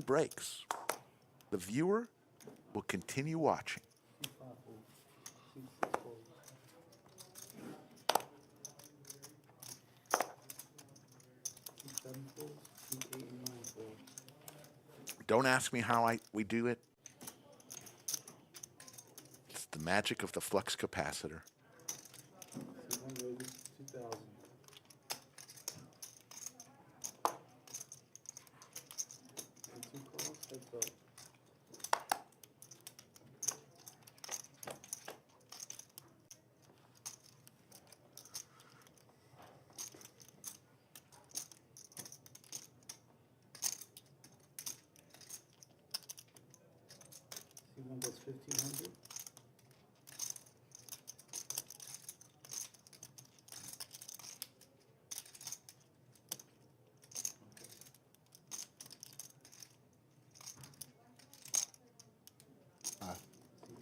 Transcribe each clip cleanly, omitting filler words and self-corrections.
breaks, the viewer will continue watching. Don't ask me how we do it. It's the magic of the flux capacitor. That's 1,500.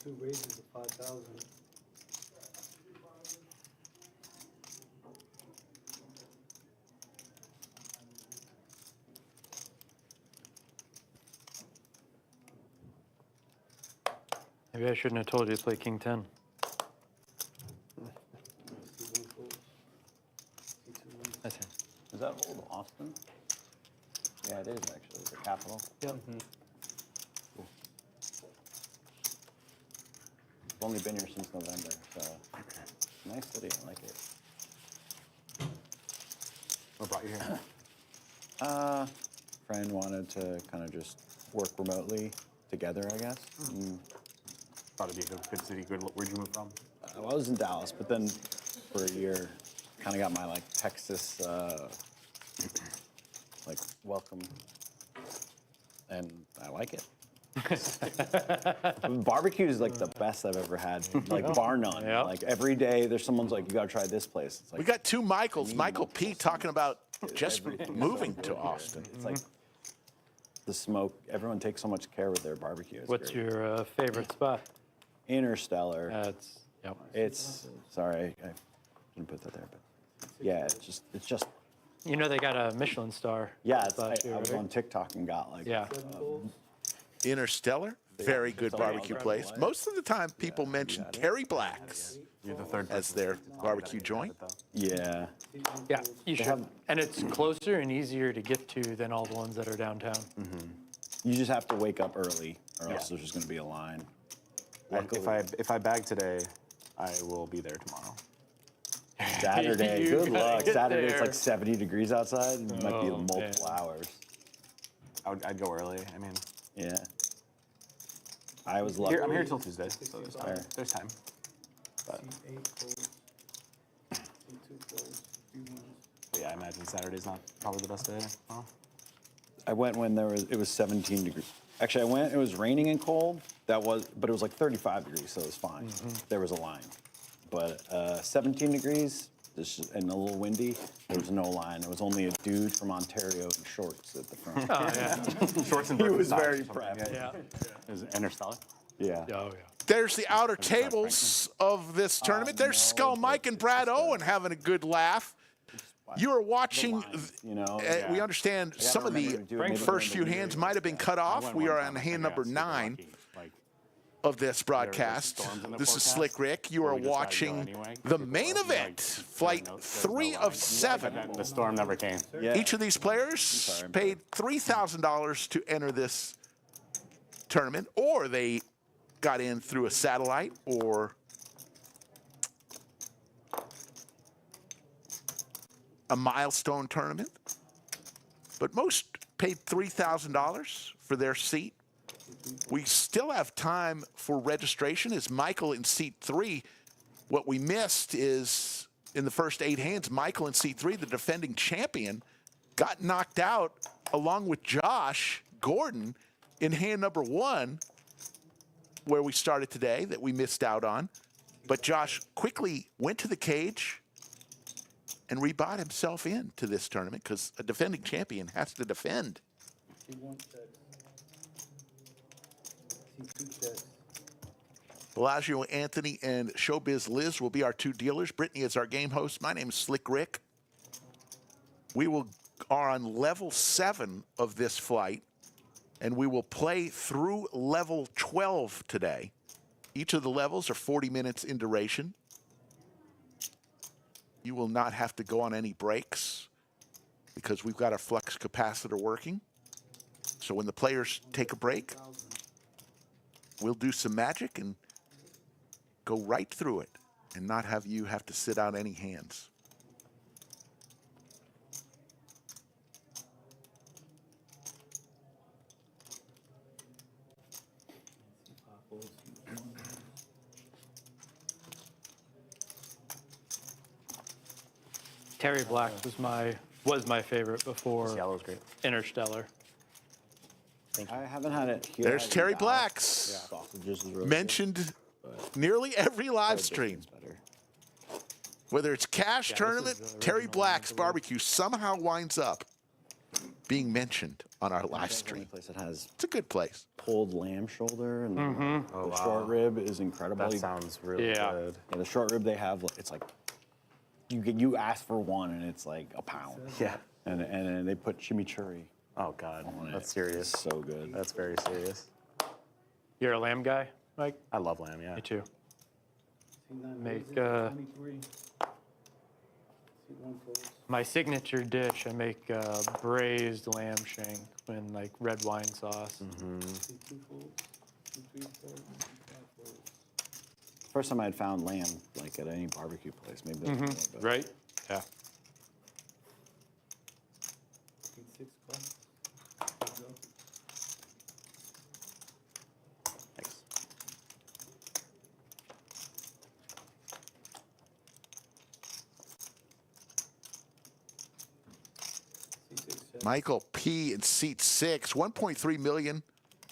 Two raises of 5,000. Maybe I shouldn't have told you to play King 10. Is that old Austin? Yeah, it is actually. The capital. Yep. Cool. I've only been here since November, so nice city. I like it. What brought you here? Friend wanted to kind of just work remotely together, I guess. Thought it'd be a good city. Good. Where'd you move from? I was in Dallas, but then for a year, kind of got my like Texas like welcome, and I like it. Barbecue is like the best I've ever had, like bar none. Yeah. Like every day, there's someone's like, you gotta try this place. It's like We got two Michaels. Michael P. talking about just moving to Austin. It's like the smoke. Everyone takes so much care with their barbecue. It's What's great. your favorite spot? Interstellar? That's yep. It's sorry, I didn't put that there, but yeah, it's just. You know they got a Michelin star. Yeah, it's, last year, I was right? on TikTok and got like. Yeah. Interstellar, very good barbecue place. Most of the time, people mention Terry Black's You're the third as their barbecue joint. Yeah. Yeah, you should. have- And it's closer and easier to get to than all the ones that are downtown. You just have to wake up early, or else there's just going to be a line. If I bag today, I will be there tomorrow. Saturday, You good gotta luck. get Saturday, it's there. like 70 degrees outside. It might be Oh, multiple man. hours. I'd go early. I mean, Yeah. I was lucky. I'm here till Tuesday, so there's time. Fair. There's time. But yeah, I imagine Saturday's not probably the best day. Well, I went when it was 17 degrees. Actually, I went. It was raining and cold. But it was like 35 degrees, so it was fine. There was a line, but 17 degrees and a little windy. There was no line. There was only a dude from Ontario in shorts at the front. Oh yeah. shorts and He was Birkenstocks very or something. proud. Yeah. Is it Interstellar? Yeah. Oh yeah. There's the outer tables of this tournament. There's Skull Mike and Brad Owen having a good laugh. You are watching, You know. we understand some of the first few hands might have been cut off. We are on hand number 9 of this broadcast. This is Slick Rick. You are watching the main event, flight 3 of 7. The storm never came. Yeah. Each of these players paid $3,000 to enter this tournament, or they got in through a satellite or a milestone tournament. But most paid $3,000 for their seat. We still have time for registration. As Michael in seat 3, what we missed is in the first 8 hands, Michael in seat 3, the defending champion, got knocked out along with Josh Gordon in hand number 1, where we started today, that we missed out on. But Josh quickly went to the cage and rebought himself into this tournament, because a defending champion has to defend. Bellagio Anthony and Showbiz Liz will be our 2 dealers. Brittany is our game host. My name is Slick Rick. We are on level 7 of this flight, and we will play through level 12 today. Each of the levels are 40 minutes in duration. You will not have to go on any breaks because we've got our flux capacitor working. So when the players take a break, we'll do some magic and go right through it and not have you have to sit out any hands. Terry Black was my favorite before Yellow's great. Interstellar. I haven't had it here. There's I Terry haven't Black's. Sausages is really Mentioned nearly every live stream. better. Whether it's cash Yeah, this tournament, is the Terry original Black's one, I believe. barbecue somehow winds up being mentioned on our live That's the only stream. place that has It's a good place. pulled lamb shoulder and Oh, the short wow. rib is incredible. That sounds really Yeah. good. Yeah, the short rib they have, it's like you ask for one and it's like a pound. Yeah. And then they put chimichurri Oh God, on it. that's serious. It's so good. That's very serious. You're a lamb guy, Mike? I love lamb. Yeah. Me too. Make, Make 23. See one folds. My signature dish, I make braised lamb shank in like red wine sauce. See two folds. See three folds. See five folds. First time I'd found lamb like at any barbecue place. Maybe that's more, but Right? Yeah. See six cards. Go. Thanks. See six, seven. Michael P. in seat 6, 1.3 million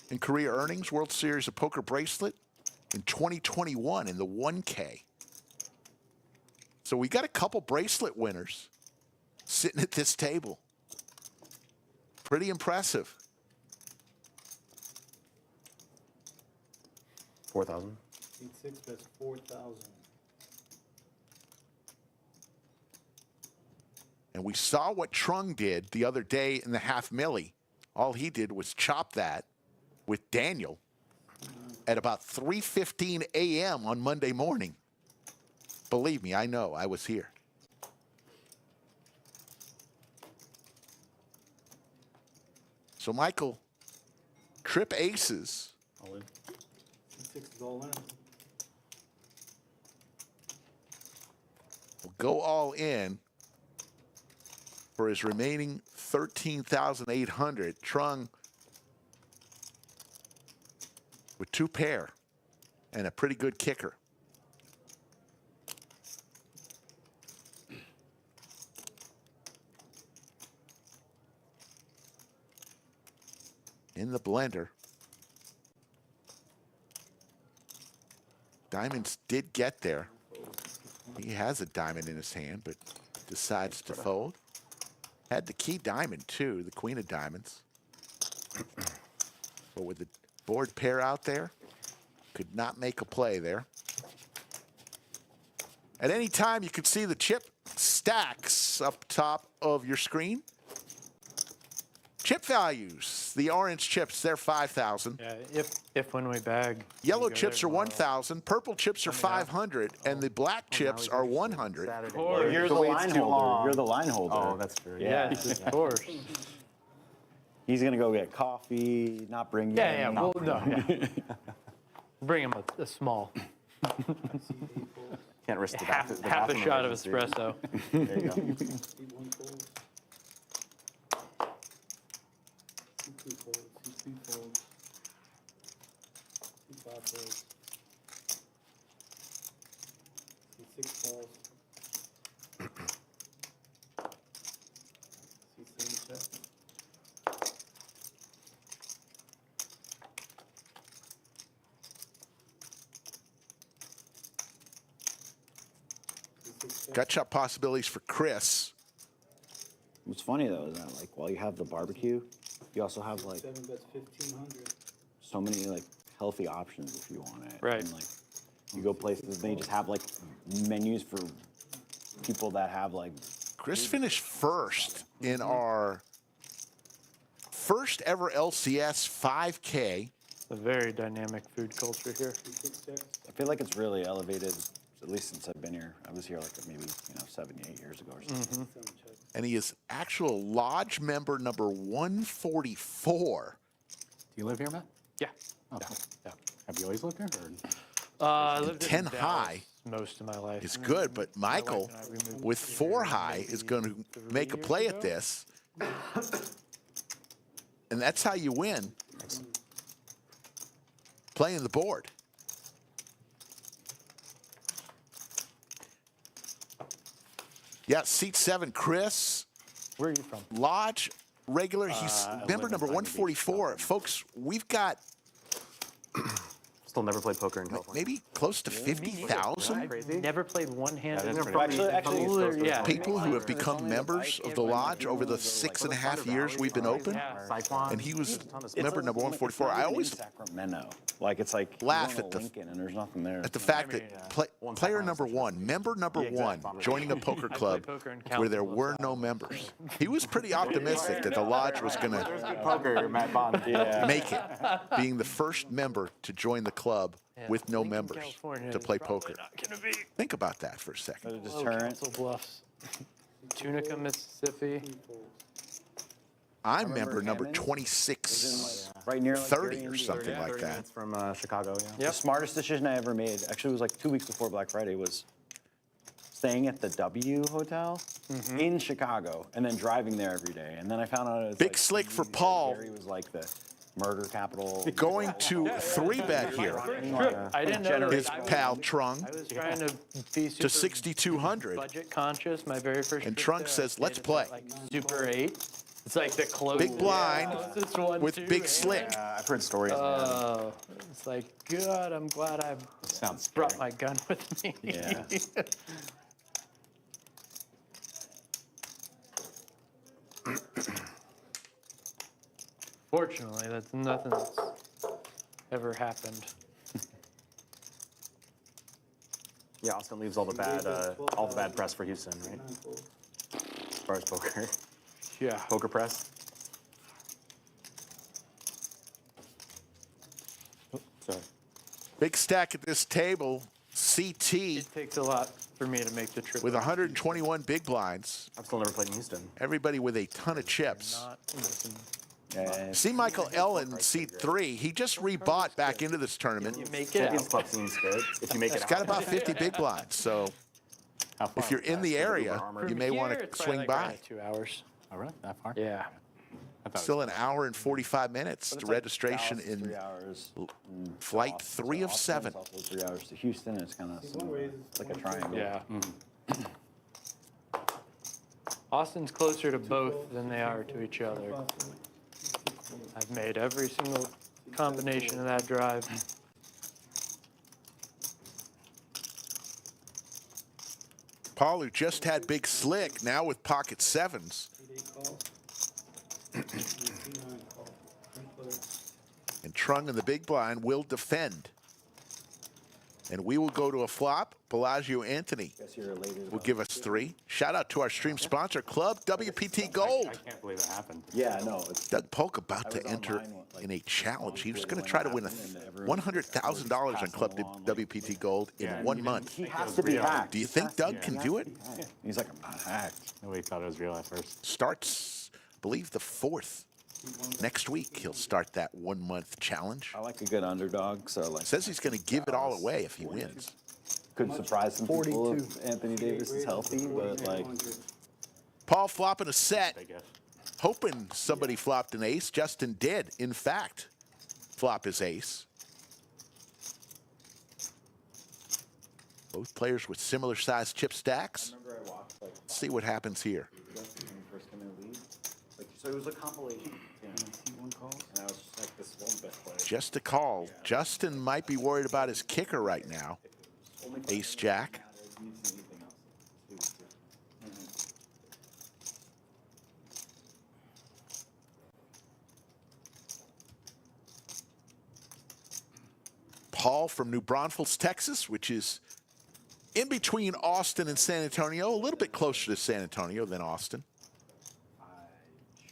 in career earnings, World Series of Poker bracelet in 2021 in the 1K. So we got a couple bracelet winners sitting at this table. Pretty impressive. 4,000. See six, that's 4,000. And we saw what Trung did the other day in the half milli. All he did was chop that with Daniel at about 3:15 a.m. on Monday morning. Believe me, I know. I was here. So, Michael, trip aces. All in. See six is all in. Will go all in for his remaining 13,800. Trung with 2 pair and a pretty good kicker. In the blender. Diamonds did get there. He has a diamond in his hand, but decides to fold. Had the key diamond, too, the queen of diamonds. But with the board pair out there, could not make a play there. At any time, you could see the chip stacks up top of your screen. Chip values, the orange chips, they're 5,000. Yeah. If when we bag. Yellow you go chips there are tomorrow. 1,000. Purple chips are 500. And the black chips are 100. Saturday. Or you're the wait's line too holder. long. You're the line holder. Oh, that's true. Yeah. Yes, of course. He's gonna go get coffee, not bring you Yeah, yeah. any. Well, no, yeah. Bring him a small, See eight folds. Can't risk the half the a bathroom shot of emergency. espresso. There you go. See one fold. See two folds. See three folds. See five folds. See six folds. See seven check. See six check. Gut shot possibilities for Chris. What's funny though is that like while you have the barbecue, you also have like Seven, that's 1,500. so many like healthy options if you want it. Right. And like you go places, they just have like menus for people that have like Chris finished first in our first ever LCS 5K. A very dynamic food culture here. I feel like it's really elevated, at least since I've been here. I was here like maybe 7, 8 years ago or something. And he is actual lodge member number 144. Do you live here, Matt? Yeah. Oh, Yeah. cool. Yeah. Have you always lived here? Or? I lived 10 in Dallas high most of my life. It's good, but Michael and I, we moved with here 4 high is going to 3 make a years play ago. at this. And that's how you win. Playing the board. Yeah, seat 7, Chris. Where are you from? Lodge regular. He's member live in number Miami Beach, 144. Folks, we've got Still never played poker in California. maybe close to 50,000 Crazy. Never played one-handed. That is poker. pretty- Actually, Absolutely, yeah. people who have become members of the lodge over the 6.5 years we've been open. Yeah. Cyclone. And he was It's member number 144. I always Sacramento. Like it's like laugh you're at going to the- Lincoln and there's nothing there. at the fact mean, that One player second, number 1, member number 1, joining a poker club poker in where there Council, were no members. He was pretty optimistic that the lodge was going to Poker, Matt Bond. Yeah. make it, being the first member to join the club with no Lincoln, members California to is play probably poker. not gonna be Think about that for a second. A below deterrent. Council Bluffs. Tunica, Mississippi. I'm member remember number Hammond 26. Right near like 30 Gary or and something Indiana. like 30 that. minutes from Chicago, yeah. The smartest decision I ever made, actually it was like 2 weeks before Black Friday, was staying at the W Hotel in Chicago and then driving there every day. And then I found out it's Big like, slick for that Paul. Gary was like the murder capital. Going to 3-bet here. I didn't know His that. pal Trung I was trying to be super to 6,200. budget conscious. My very first And trip Trunk there, I says, stayed "Let's at play." Like Super 8. It's like the closest. Big blind closest one with to Big it. Slick. I've heard stories. Oh, it's like, God, I'm glad I Sounds brought scary. my gun with me. Yeah. Fortunately, that's nothing that's ever happened. Yeah, Austin leaves all the bad press for Houston, right? As far as poker, Yeah. poker press. Oh, sorry. Big stack at this table. CT It takes a lot for me to make the trip. with 121 big blinds. I've still never played in Houston. Everybody with a ton of chips. Not listen. Yeah, See Michael Ellen, seat 3. He just rebought back into this tournament. You make it Champions out. Club seems good. If you make it It's out. got about 50 big blinds. So How far if you're was in that? the Uber area, Armored? you may From want here, to it's probably swing like by. around 2 hours. Oh, really? That far? Yeah. I thought it Still was an hour and 45 minutes But to it's like registration Dallas, 3 in hours. flight Austin, 3 of Austin, 7. It's also 3 hours to Houston. It's kind of it's like a triangle. Yeah. Austin's closer to both than they are to each other. I've made every single combination of that drive. Paul, who just had Big Slick, now with pocket 7s. And Trung in the big blind will defend. And we will go to a flop. Bellagio Anthony Guess you're elated will about give us 3. Shout out to our stream sponsor, Club WPT Gold. I can't believe it happened. Yeah, no. It's Doug Polk about to I was enter online, like, in a challenge. He was before going the to try to win win happened, and everyone $100,000 on Club passing along, like, WPT Gold in Yeah, 1 he month. he has to be hacked. Do you think Doug can do it? He's like, I'm not hacked. Nobody thought it was real at first. Starts, I believe, the 4th. Next week, he'll start that 1-month challenge. I like a good underdog, so like Says he's going to give it all away if he wins. could surprise some people if Anthony Davis is healthy, but like Paul flopping a set, Big if. hoping somebody flopped an ace. Justin did, in fact, flop his ace. Both players with similar sized chip stacks. remember I watched like Let's see what happens here. Justin when he first came in the league. Like so it was a compilation. And I was just like this one best player. Just a call. Justin might be worried about his kicker right now. Ace Jack. Paul from New Braunfels, Texas, which is in between Austin and San Antonio, a little bit closer to San Antonio than Austin. I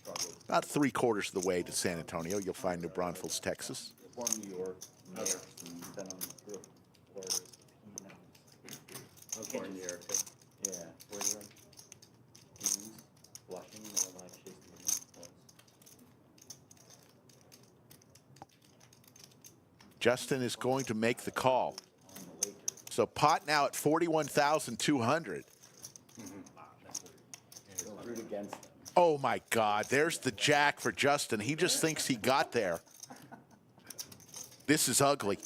struggled About 3/4 of the way to San Antonio, you'll find New Braunfels, Texas. Born in New York, first, and then grew up in Florida. I was born in New York. Too. Yeah. Where you from? Queens, Flushing, or like Chase was. Justin is going to make the call. So pot now at 41,200. Root against them. Oh my God, there's the jack for Justin. He just thinks he got there. This is ugly.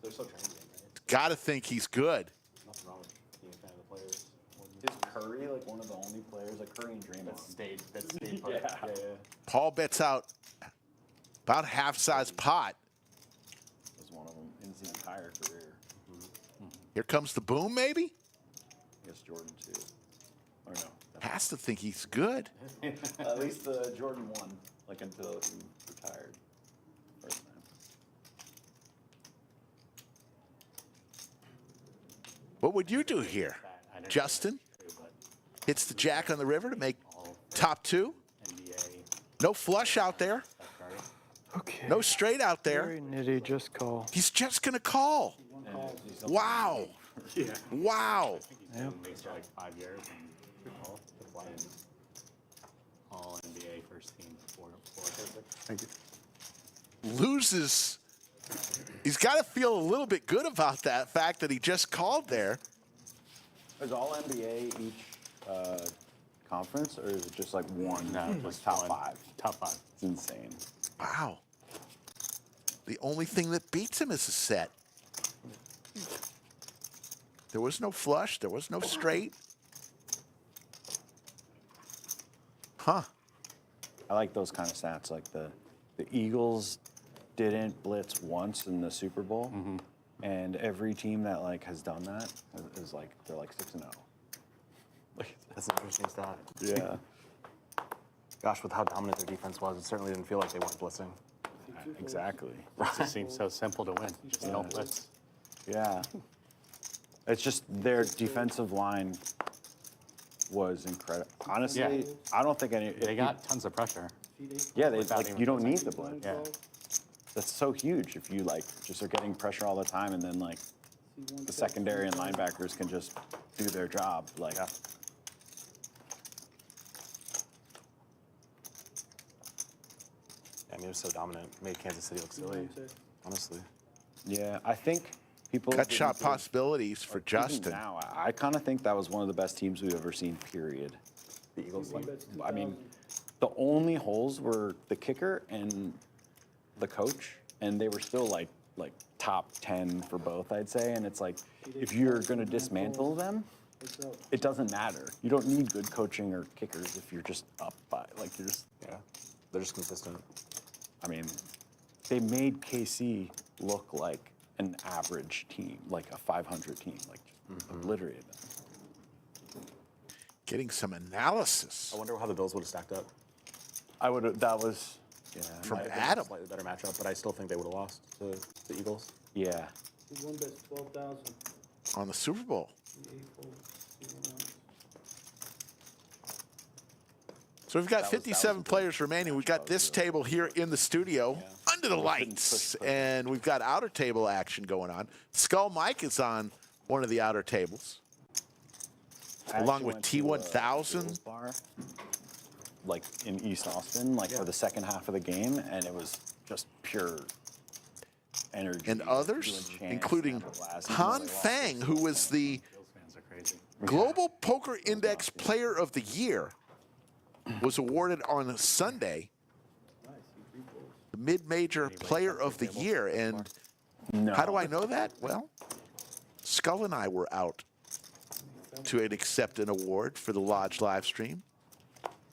They're so transient, right? Gotta think he's good. Nothing wrong with being a fan of the players. Is Curry like one of the only players, like Curry and Draymond? That stayed part. Yeah. Paul bets out about half-size pot. Was one of them in his entire career. Here comes the boom, maybe? I guess Jordan too. Or no. Has to think he's good. At least Jordan won, like until he retired. First time. What would you do here? Justin hits the jack on the river to make top two. NBA. No flush out there. Okay. No straight out there. Very nitty, just call. He's just going to call. Wow. Yeah. Wow. Yep. Makes for like 5 years and all NBA first team four. Thank you. Loses. He's got to feel a little bit good about that fact that he just called there. Is all NBA each conference, or is it just like one? No, like just top one. five. Top 5. It's insane. Wow. The only thing that beats him is a set. There was no flush. There was no straight. Huh. I like those kind of stats. Like the Eagles didn't blitz once in the Super Bowl, and every team that like has done that is like they're like 6-0. That's an interesting stat. Yeah. Gosh, with how dominant their defense was, it certainly didn't feel like they weren't blitzing. Exactly. It just seems so simple to win. Just don't blitz. Yeah. It's just their defensive line was incredible. Honestly, Yeah. I don't think any. They got tons of pressure. Yeah, they without like even you don't blitzing. need the blitz. Yeah. That's so huge if you like just are getting pressure all the time, and then like the secondary and linebackers can just do their job. Like, I mean, it was so dominant. It made Kansas City look silly, honestly. yeah, I think people Cut didn't shot think- possibilities for even Justin. Now, I kind of think that was one of the best teams we've ever seen. Period. The Eagles, like, I mean, the only holes were the kicker and the coach, and they were still like top 10 for both, I'd say. And it's like, if you're going to dismantle them, it doesn't matter. You don't need good coaching or kickers if you're just up by, like, you're just, yeah, they're just consistent. I mean, they made KC look like an average team, like a 500 team, like obliterated them. Getting some analysis I wonder how the Bills would have stacked up. I would have, that was, yeah. from Might have been Adam. a slightly better matchup, but I still think they would have lost to the Eagles. Yeah. One bet's 12,000. On the Super Bowl. The eight fold, C1 ounce. So we've got That was 57 a good players remaining. We've got this table here in the studio under the lights, and we've got outer table action going on. Skull Mike is on one of the outer tables, I along actually with went to a T1000. Bills bar, like in East Austin, like for the second half of the game, and it was just pure energy. And others, doing chants, including snapping glass, even though Han they lost. Fang, who was the Bills fans are crazy. Global Poker Index Player of the Year, was awarded on Sunday, the mid-major Player of the Year. And No. how do I know that? Well, Skull and I were out to accept an award for the Lodge live stream.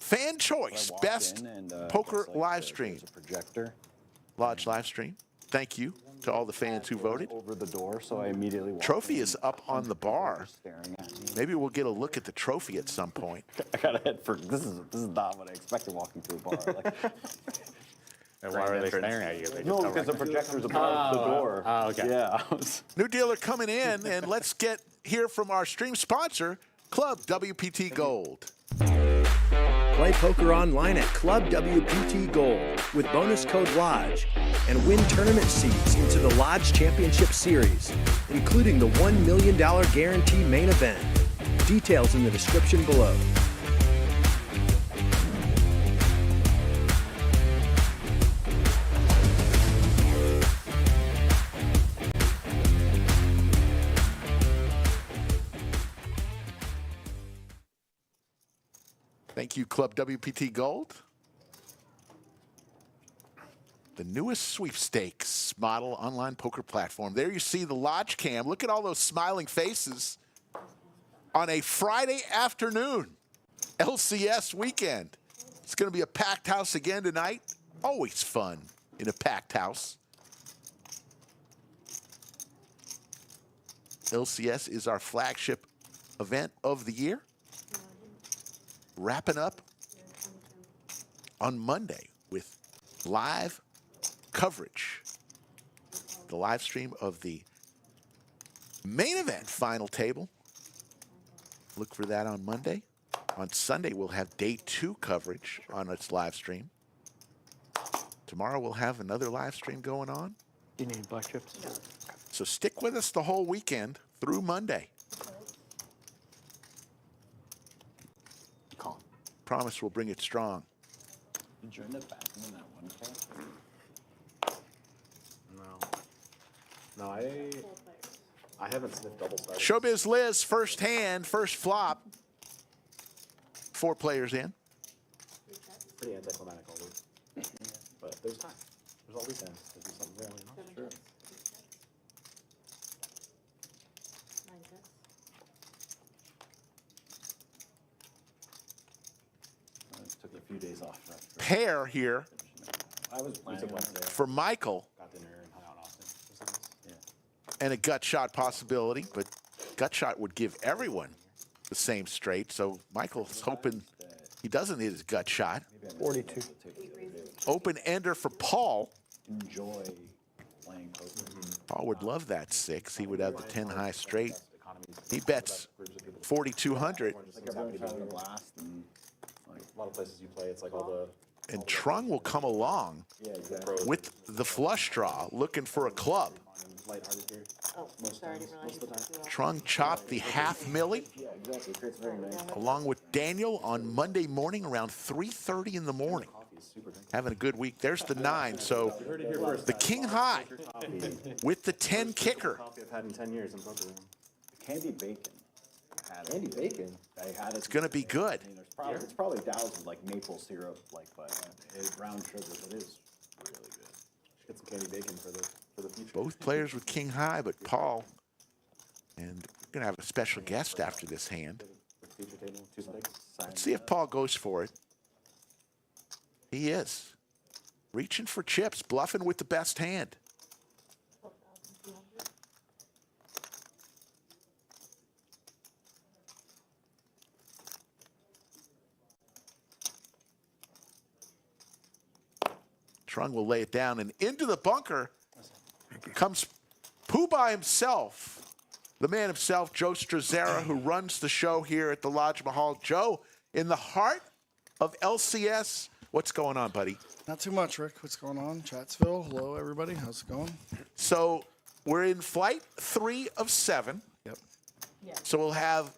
Fan I choice, walked best in and, poker just, like, live there's stream. a projector Lodge live stream. Thank you to all the fans who voted. over the door, so I immediately walked Trophy in. is up on the bar. Just staring at me. Maybe we'll get a look at the trophy at some point. I gotta head for this is not what I expected walking through a bar. Like, And why were they staring at you? They just no, don't because the recognize- projector's above the door. Oh, okay. Yeah. I was, New dealer coming in, and let's hear from our stream sponsor, Club WPT Gold. Play poker online at Club WPT Gold with bonus code LODGE and win tournament seats into the Lodge Championship Series, including the $1 million guarantee main event. Details in the description below. Thank you, Club WPT Gold. The newest sweepstakes model online poker platform. There you see the Lodge Cam. Look at all those smiling faces on a Friday afternoon, LCS weekend. It's going to be a packed house again tonight. Always fun in a packed house. LCS is our flagship event of the year. Wrapping up on Monday with live coverage. The live stream of the main event final table. Look for that on Monday. On Sunday, we'll have day 2 coverage on its live stream. Tomorrow, we'll have another live stream going on. You need black chips? So stick with us the whole weekend through Monday. Call. Promise we'll bring it strong. Did you end up backing in that 1K? No, I haven't sniffed double sided. Showbiz Liz, first hand, first flop. 4 players in. Pretty anticlimactic all week. But there's time. There's always time to do something real, you know? Sure. Took a few days off. Pair here I was planning Wednesday. for Michael Got dinner and hung out in Austin. Yeah. and a gut shot possibility, but gut shot would give everyone the same straight. So Michael's hoping he doesn't need his gut shot. 42. Open ender for Paul. Enjoy playing poker. Paul would love that 6. He would have the 10 high straight. He bets 4,200. Like everyone's having a blast and like A lot of places you play, it's like all the And Trung will come along yeah, exactly. with the flush draw, looking for a club. lighthearted here. Oh, sorry, I didn't realize you could do that. Trung chopped the half milli Yeah, exactly. It creates a very nice. along with Daniel on Monday morning around 3:30 in the morning. Having a good week. There's the 9. So the king high with the 10 kicker. Coffee I've had in 10 years in poker. Candy bacon. Candy bacon? I had it. It's going to be good. I mean, it's probably doused with like maple syrup, like, but brown sugar. But it is really good. Get some candy bacon for the future. Both players with king high, but Paul. And we're going to have a special guest after this hand. Future table, 2 sticks. Let's see if Paul goes for it. He is. Reaching for chips, bluffing with the best hand. Trung will lay it down, and into the bunker comes Pooh by himself. The man himself, Joe Strazzera, who runs the show here at the Lodge Mahal. Joe, in the heart of LCS, what's going on, buddy? Not too much, Rick. What's going on? Chatsville. Hello, everybody. How's it going? So we're in flight 3 of 7. Yep. So we'll have,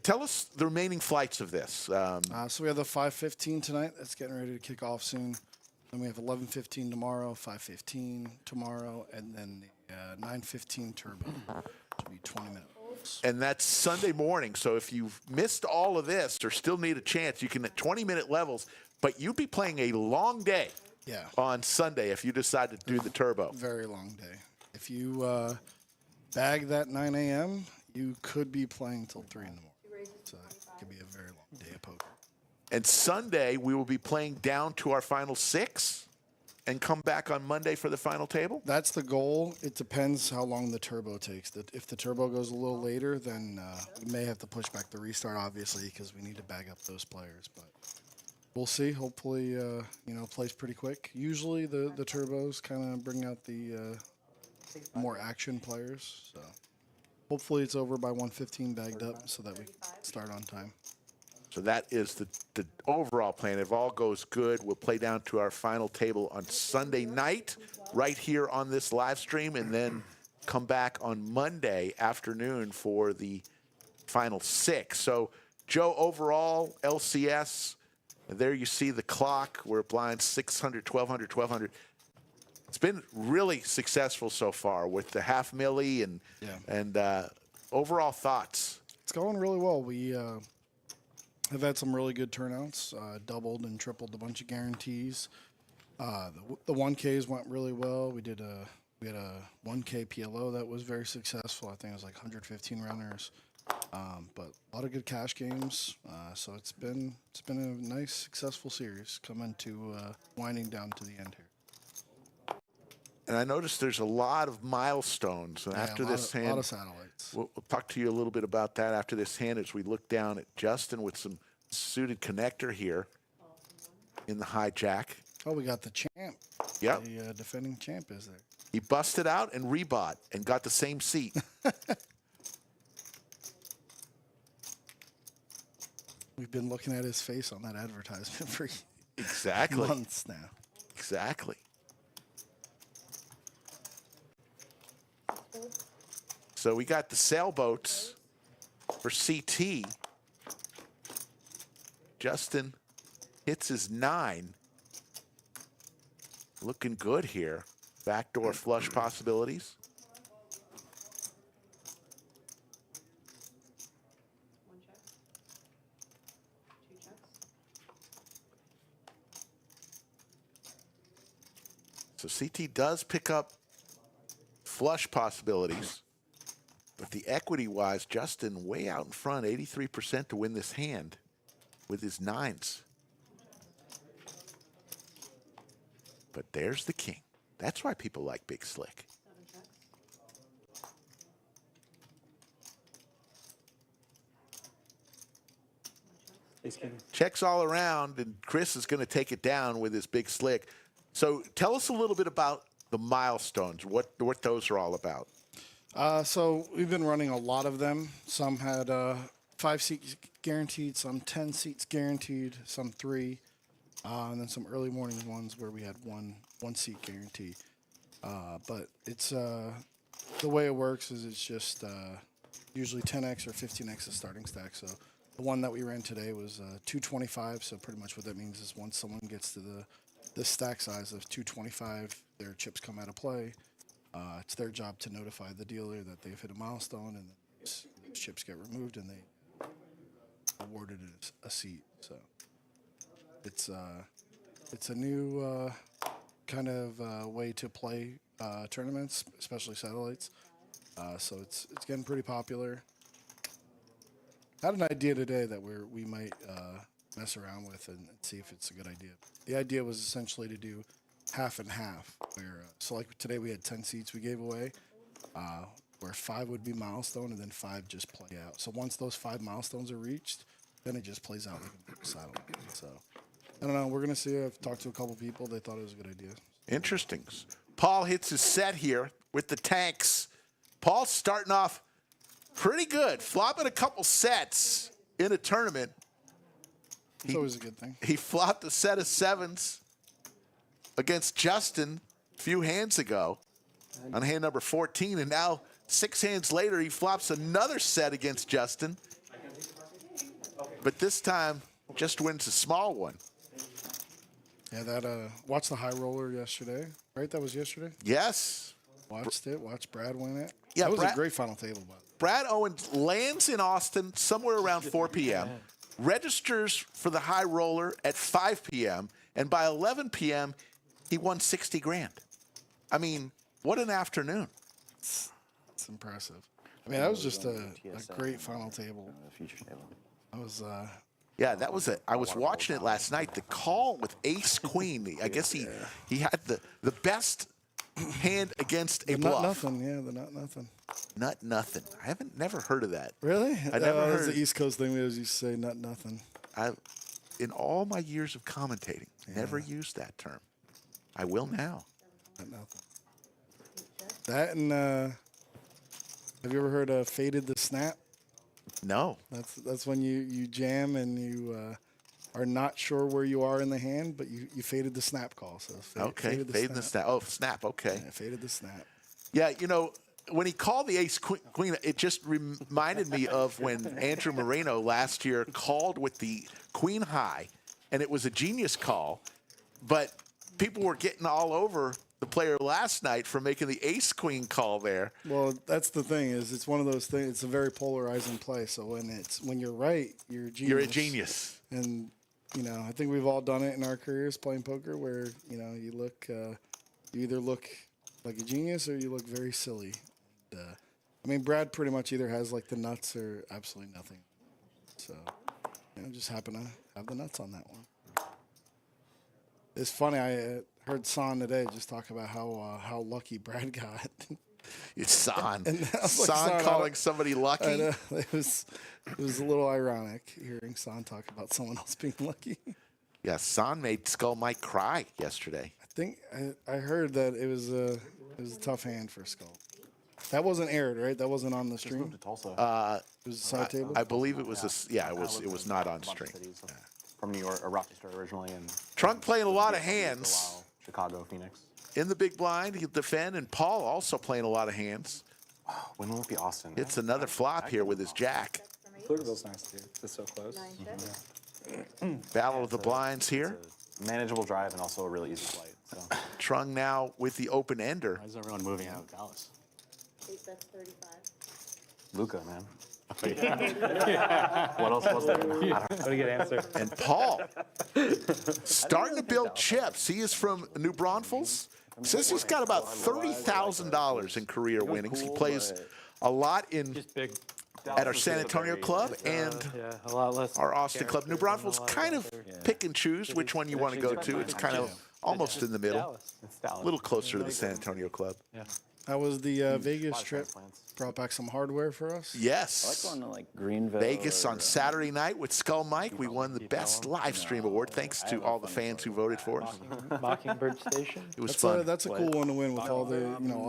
tell us the remaining flights of this. So we have the 5:15 tonight. That's getting ready to kick off soon. Then we have 11:15 tomorrow, 5:15 tomorrow, and then the 9:15 turbo. It'll be 20 minutes. And that's Sunday morning. So if you've missed all of this or still need a chance, you can at 20-minute levels. But you'd be playing a long day Yeah. on Sunday if you decide to do the turbo. Very long day. If you bag that 9 a.m., you could be playing till 3 in the morning. So it could be a very long day of poker. And Sunday, we will be playing down to our final 6 and come back on Monday for the final table? That's the goal. It depends how long the turbo takes. If the turbo goes a little later, then we may have to push back the restart, obviously, because we need to bag up those players. But we'll see. Hopefully, plays pretty quick. Usually, the turbos kind of bring out the more action players. So hopefully it's over by 1:15 bagged up so that we can start on time. So that is the overall plan. If all goes good, we'll play down to our final table on Sunday night right here on this live stream, and then come back on Monday afternoon for the final 6. So, Joe, overall, LCS, there you see the clock. We're blind 600, 1,200, 1,200. It's been really successful so far with the half milli and overall thoughts. It's going really well. We have had some really good turnouts, doubled and tripled a bunch of guarantees. The 1Ks went really well. We had a 1K PLO that was very successful. I think it was like 115 runners, but a lot of good cash games. So it's been a nice, successful series coming to winding down to the end here. And I noticed there's a lot of milestones. And after this hand, a lot of satellites. We'll talk to you a little bit about that after this hand as we look down at Justin with some suited connector here in the hijack. Oh, we got the champ. Yep. The defending champ is there. He busted out and rebought and got the same seat. We've been looking at his face on that advertisement for Exactly. months now. Exactly. So we got the sailboats for CT. Justin hits his 9. Looking good here. Backdoor flush possibilities. One check. 2 checks. So CT does pick up flush possibilities. But the equity-wise, Justin way out in front, 83% to win this hand with his 9s. But there's the king. That's why people like Big Slick. 7 checks. Ace king. Checks all around, and Chris is going to take it down with his Big Slick. So tell us a little bit about the milestones, what those are all about. So we've been running a lot of them. Some had 5 seats guaranteed, some 10 seats guaranteed, some 3, and then some early morning ones where we had one seat guarantee. But it's the way it works is it's just usually 10x or 15x the starting stack. So the one that we ran today was 225. So pretty much what that means is once someone gets to the stack size of 225, their chips come out of play. It's their job to notify the dealer that they've hit a milestone, and then those chips get removed, and they awarded a seat. So it's a new kind of way to play tournaments, especially satellites. So it's getting pretty popular. Had an idea today that we might mess around with and see if it's a good idea. The idea was essentially to do half and half, where so like today we had 10 seats we gave away, where 5 would be milestone and then 5 just play out. So once those 5 milestones are reached, then it just plays out like a satellite. So I don't know, we're gonna see. I've talked to a couple people, they thought it was a good idea. Interesting. Paul hits his set here with the tanks. Paul's starting off pretty good, flopping a couple sets in a tournament. It's always a good thing. He flopped a set of 7s against Justin a few hands ago on hand number 14, and now 6 hands later he flops another set against Justin, but this time just wins a small one. Yeah, that watched the high roller yesterday, right? That was yesterday. Yes. Watched Brad win it. Yeah, that was Brad- a great final table, but Brad Owens lands in Austin somewhere around 4 p.m., registers for the high roller at 5 p.m., and by 11 p.m., he won 60 grand. I mean, what an afternoon. it's impressive. I mean, that was just a great final table. Future table. I was Yeah, that was I was watching it last night. The call with ace queen. I guess he had the best hand against a the bluff. nut nothing. Yeah, the nut nothing. Nut nothing. I haven't never heard of that. Really? I never That was heard. the East Coast thing. We always used to say nut nothing. In all my years of commentating, never used that term. I will now. Nut nothing. That and Have you ever heard of faded the snap? No. That's when you jam and you are not sure where you are in the hand, but you faded the snap call. So Okay. faded Fading the snap. Oh, snap. Okay. Yeah, faded the snap. Yeah, you know, when he called the ace queen, it just reminded me of when Andrew Moreno last year called with the queen high, and it was a genius call, but people were getting all over the player last night for making the ace queen call there. Well, that's the thing is it's one of those things. It's a very polarizing play. So when you're right, you're a genius. You're a genius. And you know, I think we've all done it in our careers playing poker, where you know you look, you either look like a genius or you look very silly. I mean, Brad pretty much either has like the nuts or absolutely nothing. So, you know, just happen to have the nuts on that one. It's funny. I heard San today just talk about how lucky Brad got. It's San. And I was like, San San, calling somebody lucky. I know, it was a little ironic hearing San talk about someone else being lucky. Yeah, San made Skull Mike cry yesterday. I think I heard that it was a tough hand for Skull. That wasn't aired, right? That wasn't on the Just stream. moved to Tulsa. It was a side table. I believe it was it was not on stream. From New York, or Rochester originally, and Trunk playing a lot of hands Chicago, Phoenix. in the big blind. He'll defend, and Paul also playing a lot of hands. When will it be Austin? It's another flop here with his jack. Pflugerville's nice too. It's so close. 9 chips. Battle of the blinds here. It's a manageable drive and also a really easy flight. So. Trung now with the open ender. Why is everyone moving out of Dallas? 8 bets 35. Luca, man. What else was there? I don't know. What a good answer. And Paul starting to build chips. He is from New Braunfels. Says he's got about $30,000 in career winnings. He plays a lot in Just big. at our San Antonio club and Yeah, a lot less. our Austin club. New Braunfels kind of pick and choose which one you want to go to. It's kind of almost in the middle, Dallas. It's Dallas. a little closer to the San Antonio club. Yeah. How was the Vegas Five trip? transplants. Brought back some hardware for us. I like Yes. going to like Greenville. Vegas or, on Saturday night with Skull Mike. We won the best live stream award thanks to all the fans who voted for us. Mockingbird Station. It was That's fun. that's a cool one to win with all the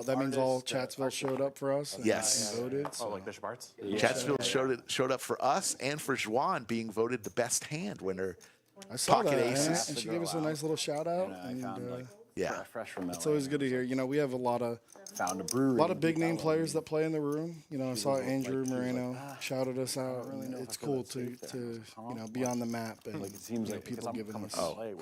that means all Chatsville showed up for us. And Yes. and voted. Oh, So. like Bishop Arts? Chatsville showed up for us and for Juan being voted the best hand winner. I saw Pocket that, aces. and she gave us a nice little shout out. I And, found like Yeah. fresh from LA. it's always good to hear. You know, we have a lot of Found a brewery. big name players that play in the room. You know, I saw Andrew Moreno shouted us out. And it's cool to be on the map and Like it seems like people giving us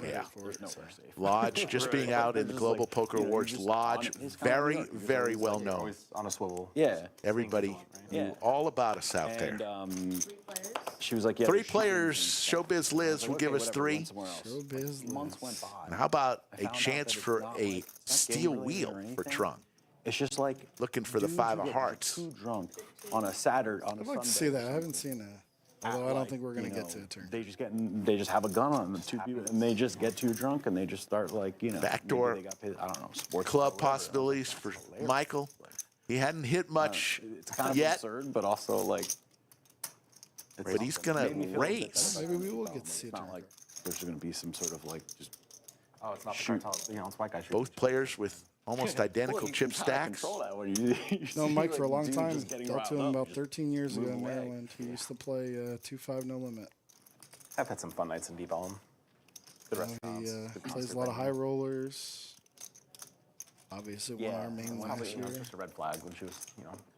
yeah. There's nowhere safe. Lodge just being out in the Global Poker Awards. Lodge, very, very well known. Always on a swivel. Yeah. Everybody knew all about us out there. And 3 players. she was like, yeah. Three the shootings players, and stuff. Showbiz Liz will Okay, give us whatever, three. went somewhere else. Showbiz Months Liz. went by. And how about I a found out chance that for it's not a like- it's not steel gang-related wheel or for anything. Trung? It's just like Looking for the dudes five who of get, hearts. Too drunk on a Saturday. On a I'd like to Sunday see or that. I haven't seen that. Although I don't think we're gonna you get know, to a turn. They just have a gun on them, two people, and they just get too drunk and they just start like maybe Backdoor they got paid, I don't know, sports Club or whatever. possibilities for hilarious. Michael. He hadn't hit much It's kind of yet, absurd, but also like. but he's gonna Made me feel raise. Maybe we will get to see a It's turn. not like there's going to be some sort of like just. Oh, it's not the Shoot. cartel. You know, it's white guy shooting. Both players with almost identical chip stacks. Control that when you No, see, Mike like, for a long dudes time. just getting Dealt to riled him up, about just 13 years ago move in away. Maryland. He used to play 2-5 no limit. I've had some fun nights in Deep Ellum. Good He restaurants. good plays concert a lot of high venues. rollers. Obviously, won our main Well, last you know, year. it's just a red flag when she was,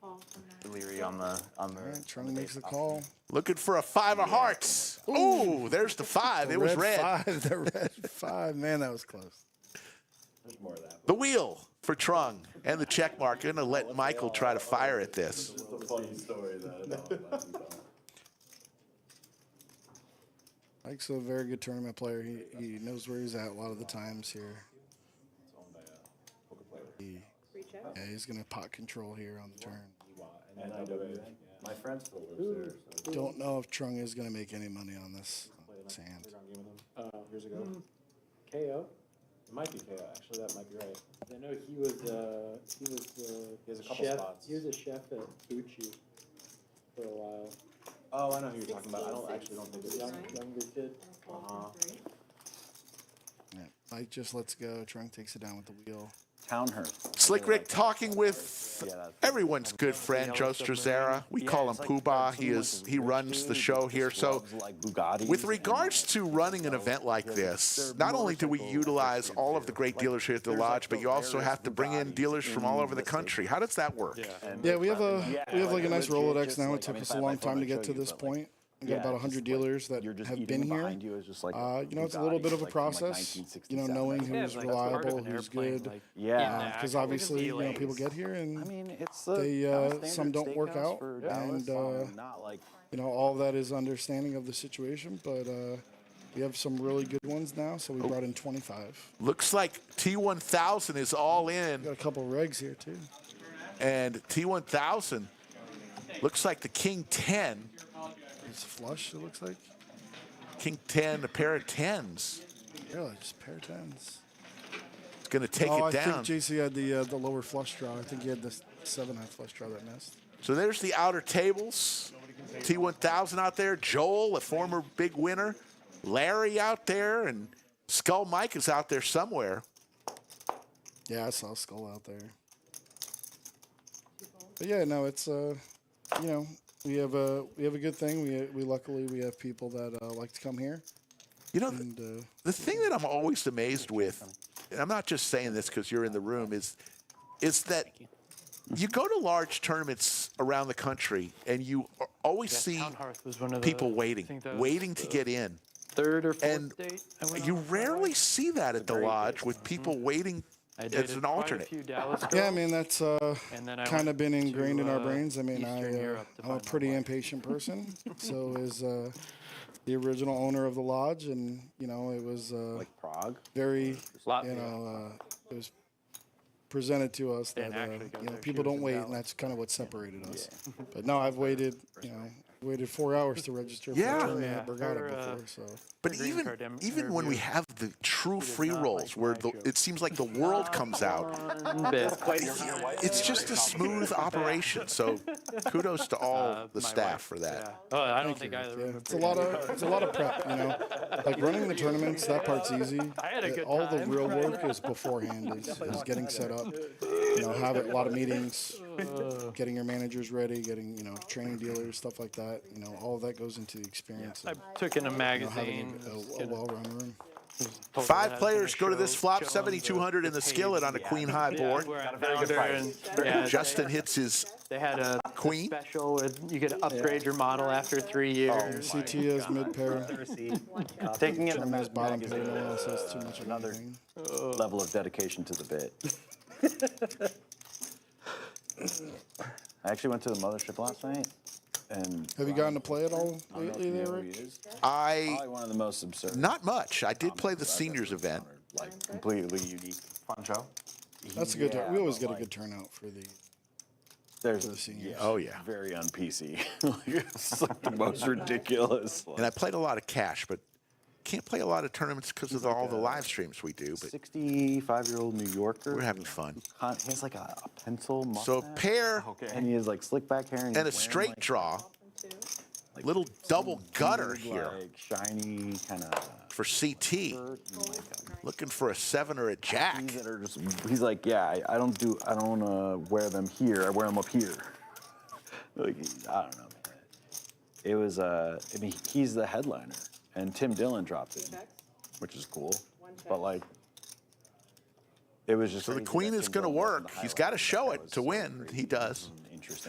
Call from that. leery on the All right, Trung makes the base call. Looking for a five of hearts. Ooh, there's the five. It was red. The red 5. Man, that was close. The wheel for Trung and the check mark. Gonna let Michael try to fire at this. Mike's a very good tournament player. He knows where he's at a lot of the times here. He, 3 checks. yeah, he's going to pot control here on the turn. My friends still lives there. Don't know if Trung is going to make any money on this hand. Years ago. KO? It might be KO, actually, that might be right. I know he was he has a couple chef. spots. He was a chef at Bucci for a while. Oh, I know who you're talking about. I don't think it's Younger kid. Call from 3. Yeah. Mike just lets go. Trung takes it down with the wheel. Townhurst. Slick Rick talking with everyone's good friend, Joe Struzera. We call him Poobah. He runs the show here. So with regards to running an event like this, not only do we utilize all of the great dealers here at the Lodge, but you also have to bring in dealers from all over the country. How does that work? Yeah, we have like a nice Rolodex now. It took us a long time to get to this point. We got about 100 dealers that have been here. You know, it's a little bit of a process. You know, knowing who's reliable, who's good. Because obviously, you know, people get here and they some don't work out, and you know, all of that is understanding of the situation. But we have some really good ones now, so we brought in 25. Looks like T1000 is all in. Got a couple of regs here too. And T1000 looks like the King 10. It's flush, it looks like. King 10, a pair of 10s. Really, just a pair of 10s. It's going to take it down. I think JC had the lower flush draw. I think he had the 7-high flush draw that missed. So there's the outer tables. T1000 out there. Joel, a former big winner. Larry out there. And Skull Mike is out there somewhere. Yeah, I saw Skull out there. But yeah, no, it's you know, we have a good thing. We luckily we have people that like to come here. You know, the thing that I'm always amazed with, and I'm not just saying this because you're in the room, is that you go to large tournaments around the country and you always see people waiting to get in. Third or fourth And date. you rarely see that at the Lodge with people waiting as an alternate. Yeah, I mean, that's kind of been ingrained in our brains. I mean, I'm a pretty impatient person. So is the original owner of the Lodge, and you know, it was like Prague. Very, you know, it was presented to us that you know, people don't wait, and that's kind of what separated us. But no, I've waited, you know. Waited 4 hours to register for a tournament at Borgata before, so. But even when we have the true free rolls, where it seems like the world comes out, it's just a smooth operation. So kudos to all the staff for that. Oh, I don't think either. Yeah, it's a lot of prep, you know. Like running the tournaments, that part's easy. All the real work is beforehand, is getting set up. You know, have a lot of meetings, getting your managers ready, getting, you know, training dealers, stuff like that. You know, all of that goes into the experience. I took in a magazine. You know, having a well-run room. 5 players go to this flop, 7,200 in the skillet on a queen high board. Justin hits his They had a queen special where you could upgrade your model after 3 years. CT is mid pair. Taking it in German is bottom pair. No one else has too much of another anything. level of dedication to the bit. I actually went to the mothership last night. And have you gotten to play it all lately there, Rick? Probably one of the most absurd. Not much. I did play the seniors event. Like completely unique. Fun show. That's a good. We always get a good turnout for the. There's the seniors. Oh yeah. Very un PC. It's like the most ridiculous. And I played a lot of cash, but can't play a lot of tournaments because of all the live streams we do. But 65-year-old New Yorker. We're having fun. He has like a pencil mustache. So a pair and he has like slick back hair and a straight draw. Like little double gutter here. Like shiny kind of for CT. Looking for a 7 or a jack. He's like, yeah, I don't wear them here. I wear them up here. Like, I don't know, man. It was I mean, he's the headliner, and Tim Dillon dropped it, which is cool. But like, it was just so the queen is going to work. He's got to show it to win. He does.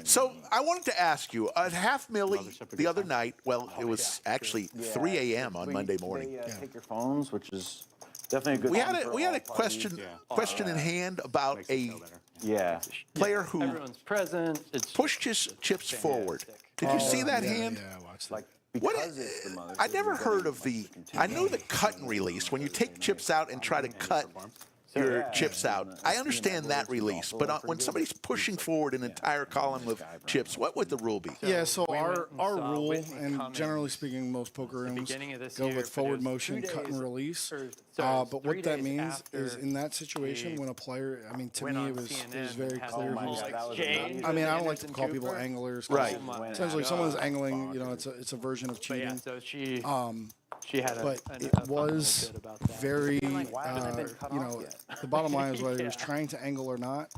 So I wanted to ask you, at half milli the other night, well, it was actually 3 a.m. on Monday morning. Take your phones, which is definitely a good. We had a question in hand about a player who everyone's present. It's pushed his chips forward. Did you see that hand? Yeah, I watched that. I never heard of I know the cut and release, when you take chips out and try to cut your chips out. I understand that release, but when somebody's pushing forward an entire column of chips, what would the rule be? Yeah, so our rule, and generally speaking, most poker rooms go with forward motion, cut and release. But what that means is in that situation, when a player, I mean, to me, it was very clear. I mean, I don't like to call people anglers. Right. Essentially, if someone's angling, you know, it's a version of cheating. She had but a it fun little was bit about that. very, why haven't they been cut you off know, yet? the bottom line is whether he was Yeah. trying to angle or not,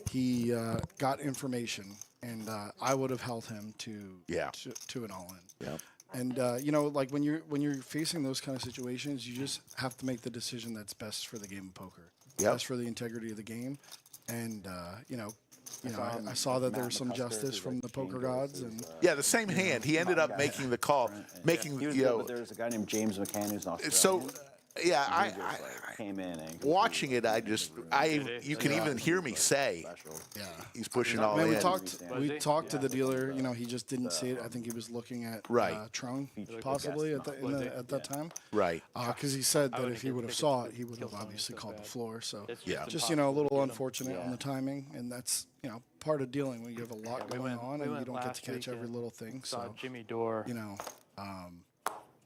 he got information, and I would have held him to an all-in. Yeah. And you know, like when you're facing those kind of situations, you just have to make the decision that's best for the game of poker, Yep. best for the integrity of the game, and saw him I saw with that there Matt was some McCusker, justice who's, from like, the poker Shane gods, Gross's, and Yeah, the same hand. He ended up making the call, making He was you good, know. but there's a guy named James McCann who's an Australian. So, yeah, He I just, like, came in and watching it, you can even hear me say yeah. he's pushing not- all Man, in. we talked. Was We he? talked to the dealer. You know, he just didn't see it. I think he was looking at Right. Trung, possibly at that time. Right. Because he said that would've if he get would have tickets saw to it, he would kill have Tony obviously so called the bad. floor. So It's Yeah. just a little impossible to get 'em. unfortunate on the timing, and that's part of dealing when you have a lot we going went- on we and you went don't get to last catch every weekend, little thing. Saw So Jimmy Dore. you know.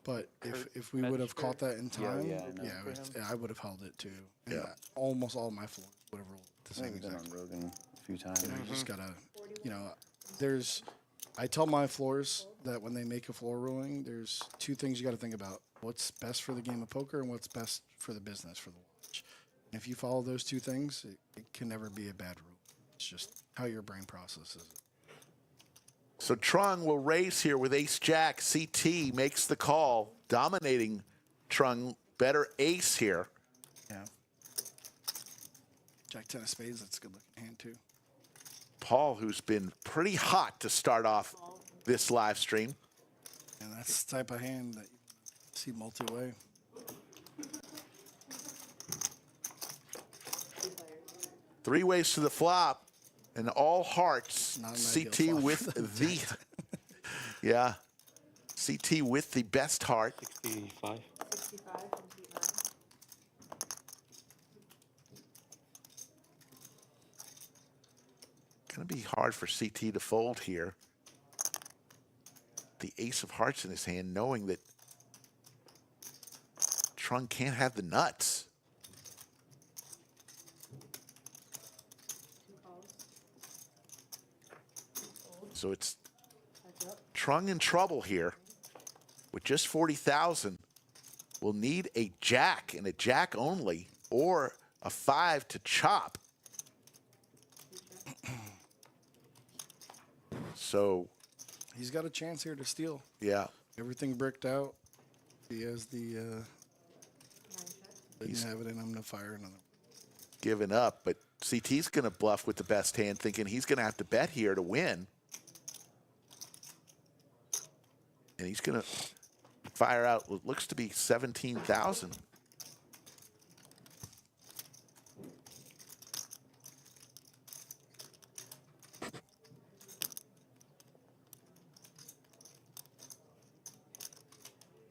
But Kurt if we would have Metzger. caught that in time, yeah, I know. I would have held it too. And Yeah. almost all my floors would have rolled the I same think he's been exact. on Rogan a few times. You know, you just gotta, you know, I tell my floors that when they make a floor ruling, there's two things you gotta think about: what's best for the game of poker and what's best for the business for the watch. And if you follow those two things, it can never be a bad rule. It's just how your brain processes it. So Trung will raise here with ace jack. CT makes the call, dominating Trung. Better ace here. Yeah. Jack 10 of spades, that's a good looking hand too. Paul, who's been pretty hot to start off this live stream. And that's the type of hand that you see multi-way. Three ways to the flop, and all hearts. Not an ideal CT flop with for the the, yeah, CT with the best heart. 65. 65 and beat 9. Going to be hard for CT to fold here. The ace of hearts in his hand, knowing that Trung can't have the nuts. 2 calls. So it's Heads up. Trung in trouble here with just 40,000. Will need a jack and a jack only, or a 5 to chop. So, He's got a chance here to steal. yeah, Everything bricked out. He has the 9 check. didn't have it in him to fire another. giving up, but CT's going to bluff with the best hand, thinking he's going to have to bet here to win. And he's going to fire out what looks to be 17,000.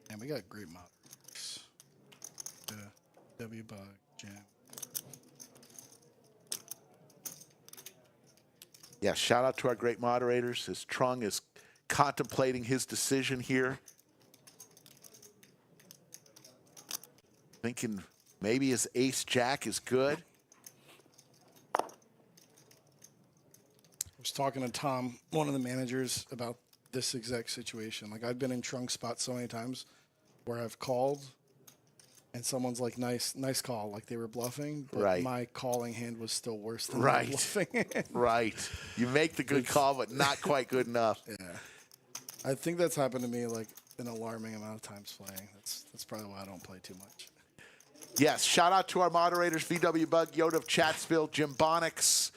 And we got great moderators. W Bug, Jam. Yeah, shout out to our great moderators as Trung is contemplating his decision here. Thinking maybe his ace jack is good. I was talking to Tom, one of the managers, about this exact situation. Like, I've been in Trunk spots so many times where I've called and someone's like, nice call, like they were bluffing, but Right. my calling hand was still worse than Right. the bluffing. Right. You make the good call, but not quite good enough. Yeah. I think that's happened to me like an alarming amount of times playing. That's probably why I don't play too much. Yes, shout out to our moderators, VW Bug, Yoda of Chatsville, Jim Bonix.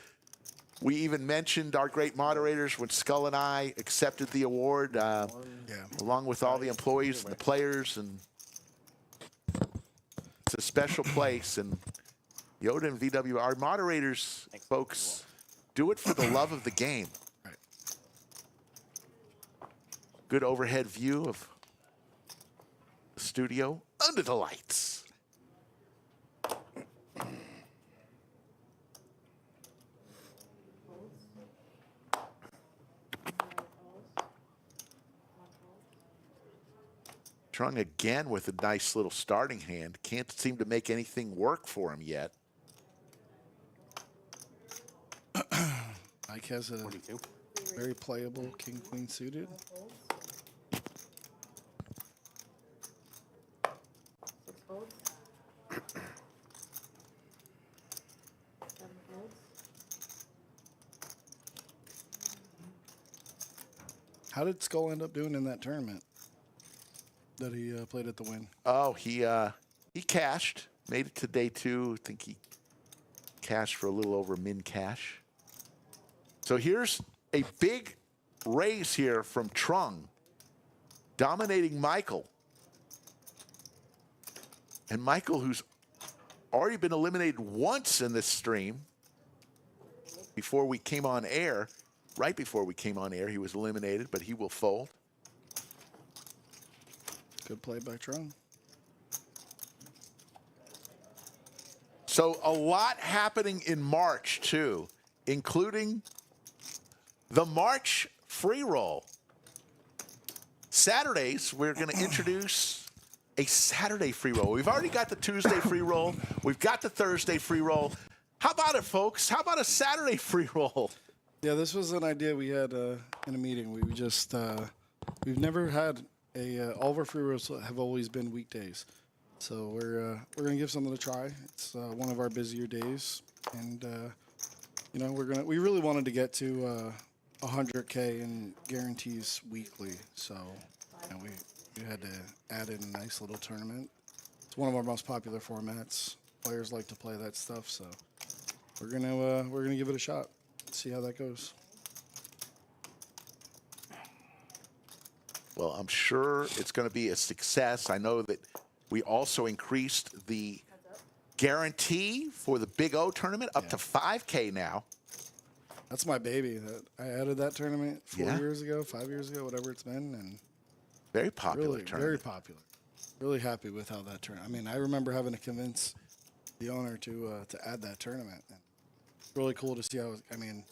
We even mentioned our great moderators when Skull and I accepted the award, along with all the employees and the players. And it's a special place. And Yoda and VW, our moderators, folks, do it for the love of the game. Right. Good overhead view of the studio under the lights. Trung again with a nice little starting hand. Can't seem to make anything work for him yet. Mike has a 42. very playable king queen suited. How did Skull end up doing in that tournament that he played at the Win? Oh, he cashed, made it to day 2. I think he cashed for a little over min cash. So here's a big raise here from Trung, dominating Michael. And Michael, who's already been eliminated once in this stream before we came on air, right before we came on air, he was eliminated, but he will fold. Good play by Trung. So a lot happening in March, too, including the March free roll. Saturdays, we're going to introduce a Saturday free roll. We've already got the Tuesday free roll. We've got the Thursday free roll. How about it, folks? How about a Saturday free roll? Yeah, this was an idea we had in a meeting. We just we've never had all of our free rolls have always been weekdays, so we're gonna give something to try. It's one of our busier days, and you know we really wanted to get to 100K in guarantees weekly, so you know, we had to add in a nice little tournament. It's one of our most popular formats. Players like to play that stuff, so we're gonna give it a shot. See how that goes. Well, I'm sure it's going to be a success. I know that we also increased the guarantee for the Big O tournament up to 5K now. That's my baby. That I added that tournament 4 Yeah. years ago, 5 years ago, whatever it's been, and Very popular really, tournament. very popular. Really happy with how that turned. I mean, I remember having to convince the owner to add that tournament. And it's really cool to see how. I mean,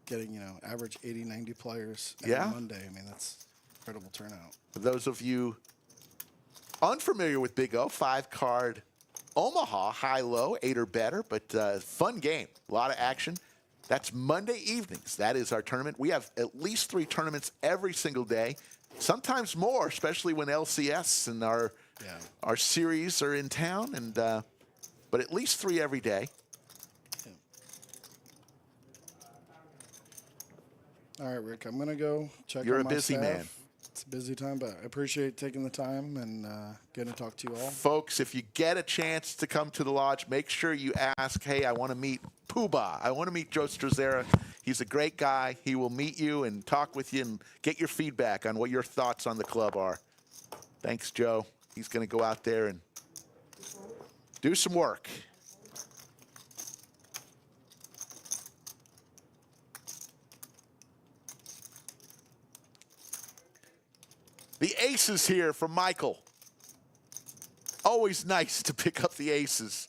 getting average 80, 90 players every Monday. I mean, that's incredible turnout. For those of you unfamiliar with Big O, 5-card Omaha, high-low, 8 or better, but fun game. A lot of action. That's Monday evenings. That is our tournament. We have at least 3 tournaments every single day, sometimes more, especially when LCS and our series are in town. And but at least 3 every day. All right, Rick, I'm gonna go check. You're on a my busy staff. man. It's a busy time, but I appreciate taking the time and getting to talk to you all. Folks, if you get a chance to come to the lodge, make sure you ask, hey, I want to meet Poobah. I want to meet Joe Strazera. He's a great guy. He will meet you and talk with you and get your feedback on what your thoughts on the club are. Thanks, Joe. He's going to go out there and do some work. The aces here from Michael. Always nice to pick up the aces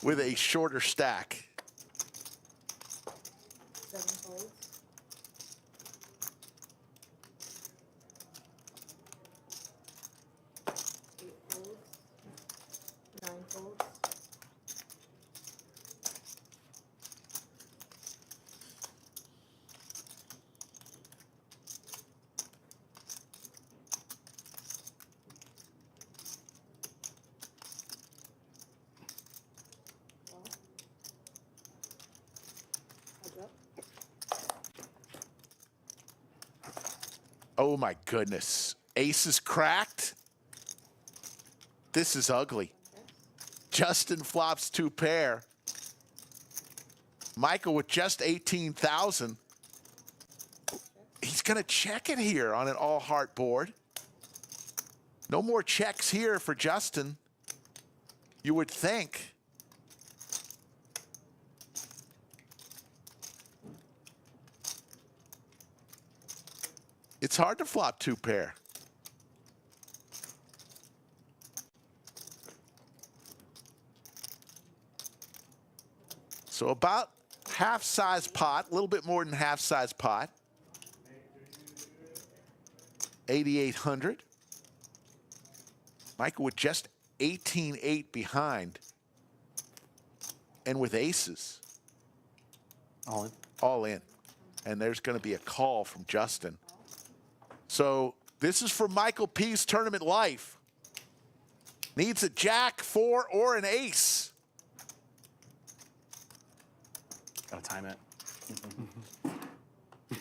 with a shorter stack. 7 folds. 8 folds. 9 folds. Oh my goodness. Aces cracked. This is ugly. Justin flops 2 pair. Michael with just 18,000. He's going to check it here on an all-heart board. No more checks here for Justin, you would think. It's hard to flop 2 pair. So about half-size pot, a little bit more than half-size pot. 8,800. Michael with just 18-8 behind. And with aces. All in. All in. And there's going to be a call from Justin. So this is for Michael P's tournament life. Needs a jack, 4, or an ace. Gotta time it.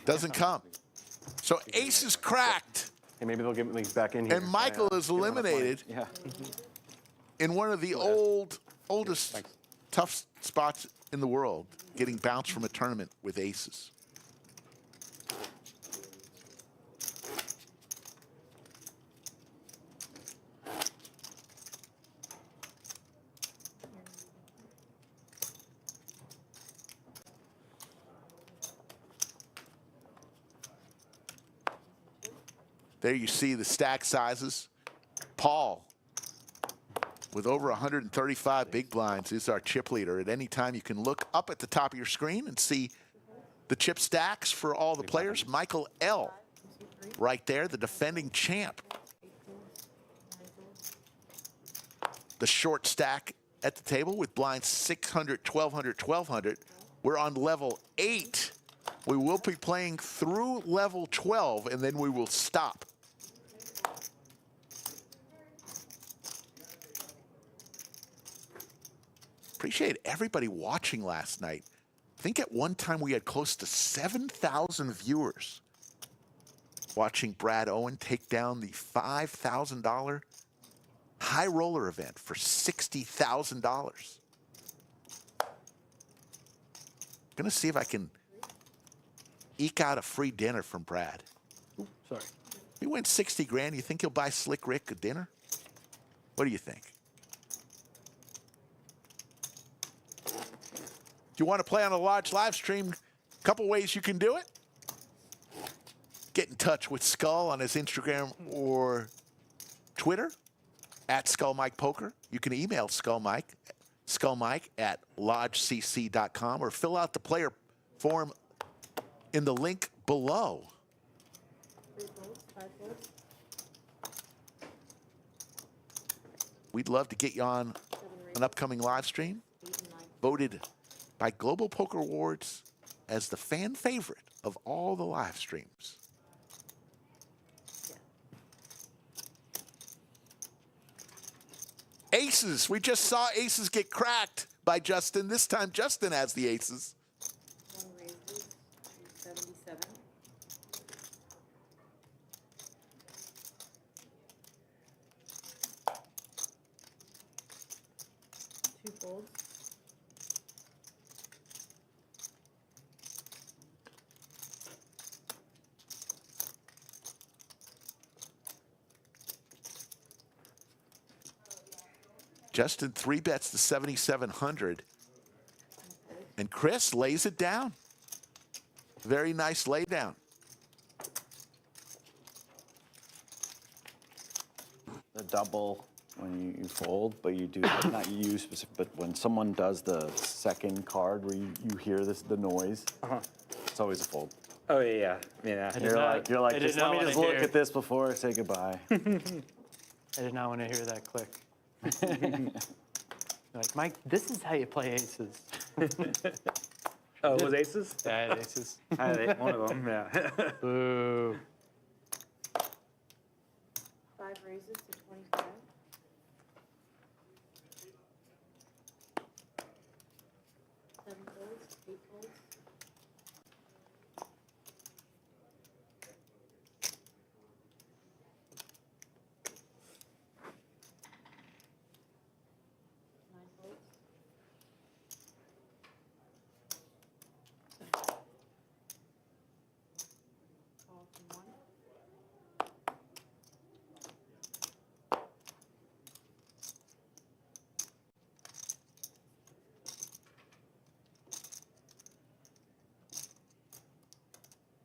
Doesn't come. So ace is cracked, Hey, maybe they'll get me back in here. and Michael is eliminated Yeah. in one of the oldest tough spots in the world, getting bounced from a tournament with aces. There you see the stack sizes. Paul, with over 135 big blinds, is our chip leader. At any time, you can look up at the top of your screen and see the chip stacks for all the players. Michael L. right there, the defending champ. The short stack at the table with blinds 600, 1200, 1200. We're on level 8. We will be playing through level 12, and then we will stop. Appreciate everybody watching last night. I think at one time we had close to 7,000 viewers watching Brad Owen take down the $5,000 high roller event for $60,000. Gonna see if I can eke out a free dinner from Brad. Sorry. He wins 60 grand. You think he'll buy Slick Rick a dinner? What do you think? If you want to play on a large live stream, a couple ways you can do it. Get in touch with Skull on his Instagram or Twitter at SkullMikePoker. You can email SkullMike at lodgecc.com, or fill out the player form in the link below. 3 folds, 5 folds, We'd love to get you on 7 raises, an upcoming live stream. 8 and 9. Voted by Global Poker Awards as the fan favorite of all the live streams. Aces. We just saw aces get cracked by Justin. This time Justin has the aces. 1 raises, 77. 2 folds, Justin 3-bets to 7,700. And Chris lays it down. Very nice lay down. The double when you fold, but you do not you specific. But when someone does the second card where you hear the noise, it's always a fold. Oh yeah, yeah. I did not- You're like, I did just not let me wanna just look hear- at this before I say goodbye. I did not want to hear that click. Like, Mike, this is how you play aces. Oh, it was aces? Yeah, I had aces. I had one of them. Yeah. Boo. 5 raises to 25. 7 folds, 8 folds, 9 folds, 12 and 1.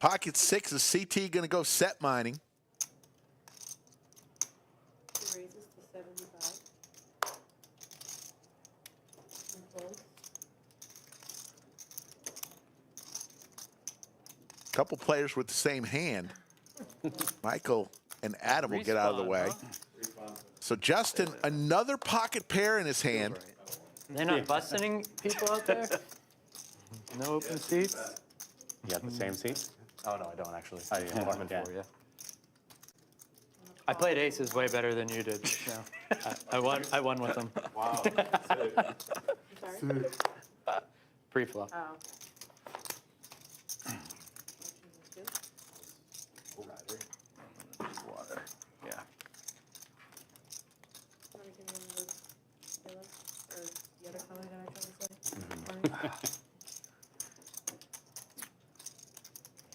Pocket 6 is CT going to go set mining. 2 raises to 75. 2 folds, Couple players with the same hand. Michael and Adam will get out of the Respawn, way. huh? So Justin, another pocket pair in his hand. They're not busting people out there? No open seats? You got the same seat? Oh no, I don't actually. Oh, yeah. Apartment Yeah. 4, yeah. I played aces way better than you did just now. I won with them. Wow. I'm sorry? Pre-flop. Oh. Options is 2.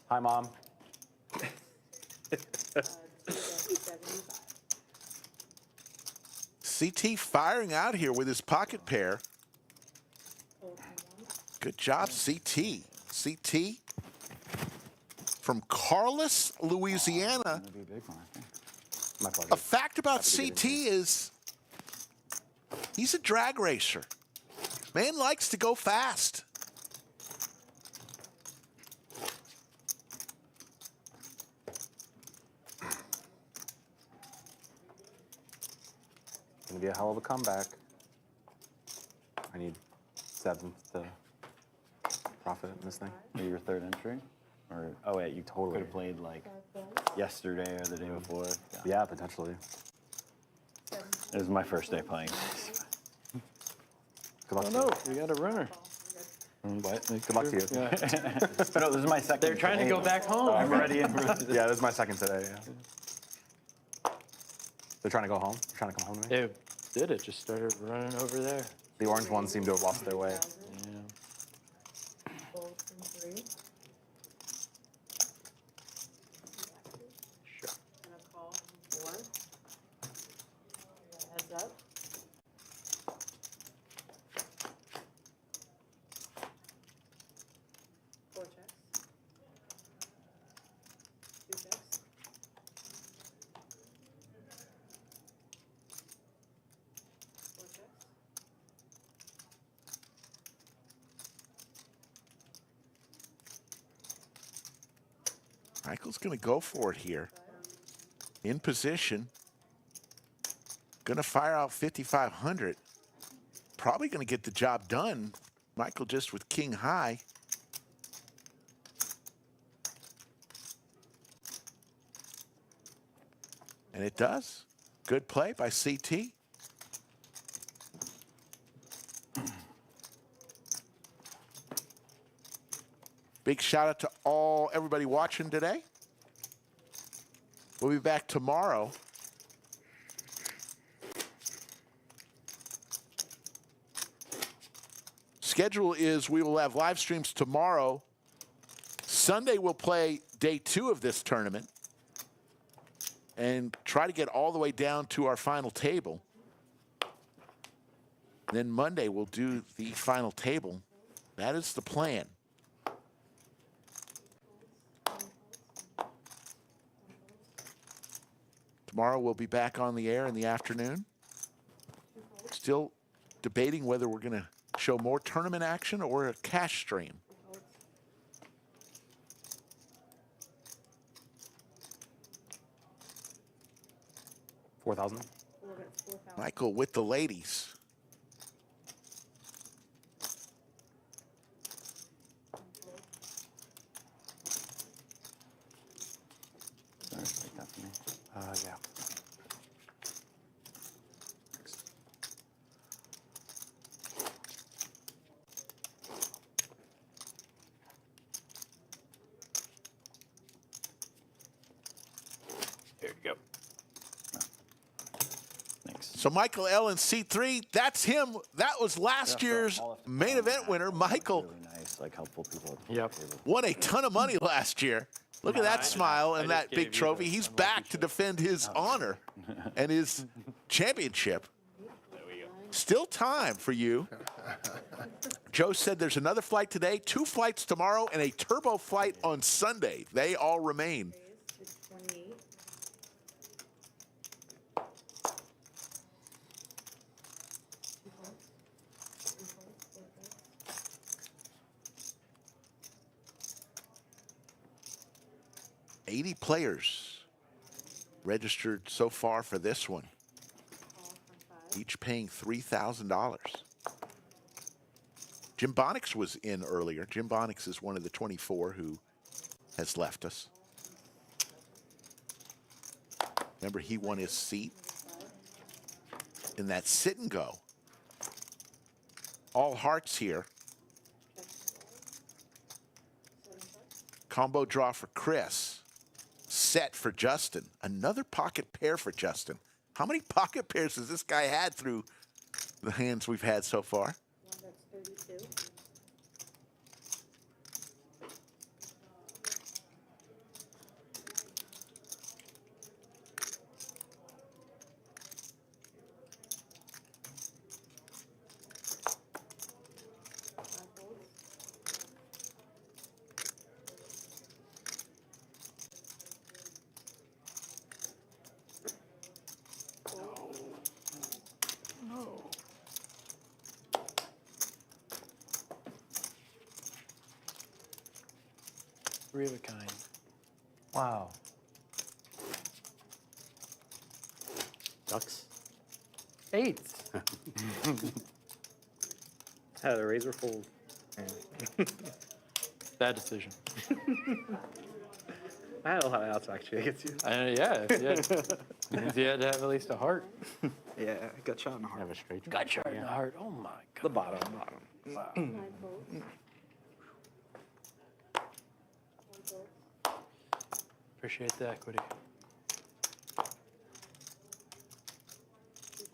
Hi, Mom. 75. CT firing out here with his pocket pair. Fold from 1. Good job, CT. CT from Carlos, Louisiana. That'd be a big one, I think. My pleasure. A fact about Happy to get CT is he's a drag racer. Man likes to go fast. Gonna be a hell of a comeback. I need 7th to profit in this thing. Maybe your third entry? Or, oh wait, you Totally. could have played like 5 folds. yesterday or the day before. Yeah, potentially. 7 It was my first day playing. Good luck Oh to no, you. we got a runner. What? Good luck to you. Yeah. No, this is my second. They're trying to go back home. I'm ready. Yeah, this is my second today. Yeah. They're trying to go home. They're trying to come home to me. They did it. Just started running over there. The orange ones seem to have lost their way. Yeah. Fold from 3. Sure. And a call from 4. Heads up. Four checks. 2 checks. 4 checks. Michael's going to go for it here. In position. Going to fire out 5,500. Probably going to get the job done. Michael just with king high. And it does. Good play by CT. Big shout out to everybody watching today. We'll be back tomorrow. Schedule is we will have live streams tomorrow. Sunday we'll play day 2 of this tournament and try to get all the way down to our final table. Then Monday we'll do the final table. That is the plan. Tomorrow we'll be back on the air in the afternoon. Still debating whether we're going to show more tournament action or a cash stream. 4,000. 4,000. Michael with the ladies. Sorry, take that for me. Yeah. There you go. Thanks. So Michael L in C3, that's him. That was last year's main event winner. Michael Really nice, like helpful people. At the Yep. table. won a ton of money last year. Look at that smile and I that just big gave you trophy. the He's unlucky back to chip. defend his honor and his championship. Still time for you. Joe said there's another flight today, 2 flights tomorrow, and a turbo flight on Sunday. They all remain. Is 28. Two folds. 3 folds. 4 folds. 80 players registered so far for this one, Call from 5. each paying $3,000. Jim Bonix was in earlier. Jim Bonix is one of the 24 who has left us. Remember, he won his seat in that sit and go. All hearts here. Combo draw for Chris. Set for Justin. Another pocket pair for Justin. How many pocket pairs has this guy had through the hands we've had so far? One that's 32. 3 of a kind. Wow. Ducks. 8s. Had a razor fold. Bad decision. I had a lot of outs actually against you. Yeah, means you had to have at least a heart. Yeah, I got shot in the heart. Have a straight draw. Got shot in the heart. Oh my god. The bottom. Wow. 9 folds. 1 fold. Appreciate the equity. 2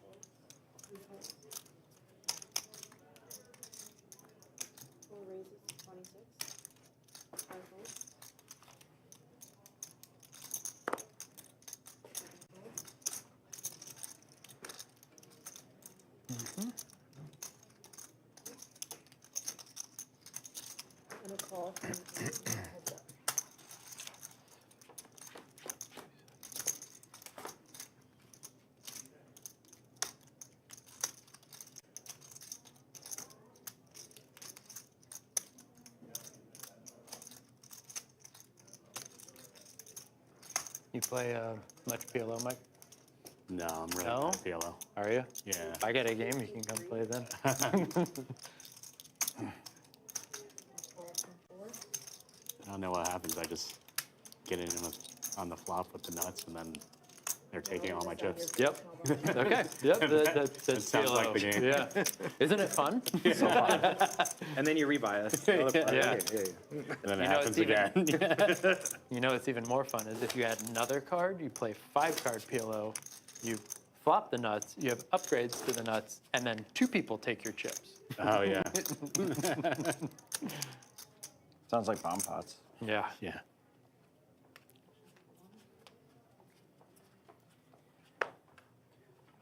folds. 3 folds. 4 raises, 26. 5 folds. 7 folds. And a call from heads up. You play much PLO, Mike? No, I'm really No? bad at PLO. Are you? Yeah. If I get a game, you can come play then. Call from 4. I don't know what happens. I just get in on the flop with the nuts, and then they're taking all my chips. Yep. Okay. Yep. That's sounds like PLO. the game. Yeah. Isn't it fun? And then you rebias. Yeah. And then it You know, happens it's again. You know what's even more fun is if you add another card, you play 5-card PLO, you flop the nuts, you have upgrades to the nuts, and then 2 people take your chips. Oh, yeah. Sounds like bomb pots. Yeah. Yeah.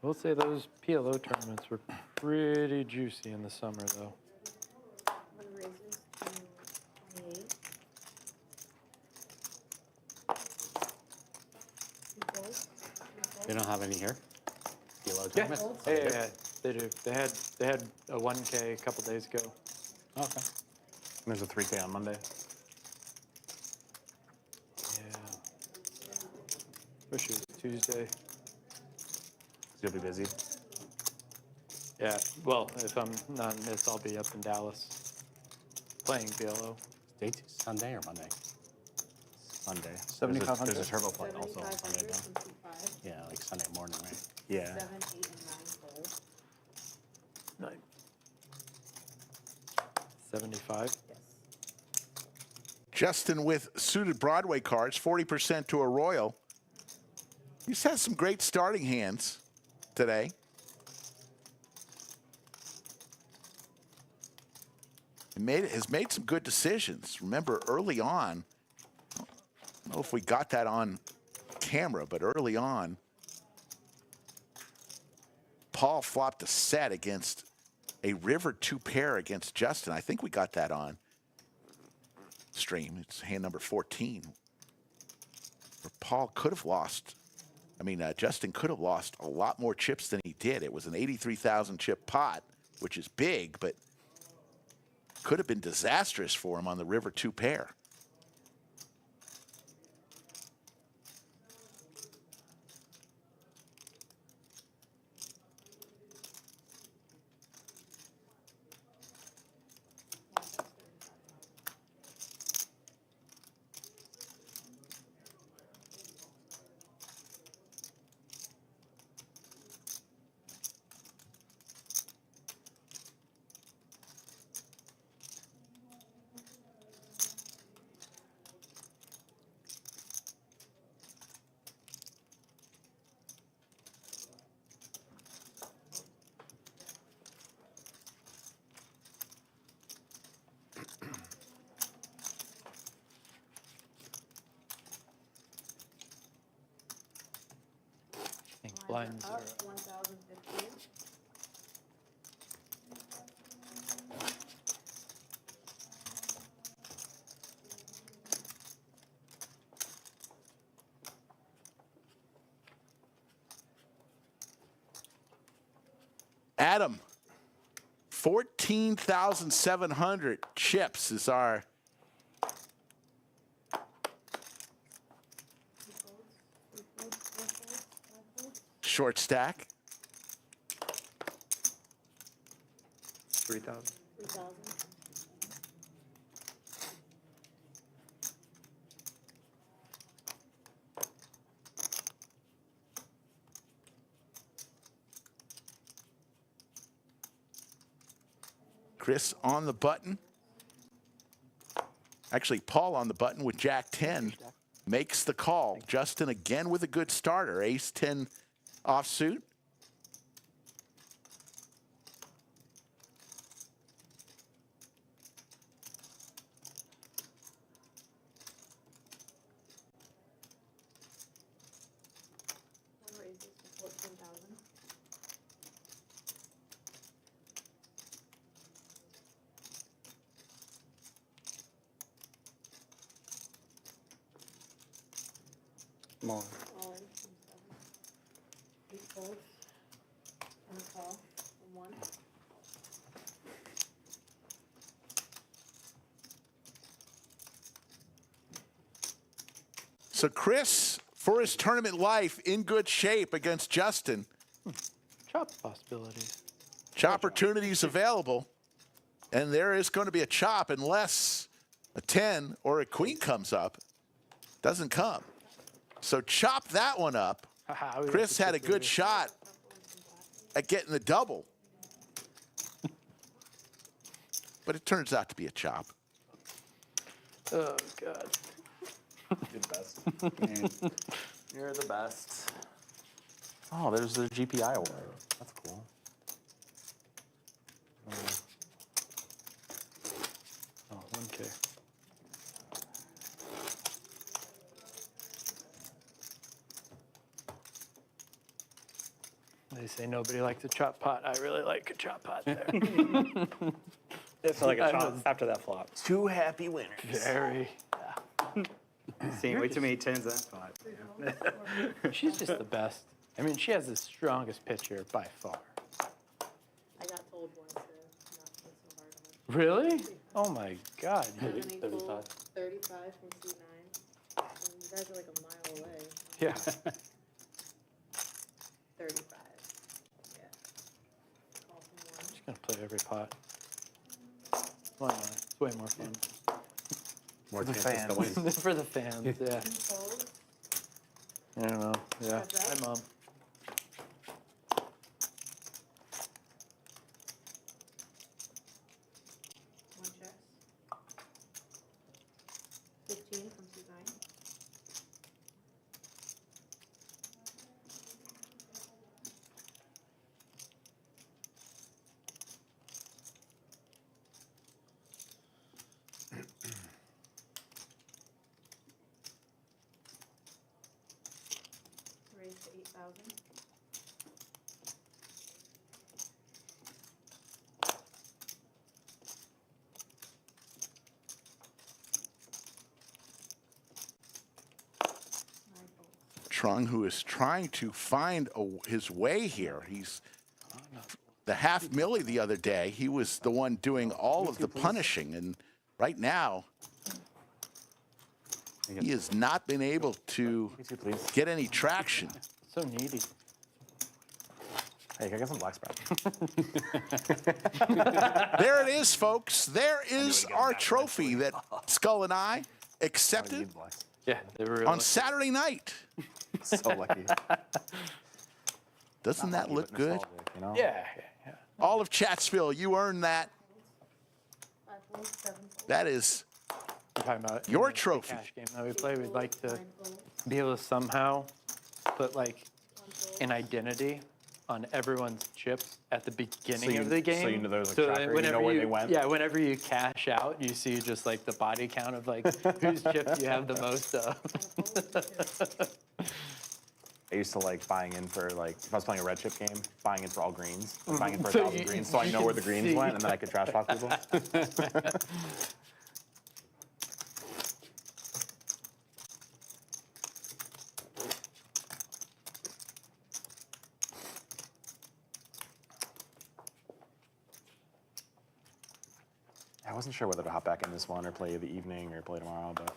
We'll say those PLO tournaments were pretty juicy in the summer, though. 1 raises to 28. 2 folds. 3 folds. They don't have any here? PLO Yeah. tournament? Yeah, they do. They had a 1K a couple days ago. Okay. There's a 3K on Monday. Yeah. Wish it was Tuesday. You'll be busy. Yeah. Well, if I'm not in this, I'll be up in Dallas playing PLO. Date Sunday or Monday? Sunday. 7,500? There's a turbo flight also on Sunday, 7,500 though. from 2-5. Yeah, like Sunday morning, right? Yeah. 7, 8, and 9 folds. 75. Yes. Justin with suited Broadway cards, 40% to a Royal. He's had some great starting hands today. Has made some good decisions. Remember, early on, I don't know if we got that on camera, but early on, Paul flopped a set against a river 2 pair against Justin. I think we got that on stream. It's hand number 14. Where Paul could have lost. Justin could have lost a lot more chips than he did. It was an 83,000 chip pot, which is big, but could have been disastrous for him on the river 2 pair. I think blinds are Up 1,015. Adam, 14,700 chips is our short stack. 3,000. 3,000. Chris on the button. Actually, Paul on the button with Jack 10 makes the call. Justin again with a good starter. Ace 10 offsuit. One raises for 14,000. More. All in from 7. 8 folds. And a call from 1. So Chris, for his tournament life, in good shape against Justin. Chop possibilities. Chop opportunities available. And there is going to be a chop unless a 10 or a queen comes up. Doesn't come. So chop that one up. Haha, we Chris have to had a get good rid shot at getting the double. But it turns out to be a chop. of- Oh, God. You're the best. You're the best. Oh, there's the GPI award. That's cool. Oh, 1K. They say nobody likes a chop pot. I really like a chop pot there. It's like a I chop was- after that flop. Two happy winners. Very. Seeing way too many tens that spot. She's just the best. I mean, she has the strongest pitcher by far. I got told once to not play so hard on it. Really? Oh my God. 7 you- equals 35 from C9. And you guys are like a mile away. Yeah. 35. Yeah. Call from 1. She's gonna play every pot. Why not? It's way more fun. More For the chances to win. fans. For the fans, yeah. 2 folds. I don't know. Yeah. Heads Hi, up. Mom. One checks. 15 from C9. Raise to 8,000. Nine folds. Trung, who is trying to find his way here. He's the half milli the other day. He was the one doing all of the punishing, and right now he has not been able to Me too, please. get any traction. So needy. Hey, can I get some black spread? There it is, folks. There is our trophy that Skull and I accepted Yeah, they were real. on Saturday night. So lucky. Doesn't that look good? You know? Yeah, yeah, yeah. All of Chatsville, you earned that. 5 folds, 7 folds. That is We're talking about your the trophy. cash game that we play. We'd like to 9 folds, be able to somehow put like 1 fold. an identity on everyone's chips at the beginning So you- of the game. so you know there's a that tracker, you know whenever where they went? Yeah, whenever you cash out, you see just like the body count of like whose chips you have the most of. I used to like buying in for like, if I was playing a red chip game, buying in for all greens, like, buying in for So 1,000 you- greens, so I you know can where the greens see. went, and then I could trash talk people. I wasn't sure whether to hop back in this one or play the evening or play tomorrow, but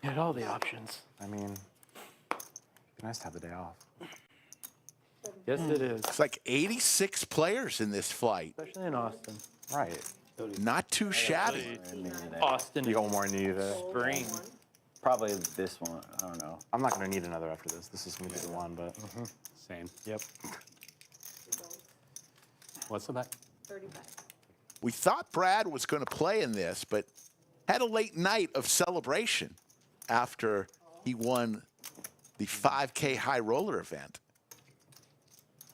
You had all the options. I mean, it'd be nice to have the day off. Yes, it is. It's like 86 players in this flight. Especially in Austin. Right. Not too shabby. Austin You got one more and you need it. spring. Probably this one. I don't know. I'm not going to need another after this. This is going to be the one, but Same. yep. What's the bet? 35. We thought Brad was going to play in this, but had a late night of celebration after he won the 5K high roller event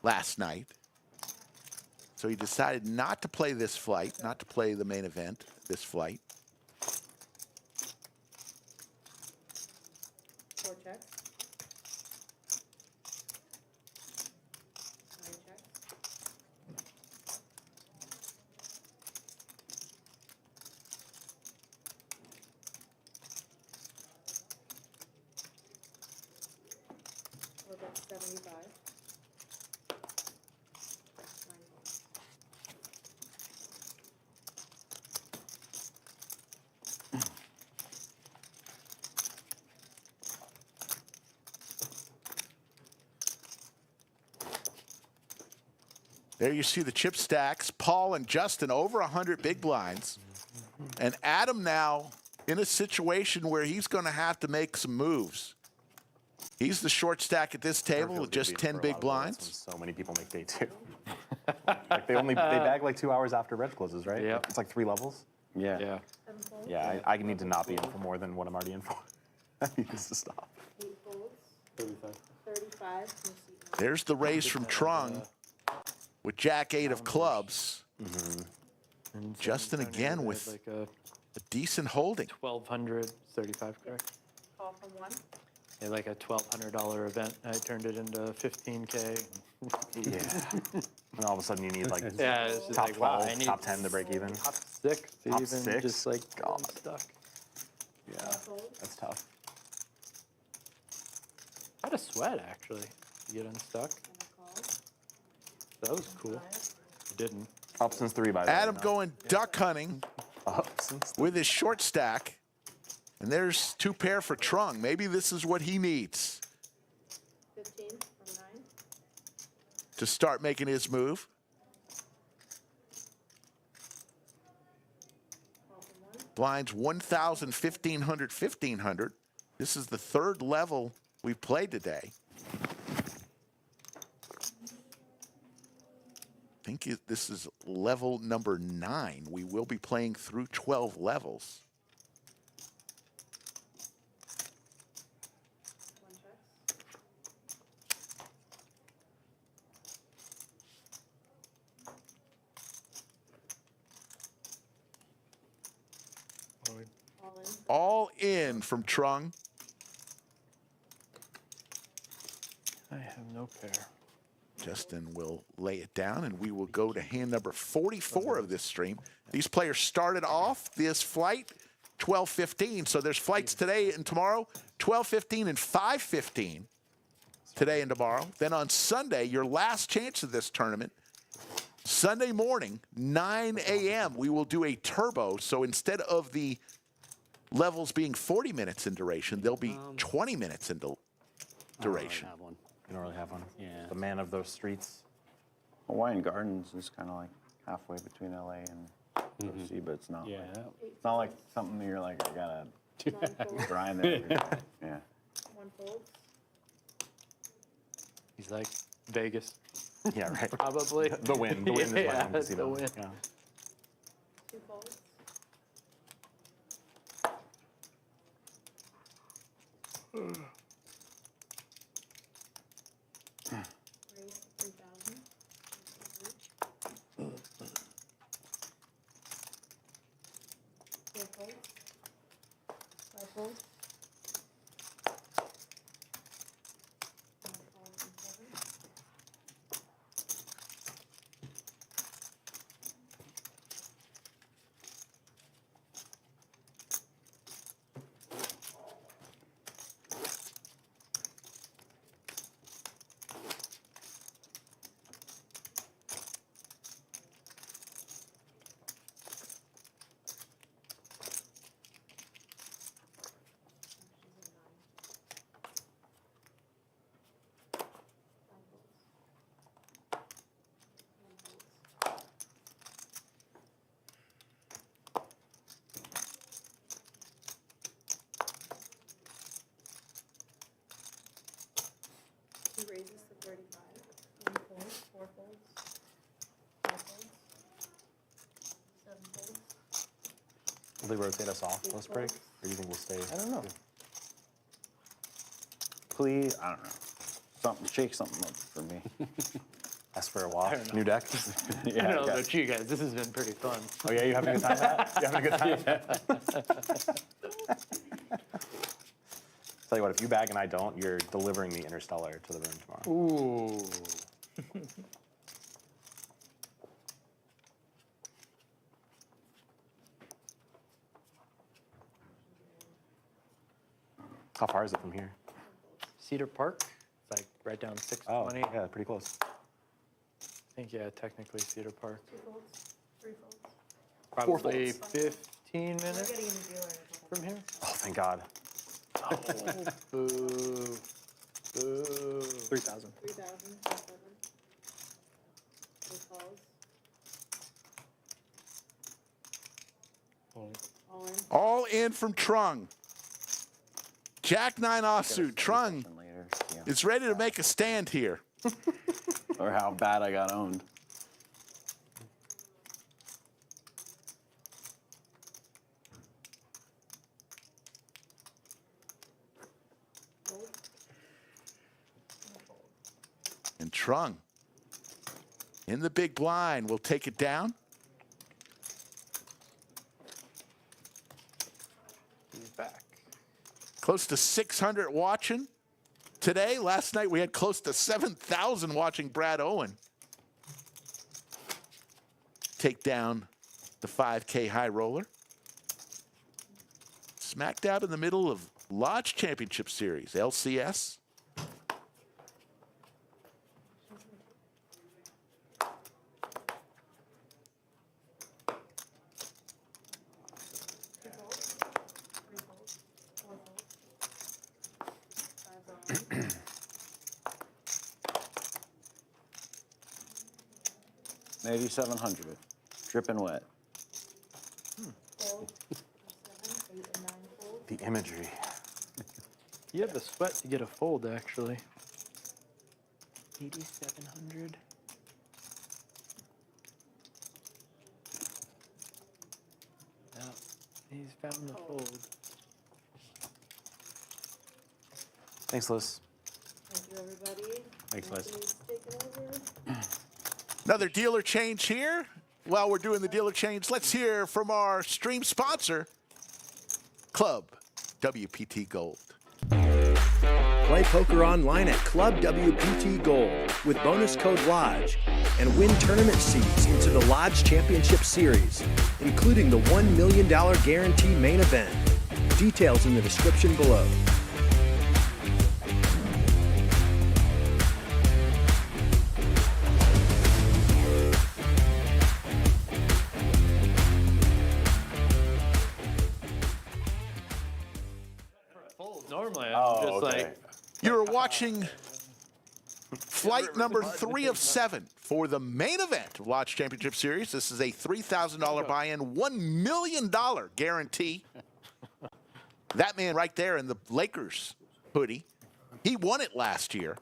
last night. So he decided not to play this flight, not to play the main event, this flight. 4 checks. 9 checks. We're about 75. 9 calls. There you see the chip stacks. Paul and Justin over 100 big blinds. And Adam now in a situation where he's going to have to make some moves. He's the short stack at this table with just 10 big blinds. So many people make day 2. Like they bag like 2 hours after reg closes, right? Yep. It's like 3 levels. Yeah. Yeah. 7 folds. Yeah, I need to not be in for more than what I'm already in for. I need this to stop. 8 folds. 35. 35. From seat number. There's the raise from Trung with Jack 8 of clubs. And Justin Tony again had with like a a decent holding. 1,235, correct? Call from 1. Yeah, like a $1,200 event. I turned it into 15K. Yeah. And all of a sudden you need like Yeah, it's just top like, wow, 12, I need top 10 to break even. top 6 to Top even 6? just like God. get stuck. Yeah, 5 folds. that's tough. I had a sweat actually to get unstuck. 7 calls. That was cool. 5. Didn't. Up since 3 by the way. Adam no? going duck hunting Up since with his short stack. And there's 2 pair for Trung. Maybe this is what he needs 15 from 9. to start making his move. Call from 1. Blinds 1,000, 1,500, 1,500. This is the 3rd level we've played today. I think this is level number 9. We will be playing through 12 levels. 1 checks. All in. All in from Trung. I have no pair. Justin will lay it down, and we will go to hand number 44 of this stream. These players started off this flight 12:15, so there's flights today and tomorrow, 12:15 and 5:15 today and tomorrow. Then on Sunday, your last chance of this tournament, Sunday morning, 9 a.m., we will do a turbo. So instead of the levels being 40 minutes in duration, they'll be 20 minutes in duration. I have one. You don't really have one. Yeah. The man of those streets. Hawaiian Gardens is kind of like halfway between LA and OC, but it's not. Yeah. Like, it's not like something that you're like, I gotta 9 folds. grind there. every day. Yeah. 1 fold. He's like Vegas, Yeah, right. probably. The win. The win is my Yeah, home casino. the win. Yeah. 2 folds. Raise 3,000. 4 folds. 5 folds. 5 folds and 7. Will they rotate us off post break, or do you think we'll stay? I don't know. Please, I don't know. Something, shake something up for me. Ask for a walk. New deck. I don't know about you guys. This has been pretty fun. Oh yeah, you having a good time, Matt? You having a good time? Tell you what, if you bag and I don't, you're delivering the Interstellar to the room tomorrow. Ooh. How far is it from here? Cedar Park. It's like right down Oh, 620. yeah, pretty close. I think, yeah, technically Cedar Park. 2 folds, 3 folds. Probably 15 We're minutes getting in the dealer in a couple. from here. Oh, thank God. Oh, boo. Boo. 3,000. 3,000, 7. 3 calls. All in. All in from Trung. Jack 9 offsuit. Trung Later. Yeah. is ready to make a stand here. Or how bad I got owned. Fold. And Trung in the big blind will take it down. He's back. Close to 600 watching today. Last night we had close to 7,000 watching Brad Owen take down the 5K high roller. Smack dab in the middle of Lodge Championship Series, LCS. Two folds, 3 folds, 4 folds. 5's all in. 8,700. Dripping wet. Fold. 7, 8, and 9 folds. The imagery. You have the sweat to get a fold, actually. 8,700. Yeah, he's found the fold. Thanks, Liz. Thank you, everybody. Thanks, Liz. Anthony's taking over. Another dealer change here. While we're doing the dealer change, let's hear from our stream sponsor, Club WPT Gold. Play poker online at Club WPT Gold with bonus code LODGE and win tournament seats into the Lodge Championship Series, including the $1 million guarantee main event. Details in the description below. Fold. Normally, I'm just like, You're watching flight number 3 of 7 for the main event of Lodge Championship Series. This is a $3,000 buy-in, $1 million guarantee. That man right there in the Lakers hoodie, he won it last year.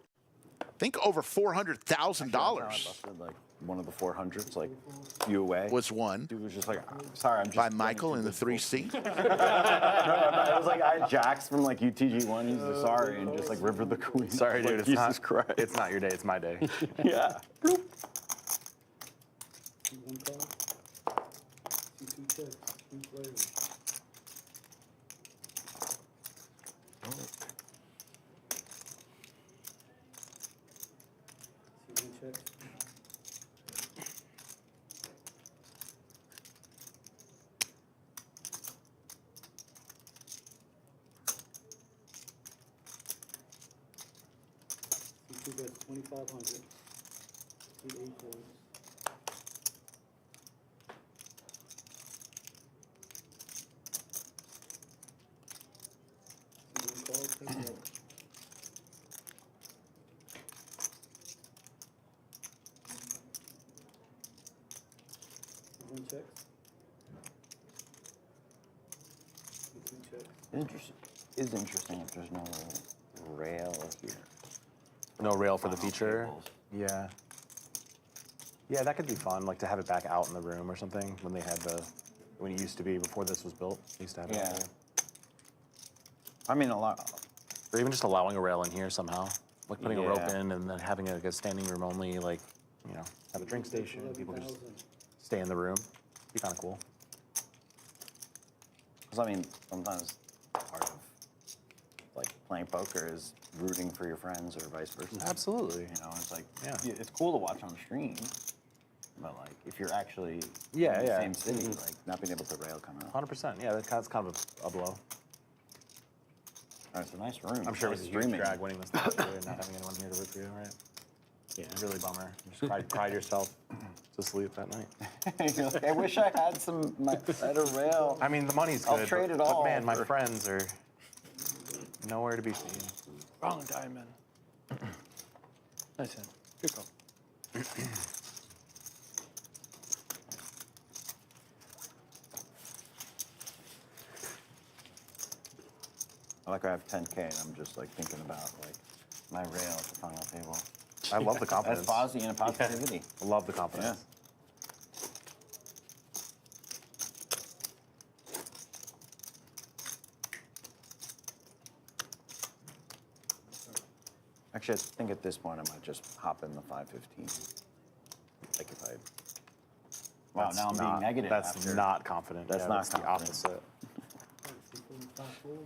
I think over $400,000 Like one of the 400s, like few away. was won Dude was just like, sorry, I'm just by going Michael to in the this 3 gold." seat. No, it was like I had Jax from like UTG1. He's just sorry and just like River the Queen. Sorry, Like, dude. It's Jesus not. Christ. It's not your day. It's my day. Yeah. One call. See 2 checks, 2 players. See 1 check. See 2 bets, 2,500. See 8 folds. See 1 call, 10 call. See 1 checks. See 2 checks. Is interesting if there's no rail here. No rail for the Wow, feature. tables. Yeah. Yeah, that could be fun, like to have it back out in the room or something when they had the when it used to be before this was built. It used to have it. Yeah. I mean, a lot. Or even just allowing a rail in here somehow, like putting a rope Yeah. in and then having a standing room only, like, you know, have a drink station. People just 11,000. stay in the room. Be kind of cool. Because I mean, sometimes part of like playing poker is rooting for your friends or vice versa. Absolutely. You know, it's like Yeah. it's cool to watch on stream, but like if you're actually Yeah, in the yeah. same city, like not being able to rail kind of. 100%. Yeah, that's kind of a blow. Oh, it's a nice room. I'm sure it was a huge streaming. drag winning this last year and not having anyone here to root for you, right? Yeah, really bummer. You just cried yourself to sleep that night. You're like, I wish I had some better rail. I mean, the money's I'll good. trade it but all man, my for- friends are nowhere to be seen. Wrong diamond. Nice hand. Good call. I like I have 10K and I'm just like thinking about like my rail at the final table. I love the That's confidence. Bozzy and positivity. I love the confidence. Actually, I think at this point I might just hop in the 515. Like if I. Wow, That's now I'm not- being negative. That's after. not confident. That's Yeah, not that's the confident. opposite. People in the top four.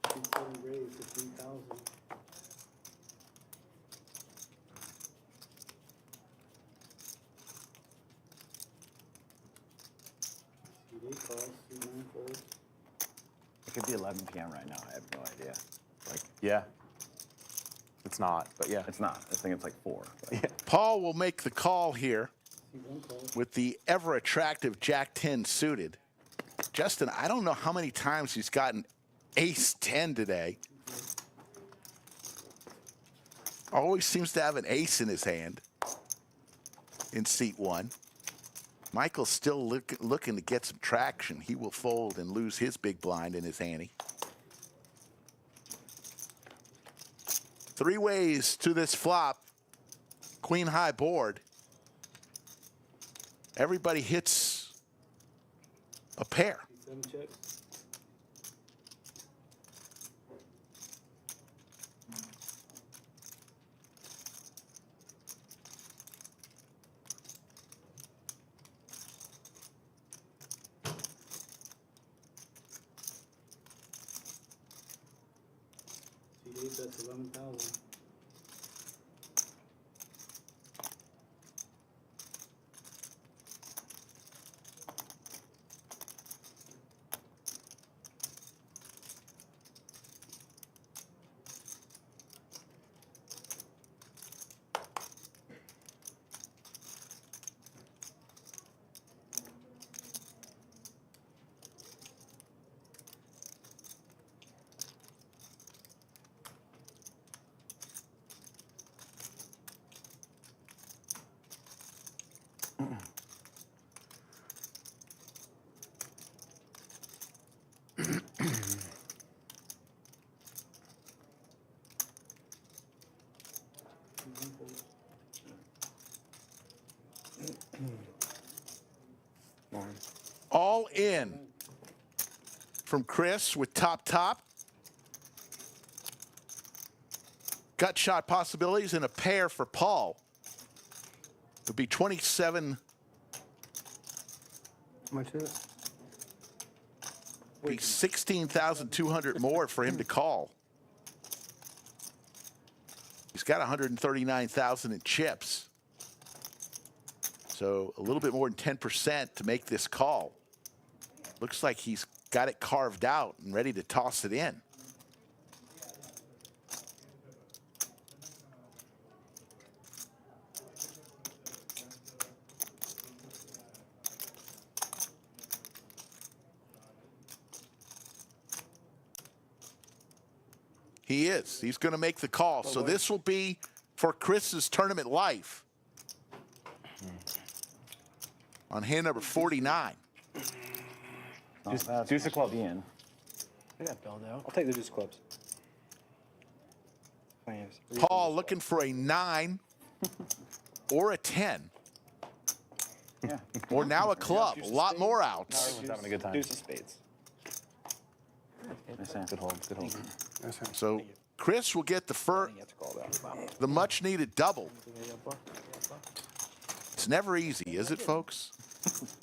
240 raise to 3,000. CD calls, C9 folds. It could be 11 p.m. right now. I have no idea. Like, Yeah. It's not, but yeah. it's not. I think it's like 4. But Paul will make the call here C1 calls. with the ever attractive Jack 10 suited. Justin, I don't know how many times he's gotten ace 10 today. Always seems to have an ace in his hand in seat 1. Michael's still looking to get some traction. He will fold and lose his big blind in his ante. 3 ways to this flop. Queen high board. Everybody hits a pair. C7 checks. C8, that's 11,000. C1 folds. All in from Chris with top. Gut shot possibilities and a pair for Paul. It would be 27, How much is it? be 16,200 more for him to call. He's got 139,000 in chips. So a little bit more than 10% to make this call. Looks like he's got it carved out and ready to toss it in. He is. He's going to make the call. So this will be for Chris's tournament life. On hand number 49. Deuce of clubs. in. I got bailed out. I'll take the deuce clubs. Paul looking for a 9 or a 10. Yeah. Or now a club. A lot more outs. Everyone's having a good time. Deuce of spades. Nice hand. Good hold. Good hold. So Chris will get the much needed double. It's never easy, is it, folks?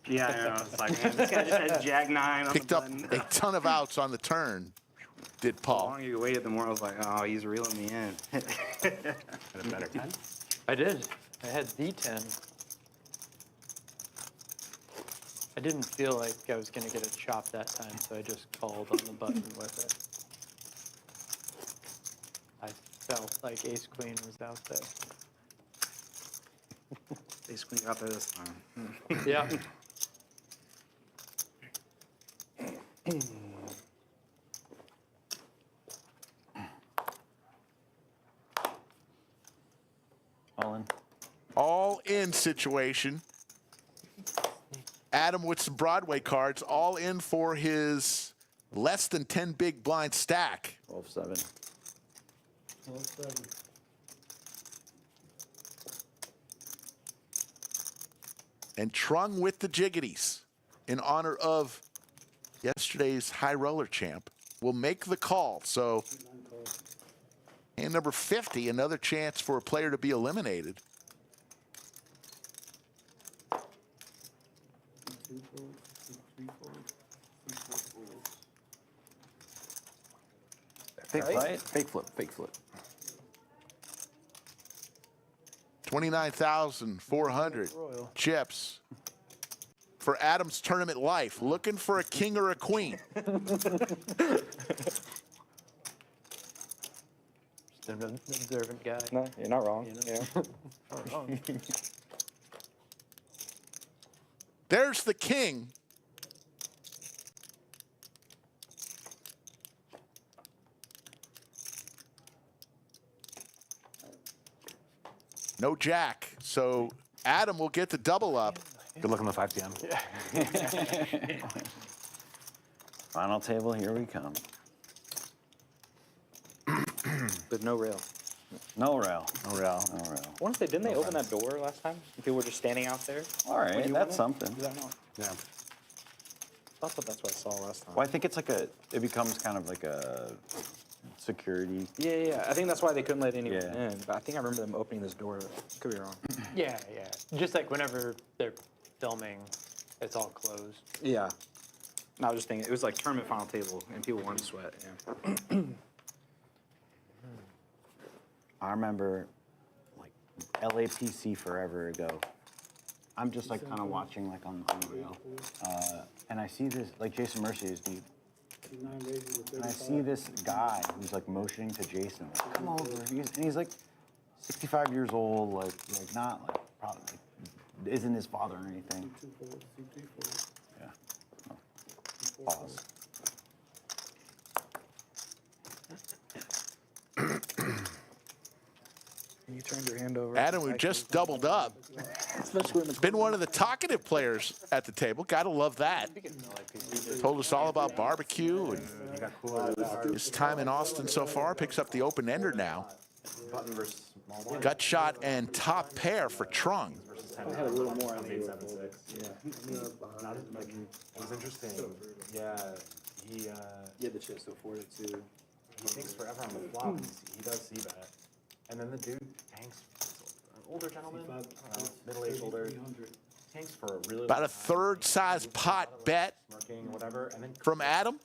Yeah, I know. It's like, man, this guy just has Jack 9 on Picked the up button. a ton of outs on the turn, did The Paul. longer you waited, the more I was like, oh, he's reeling me in. Had a better time. I did. I had D10. I didn't feel like I was going to get a chop that time, so I just called on the button with it. I felt like ace queen was out there. They squeaked out there this time. Yeah. All in. All in situation. Adam with some Broadway cards, all in for his less than 10 big blind stack. 12-7. 12-7. And Trung with the jiggities in honor of yesterday's high roller champ will make the call. So hand number 50, another chance for a player to be eliminated. Fake flip. Fake flip. Fake flip. 29,400 chips for Adam's tournament life. Looking for a king or a queen. Just an observant guy. No, you're not wrong. Yeah. There's the king. No jack. So Adam will get the double up. Good luck on the 5 p.m. Final table, here we come. With no rail. No rail. No real. No rail. I want to say, didn't they open that door last time? People were just standing out there. All right, that's something. Is that not? Yeah. I thought that's what I saw last time. Well, I think it's like it becomes kind of like a security. Yeah. I think that's why they couldn't let anyone Yeah. in. But I think I remember them opening this door. Could be wrong. Yeah. Just like whenever they're filming, it's all closed. Yeah. No, I was just thinking, it was like tournament final table, and people wanted to sweat. Yeah. I remember like LAPC forever ago. I'm just like kind of watching like on the rail. And I see this, like Jason Mercier, dude. 9 raises to And I 35. see this guy who's like motioning to Jason, like, come over. And he's like 65 years old, like not like probably like, isn't his father or anything. 2 folds, 2 3 folds, Yeah. 4 Pause. folds. You turned your hand over. Adam, who just doubled up. Been one of the talkative players at the table. Gotta love that. Told us all about barbecue and his time in Austin so far. Picks up the open ender now. Button versus small blind. Gut shot and top pair for Trung. I had a little more on the 8-7-6. Not as, like, it was interesting. Yeah, he Yeah, the chips to afford it too. he thinks forever on the flop. He does see that, and then the dude hangs. An older gentleman, I don't know, middle-aged, older. 300. Hangs for a really About long a time. third size pot bet Smirking, whatever, and then from Adam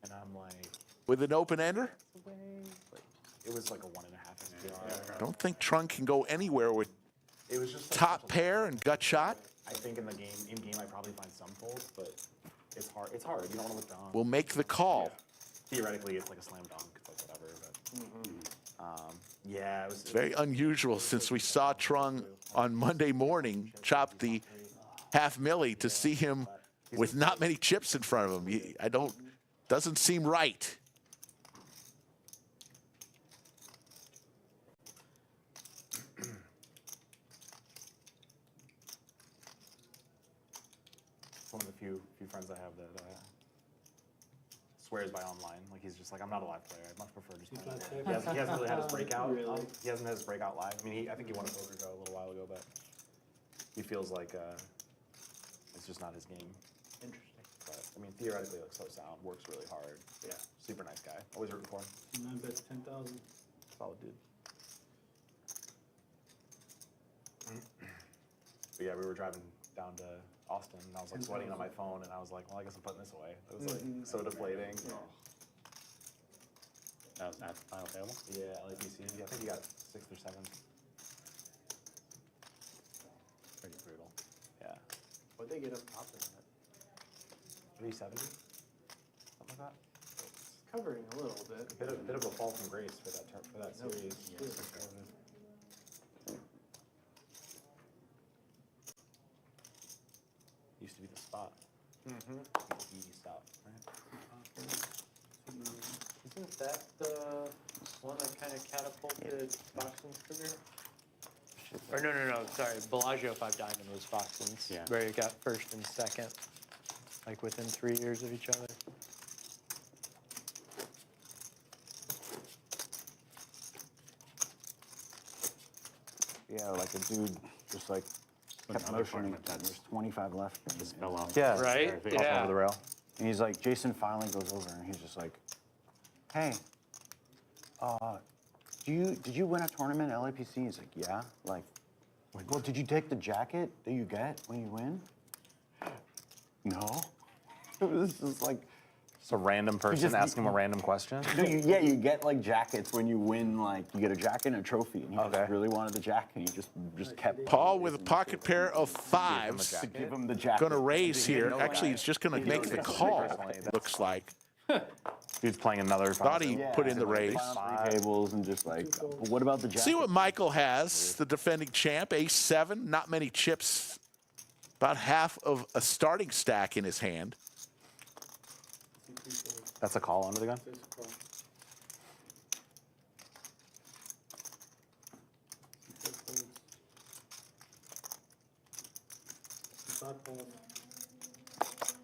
and I'm like, with an open ender. it was like a 1.5 SPR. Don't think Trung can go anywhere with It was just like top such a- pair and gut shot. I think in the game, I probably find some folds, but it's hard. It's hard. You don't want to look down. Will make the call. Theoretically, it's like a slam dunk, like whatever. But yeah, it was It's very unusual since we saw Trung on Monday morning chop the half milli to see him with not many chips in front of him. Doesn't seem right. one of the few friends I have that swears by online. Like he's just like, I'm not a live player. I much prefer just playing. He hasn't really had his breakout. Really? He hasn't had his breakout live. I mean, I think he won a poker go a little while ago, but he feels like it's just not his game. Interesting. But I mean, theoretically, looks so sound. Works really hard. Yeah. Super nice guy. Always rooting for him. 9 bets 10,000. Solid dude. But yeah, we were driving down to Austin, and I was like sweating on my phone, and I was like, well, I guess I'm putting this away. It was like so deflating. That was at final table. Yeah, LAPC. I think he got 6th or 7th. Pretty brutal. Yeah. What'd they get up top in that? 370? Something like that. It's covering a little bit. Bit of a fall from grace for that series. Used to be the spot. Mm-hmm. The stop, right? Isn't that the one that kind of catapulted Foxen's career? Or no, sorry. Bellagio 5 Diamond was Foxen's, Yeah. where he got first and second, like within 3 years of each other. Yeah, like a dude just like kept Another motioning. tournament that's- There's 25 left. Just fell off. Yeah. Right? Off Yeah. Over the rail. And he's like, Jason finally goes over and he's just like, hey, did you win a tournament at LAPC? He's like, yeah. Like, well, did you take the jacket that you get when you win? No. It was just like, It's a random person just- asking him a random question. no, you get like jackets when you win, like you get a jacket and a trophy. And he just Okay. really wanted the jacket and he just kept Paul with a pocket pair of to fives. give him the jacket. Going to raise He didn't here. know Actually, that. he's just going to make the personally, call, personally. looks like. Dude's playing another. Thought he Yeah, put in the like raise. final 3 tables and just like, but what about the jacket? See what Michael has, the defending champ, ace-7, not many chips, about half of a starting stack in his hand. That's a call under the gun. Six call. Six folds. Five folds.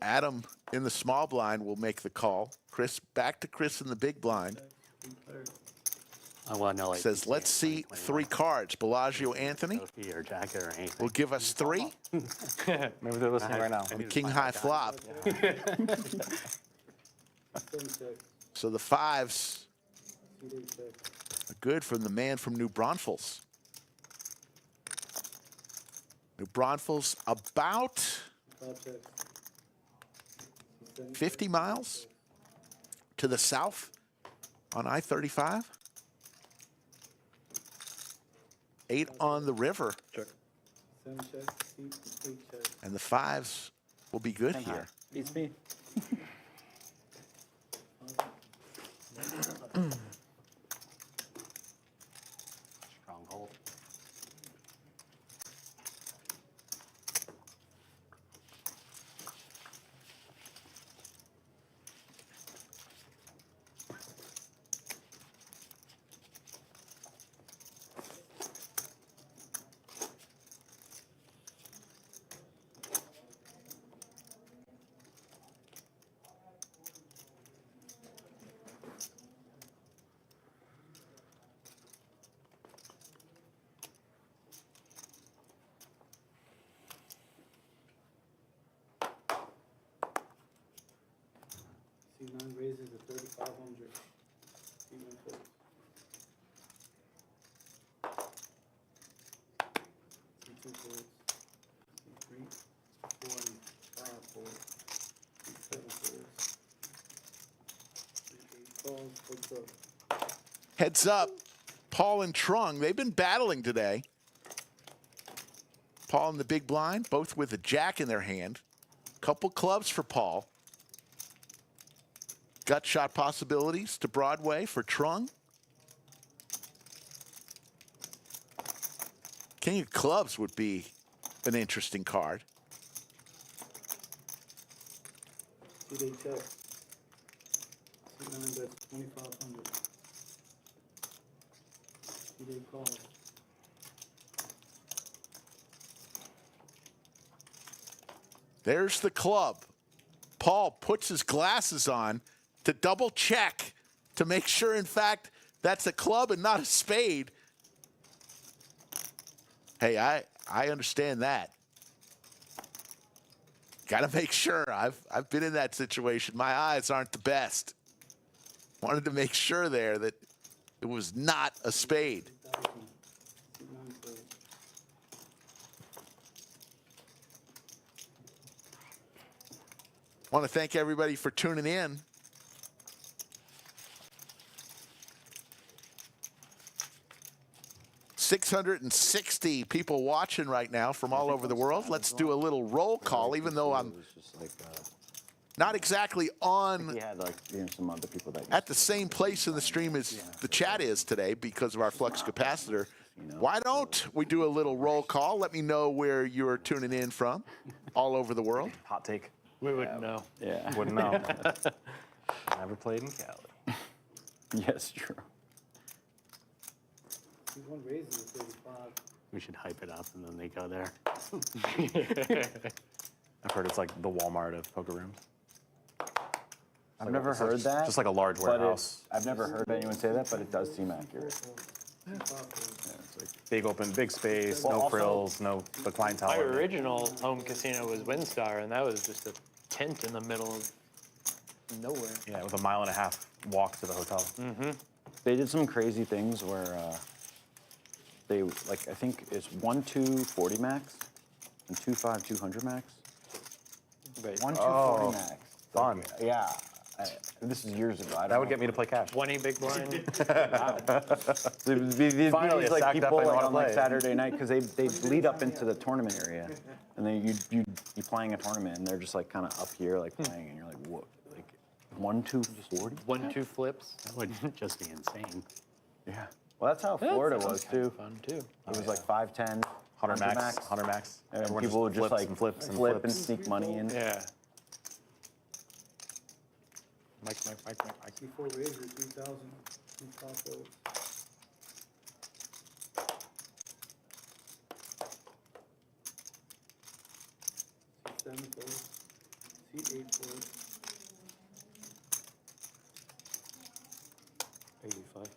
Adam in the small blind will make the call. Chris, back to Chris in the big blind. Well, no, like Says, let's see 3 cards. Bellagio Anthony trophy or jacket or anything. will give us 3. Maybe they're listening right now. I need to King find high that guy. flop. 7-6. So the 5s Seat 8-6. are good from the man from New Braunfels. New Braunfels about 5-6. 50 miles to the south on I-35. 8 on the river, 7 check. Seat 8 check. and the 5s will be good here. Beats me. Stronghold. Seat 9 raises to 3,500. Seat 1 folds. Seat 2 folds. Seat 3, 4, and 5 folds. Seat 7 folds. Seat 8 calls. Folds up. Heads up, Paul and Trung, they've been battling today. Paul in the big blind, both with a jack in their hand. Couple clubs for Paul. Gut shot possibilities to Broadway for Trung. King of clubs would be an interesting card. Seat 8 check. Seat 9 bets 2,500. Seat 8 calls. There's the club. Paul puts his glasses on to double check to make sure, in fact, that's a club and not a spade. Hey, I understand that. Got to make sure. I've been in that situation. My eyes aren't the best. Wanted to make sure there that it was not a spade. 2,000. Suit 9 players. Want to thank everybody for tuning in. $660 people watching right now from all over the world. Let's do a little roll call, even though I'm It was just like, not exactly on we had like some other people that at the same place in the stream as the chat is today because of our flux capacitor. Why don't we do a little roll call? Let me know where you're tuning in from all over the world. Hot take. We wouldn't know. Yeah. Wouldn't know. Never played in Cali. Yes, true. He won raises at 35. We should hype it up and then they go there. I've heard it's like the Walmart of poker rooms. I've never heard that. Just like a large but warehouse. I've never heard anyone say that, but it does seem accurate. Two pockets. Big open, big space, Well, no also- frills, no the clientele. My original home casino was WinStar, and that was just a tent in the middle of nowhere. Yeah, with a 1.5 mile walk to the hotel. They did some crazy things where they like I think it's 1-2 40 max and 2-5 200 max. Wait, 1-2 Oh, 40 max. fun. Like, yeah. This is years ago. I don't That would know. get me to play cash. 20 big blind. These Finally, a like stacked up people I know like how to on like play. Saturday night because they lead up into the tournament area, and then you playing a tournament and they're just like kind of up here like playing, and you're like what, like 1-2 40? 1-2 flips. That would just be insane. Yeah. Well, that's how Florida was Kind too. of fun too. It was like 5-10, 100 max, 100 max. and Everyone people would just flips like and flips and flip and flips. sneak money in. Yeah. Mike. Before raises 3,000. Two top folds. Seat 7 folds. Seat 8 folds. 85.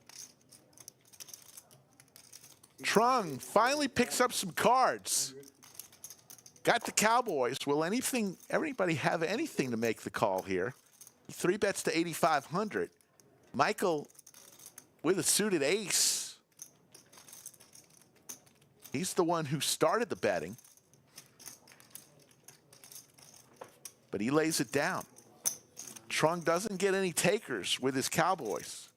Trung finally picks up some cards. Got the Cowboys. Will everybody have anything to make the call here? 3 bets to 8,500. Michael with a suited ace. He's the one who started the betting. But he lays it down. Trung doesn't get any takers with his Cowboys.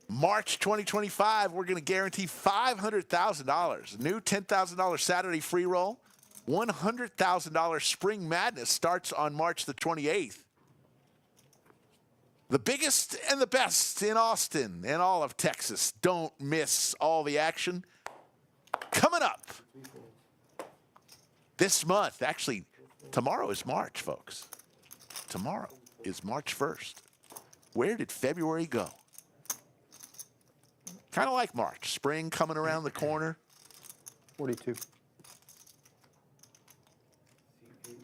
March 2025, we're going to guarantee $500,000. New $10,000 Saturday free roll. $100,000 Spring Madness starts on March the 28th. The biggest and the best in Austin and all of Texas. Don't miss all the action. Coming up this month. Actually, tomorrow is March, folks. Tomorrow is March 1st. Where did February go? Kind of like March. Spring coming around the corner. 42. Seat 8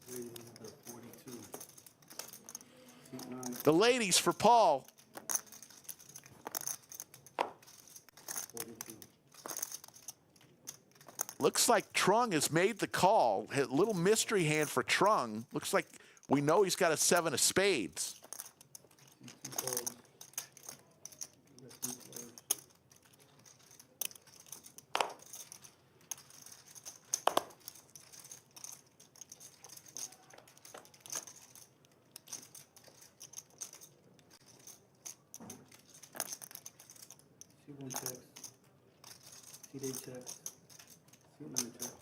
raises at 42. Seat 9. The ladies for Paul. 42. Looks like Trung has made the call. A little mystery hand for Trung. Looks like we know he's got a 7 of spades. Seat 2 folds. You got 3 players. Seat 1 checks. Seat 8 checks. Seat 9 checks.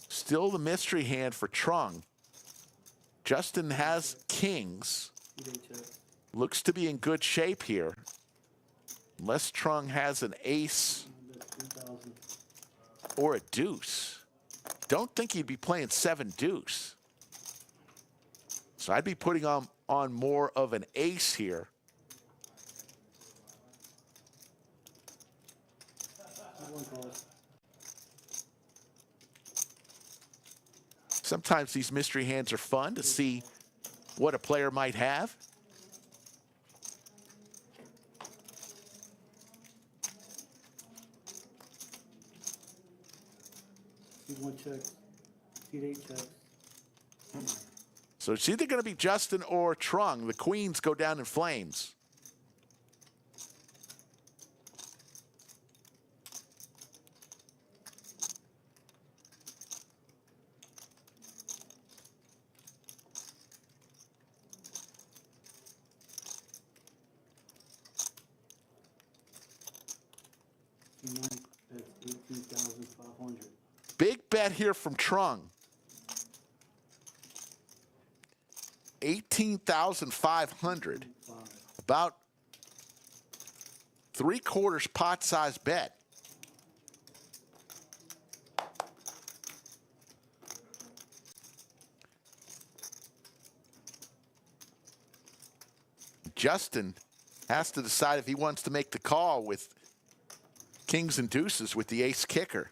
Still the mystery hand for Trung. Justin has kings. Seat 8 checks. Looks to be in good shape here. Unless Trung has an ace That's 3,000. or a deuce. Don't think he'd be playing 7 deuce. So I'd be putting on more of an ace here. Seat 1 calls. Sometimes these mystery hands are fun to see what a player might have. C1 checks, C8 checks. So it's either going to be Justin or Trung. The queens go down in flames. C9, that's 18,500. Big bet here from Trung. 18,500. About 3/4 pot size bet. Justin has to decide if he wants to make the call with kings and deuces with the ace kicker.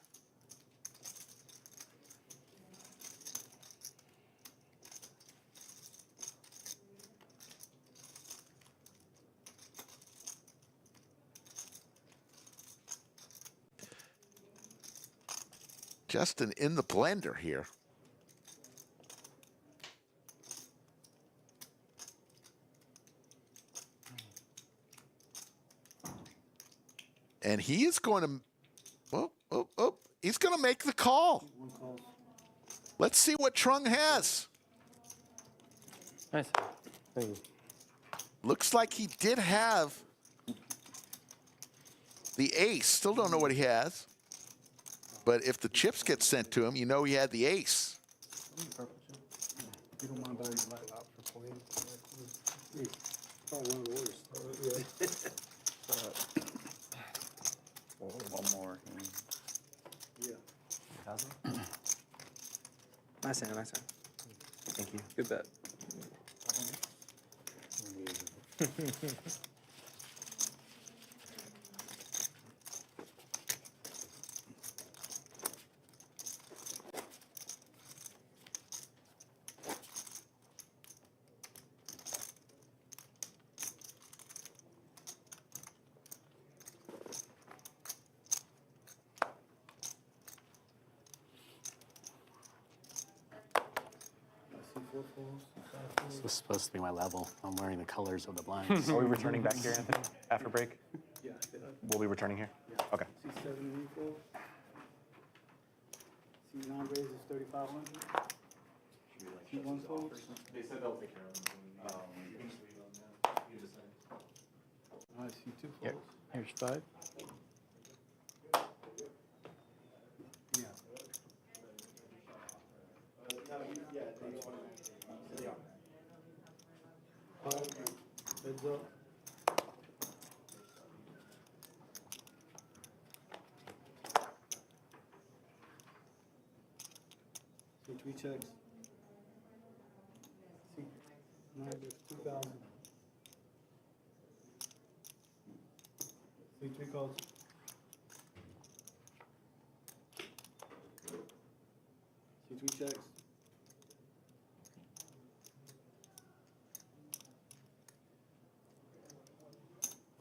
Justin in the blender here. And he is going to, he's going to make the call. Let's see what Trung has. Nice. Looks like he did have the ace. Still don't know what he has. But if the chips get sent to him, you know he had the ace. You don't mind buying a laptop for playing? Probably one of the worst. One more. Yeah. Nice hand, nice hand. Thank you. Good bet. This is supposed to be my level. I'm wearing the colors of the blinds. Are we returning back here, Anthony, after break? Yeah, I did. We'll be returning here? Okay. C7 and equal. C9 raises 3,500. C1 folds. They said they'll take care of them. You can just leave them now. You just said. All right, C2 Here, folds. here's 5. Yeah. Heads up. C3 checks. C9 is 2,000. C3 calls. C3 checks.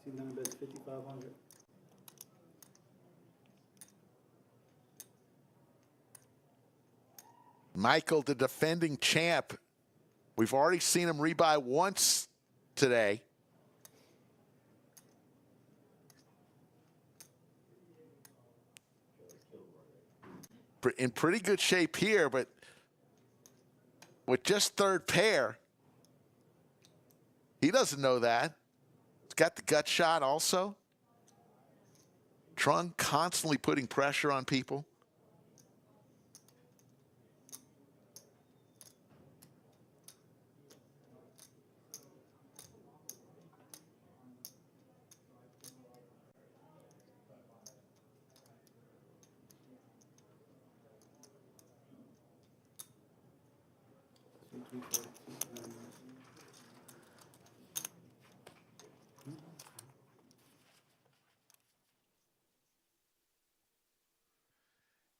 C9 bets 5,500. Michael, the defending champ. We've already seen him rebuy once today. In pretty good shape here, but with just third pair, he doesn't know that. He's got the gut shot also. Trung constantly putting pressure on people.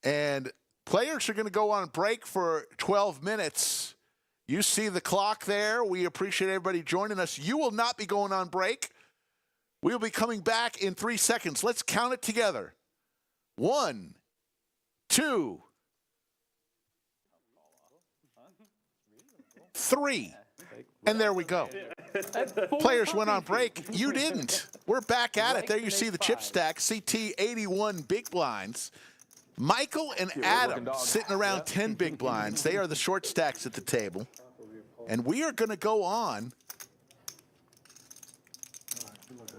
And players folks are going to go on break for 12 minutes. You see the clock there. We appreciate everybody joining us. You will not be going on break. We'll be coming back in 3 seconds. Let's count it together. 1, 2, 3. And there we go. Players went on break. You didn't. We're back at it. There you see the chip stack. CT 81 big blinds. Michael and Adam sitting around 10 big blinds. They are the short stacks at the table. And we are going to go on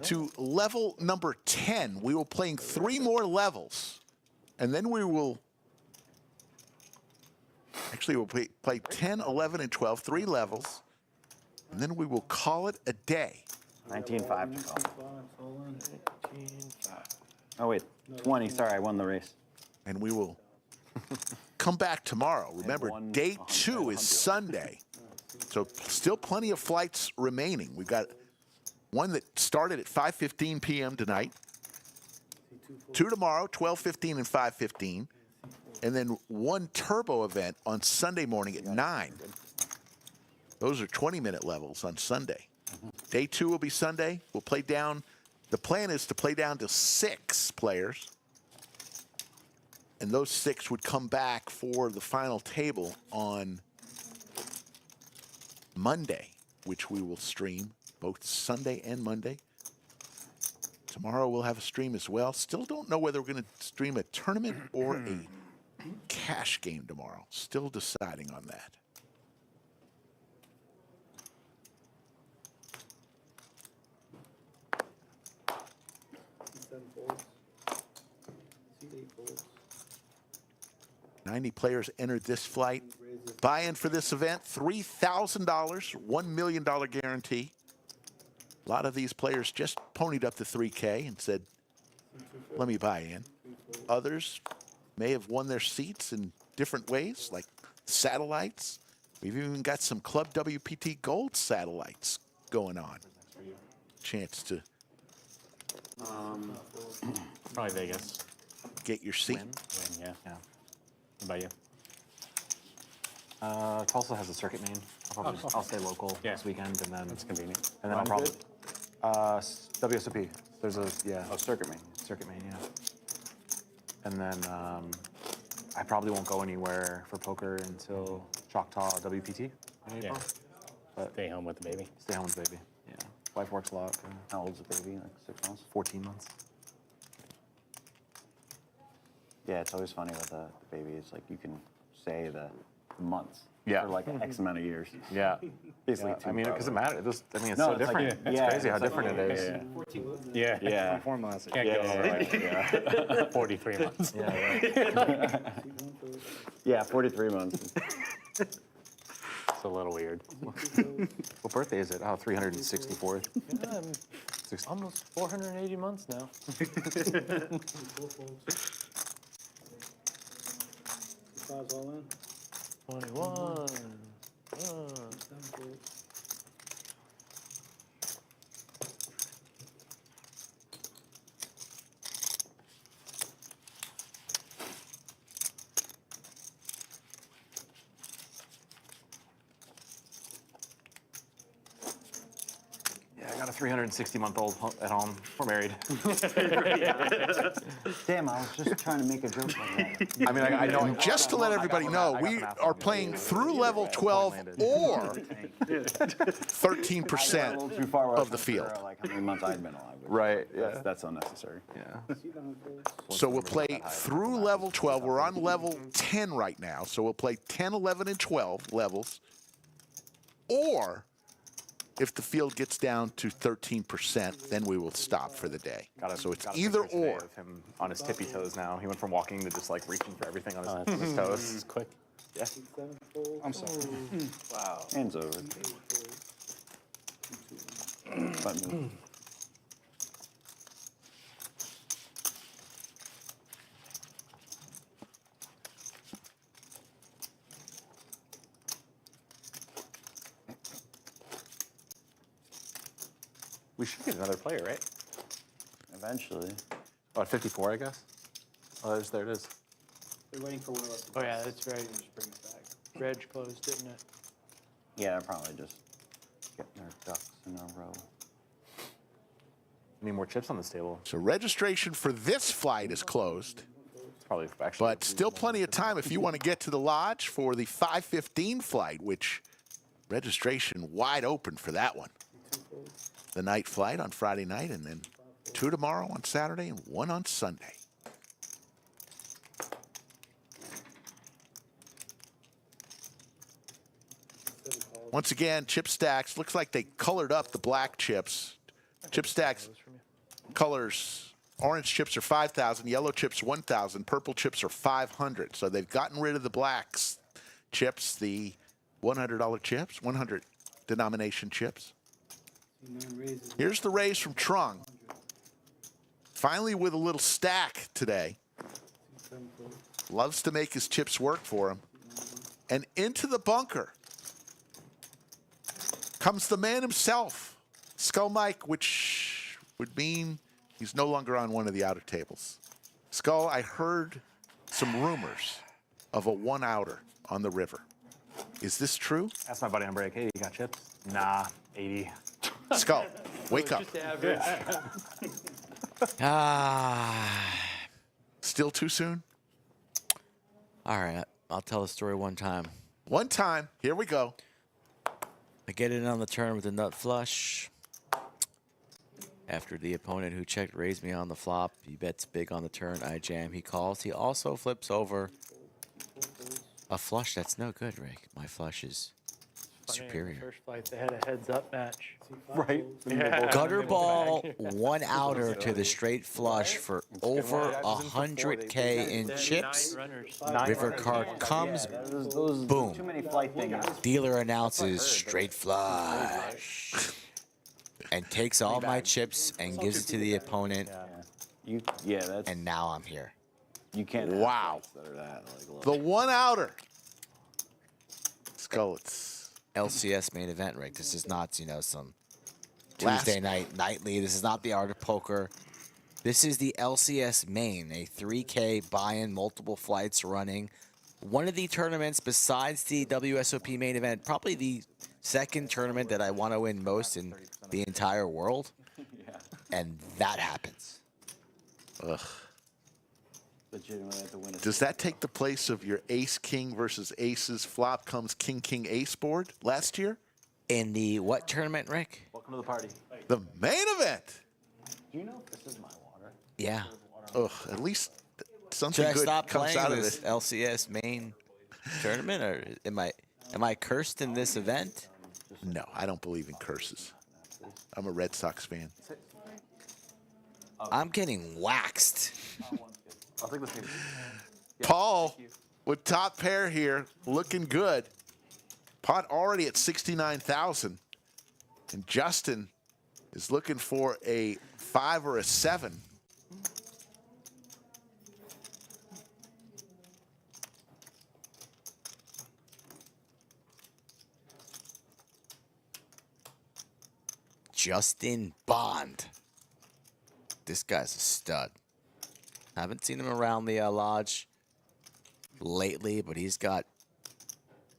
to level number 10. We will playing 3 more levels. And then we will actually we'll play 10, 11, and 12, 3 levels. And then we will call it a day. 19.5 to call. Oh, wait. 20. Sorry, I won the race. And we will come back tomorrow. Remember, day 2 is Sunday. So still plenty of flights remaining. We've got one that started at 5:15 p.m. tonight. 2 tomorrow, 12:15 and 5:15. And then 1 turbo event on Sunday morning at 9. Those are 20-minute levels on Sunday. Day 2 will be Sunday. We'll play down. The plan is to play down to 6 players. And those 6 would come back for the final table on Monday, which we will stream both Sunday and Monday. Tomorrow we'll have a stream as well. Still don't know whether we're going to stream a tournament or a cash game tomorrow. Still deciding on that. $90 players entered this flight. Buy-in for this event, $3,000, $1 million guarantee. A lot of these players just ponied up to $3K and said, let me buy in. Others may have won their seats in different ways, like satellites. We've even got some Club WPT Gold satellites going on. Chance to Probably Vegas. get your seat. Win, yeah. What about you? Tulsa has a circuit main. I'll stay local this weekend, and then That's convenient. And then I'll probably WSOP. There's a circuit main. circuit main, yeah. And then I probably won't go anywhere for poker until Choctaw WPT in April. But Stay home with the baby. stay home with the baby. Yeah, wife works a lot. How old's the baby? Like 6 months? 14 months. Yeah, it's always funny with the baby. It's like you can say the months Yeah. for like X amount of years. Yeah. Basically, Yeah, I mean, because it matters. It's No, so it's like- different. It's yeah, crazy how it's like- different it is. Yeah. Yeah. 4 months. Can't go over 43 months. Yeah, 43 months. It's a little weird. What birthday is it? Oh, 364th. Yeah, I'm almost 480 months now. All in. 21. Yeah, I got a 360-month-old at home. We're married. Damn, I was just trying to make a joke like that. I mean, I know. And just to let everybody know, we are playing through level 12 or 13% Too far away of the from field. Sarah, like how many months I've been alive. Right, yeah. That's unnecessary. Yeah. So we'll play through level 12. We're on level 10 right now. So we'll play 10, 11, and 12 levels. Or if the field gets down to 13%, then we will stop for the day. So it's either or. Of him on his tippy toes now. He went from walking to just like reaching for everything on his, his This toes. is quick. Yeah. I'm sorry. Wow. Hands over. Button. We should get another player, right? Eventually. Oh, at 54, I guess. Oh, there it is. They're waiting for one of us to Oh yeah, bust. that's right. Just bring it back. Reg closed, didn't it? Yeah, they're probably just getting their ducks in a row. Need more chips on this table. So registration for this flight is closed, It's probably actually. but still plenty of time if you want to get to the lodge for the 5:15 flight, which registration wide open for that one. The night flight on Friday night, and then 2 tomorrow on Saturday and 1 on Sunday. Once again, chip stacks. Looks like they colored up the black chips. Chip stacks colors. Orange chips are 5,000. Yellow chips 1,000. Purple chips are 500. So they've gotten rid of the blacks chips, the $100 chips, 100 denomination chips. See 9 raises. Here's the raise from Trung. Finally with a little stack today. 7 fold. Loves to make his chips work for him. And into the bunker comes the man himself, Skull Mike, which would mean he's no longer on one of the outer tables. Skull, I heard some rumors of a 1-outer on the river. Is this true? Ask my buddy on break. Hey, you got chips? Nah, 80. Skull, wake up. Just average. Still too soon? All right, I'll tell the story one time. One time. Here we go. I get in on the turn with a nut flush. After the opponent who checked raised me on the flop, he bets big on the turn. I jam. He calls. He also flips over a flush that's no good, Rick. My flush is Funny, in the superior. first flight, they had a heads-up match. Right. Yeah. Gutter ball, 1-outer to the straight flush for over 100K in Then chips. 9 runners. River card comes. Those Boom. too many flight things. Dealer announces straight flush and takes all my chips and gives it to the opponent. That's And now I'm here. you can't. have Wow. flights that are that, like, The 1-outer. Skull, it's LCS main event, Rick. This is not, some Last- Tuesday night nightly. This is not the art of poker. This is the LCS main, a 3K buy-in, multiple flights running. One of the tournaments besides the WSOP main event, probably the second tournament that I want to win most in the entire world. And that happens. ugh. legitimately have to win. Does that take the place of your ace-king versus aces flop comes king-king ace board last year? In the what tournament, Rick? Welcome to the party. The main event. Do you know if this is my water? Yeah. Ugh, at least something Should I good stop comes playing out of this it. LCS main tournament, or am I cursed in this event? No, I don't believe in curses. I'm a Red Sox fan. I'm getting waxed. I'll take this game. Paul with top pair here, looking good. Pot already at 69,000. And Justin is looking for a 5 or a 7. Justin Bond. This guy's a stud. Haven't seen him around the lodge lately, but he's got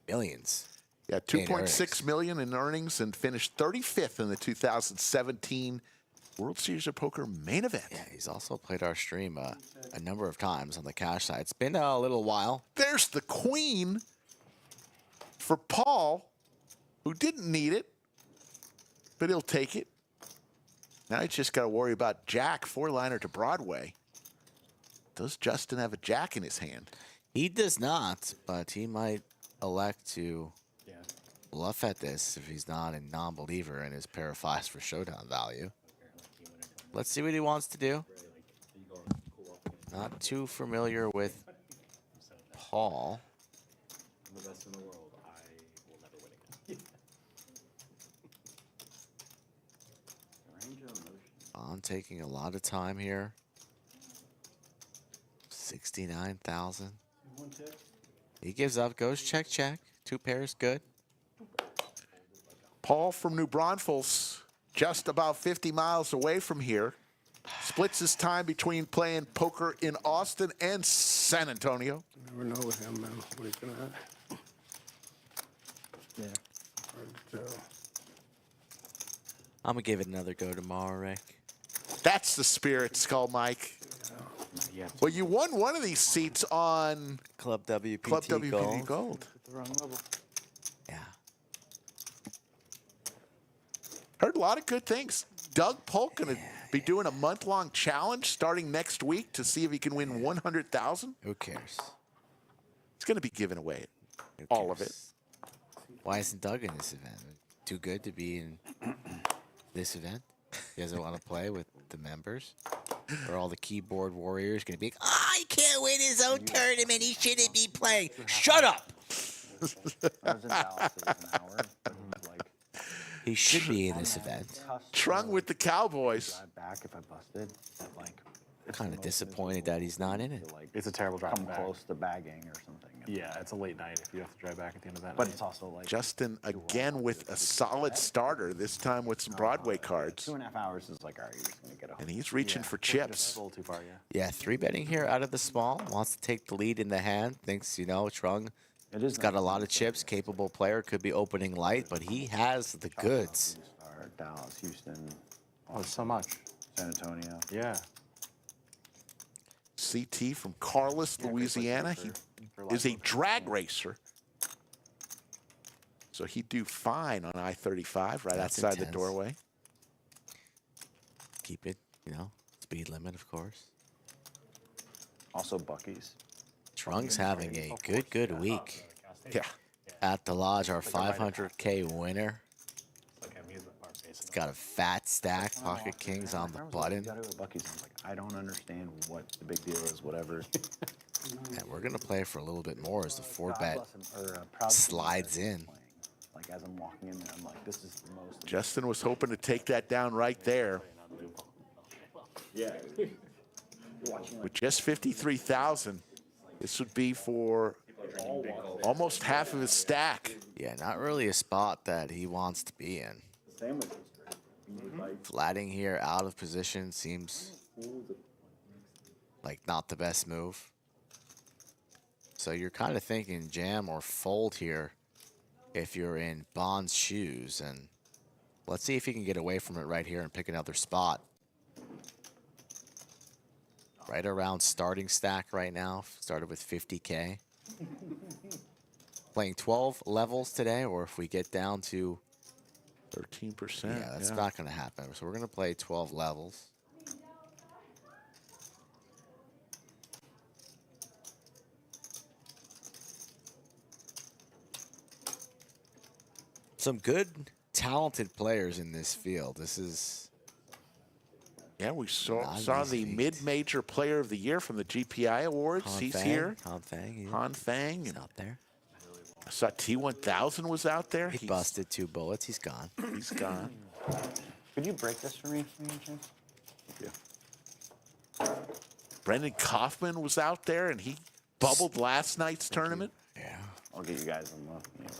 millions. Yeah, in 2.6 million in earnings and finished 35th in the 2017 World Series of Poker main event. Yeah, he's also played our stream a number of times on the cash side. It's been a little while. There's the queen for Paul, who didn't need it, but he'll take it. Now he's just got to worry about Jack, 4-liner to Broadway. Does Justin have a Jack in his hand? He does not, but he might elect to bluff at this if he's not a non-believer in his pair of fives for showdown value. Let's see what he wants to do. Not too familiar with Paul. I'm the best in the world. I will never win again. I'm taking a lot of time here. 69,000. He gives up, goes check, check. 2 pairs, good. Paul from New Braunfels, just about 50 miles away from here. He's splits his time between playing poker in Austin and San Antonio. You never know with him, man, what he's gonna have. Yeah. Hard to tell. I'm gonna give it another go tomorrow, Rick. That's the spirit, Skull Mike. Yeah. Well, you won one of these seats on Club WPT Club WPT Gold. Gold. The wrong level. Yeah. Heard a lot of good things. Doug Polk going to be doing a month-long challenge starting next week to see if he can win 100,000. Who cares? He's going to be giving away Who all of it. cares? Why isn't Doug in this event? Too good to be in this event? He doesn't want to play with the members? Or all the keyboard warriors going to be like, oh, he can't win his own tournament. He shouldn't be playing. Shut up! I was in Dallas. It was an hour. It was like He should be in this event. Trung with the Cowboys. drive back if I busted. But like, it's Kind the of most disappointed that he's not in it. to, like, It's a terrible drive come back. close to bagging or something. Yeah, it's a late night if you have to drive back at the end of that But night. it's also like Justin again with a solid starter, this time with some Broadway cards. 2.5 hours is like, all right, you're just gonna get a And he's reaching for Just chips. a little too far, yeah. Yeah, 3-betting here out of the small. Wants to take the lead in the hand. Thinks, Trung It has got a lot of chips. Capable player. Could be opening light, but he has the goods. Dallas, Houston, Oh, there's so much. San Antonio. Yeah. CT from Carlos, Louisiana. He is a drag racer. So he'd do fine on I-35 right That's outside the intense. doorway. Keep it, speed limit, of course. Also Bucky's. Trunk's having a good week. Yeah. At the lodge, our 500K winner. He's got a fat stack, pocket kings on the button. You gotta go to Bucky's. I was like, I don't understand what the big deal is, whatever. And we're going to play for a little bit more as the 4-bet slides in. Like as I'm walking in there, I'm like, this is the most. Justin was hoping to take that down right there. Yeah. With just 53,000, this would be for almost half of his stack. Yeah, not really a spot that he wants to be in. Sandwich was great. Flatting here out of position seems like not the best move. So you're kind of thinking jam or fold here if you're in Bond's shoes. And let's see if he can get away from it right here and pick another spot. Right around starting stack right now. Started with 50K. Playing 12 levels today, or if we get down to 13%. yeah, that's not going to happen. So we're going to play 12 levels. Some good, talented players in this field. This is Yeah, we saw Not the easy. mid-major player of the year from the GPI Awards. Han He's Fang. here. Han Fang. Yeah. Han Fang. He's And out there. I saw T1000 was out there. He busted 2 bullets. He's gone. He's gone. Could you break this for me, chance? Brendan Kaufman was out there, and he bubbled last night's tournament. Yeah. I'll get you guys on the.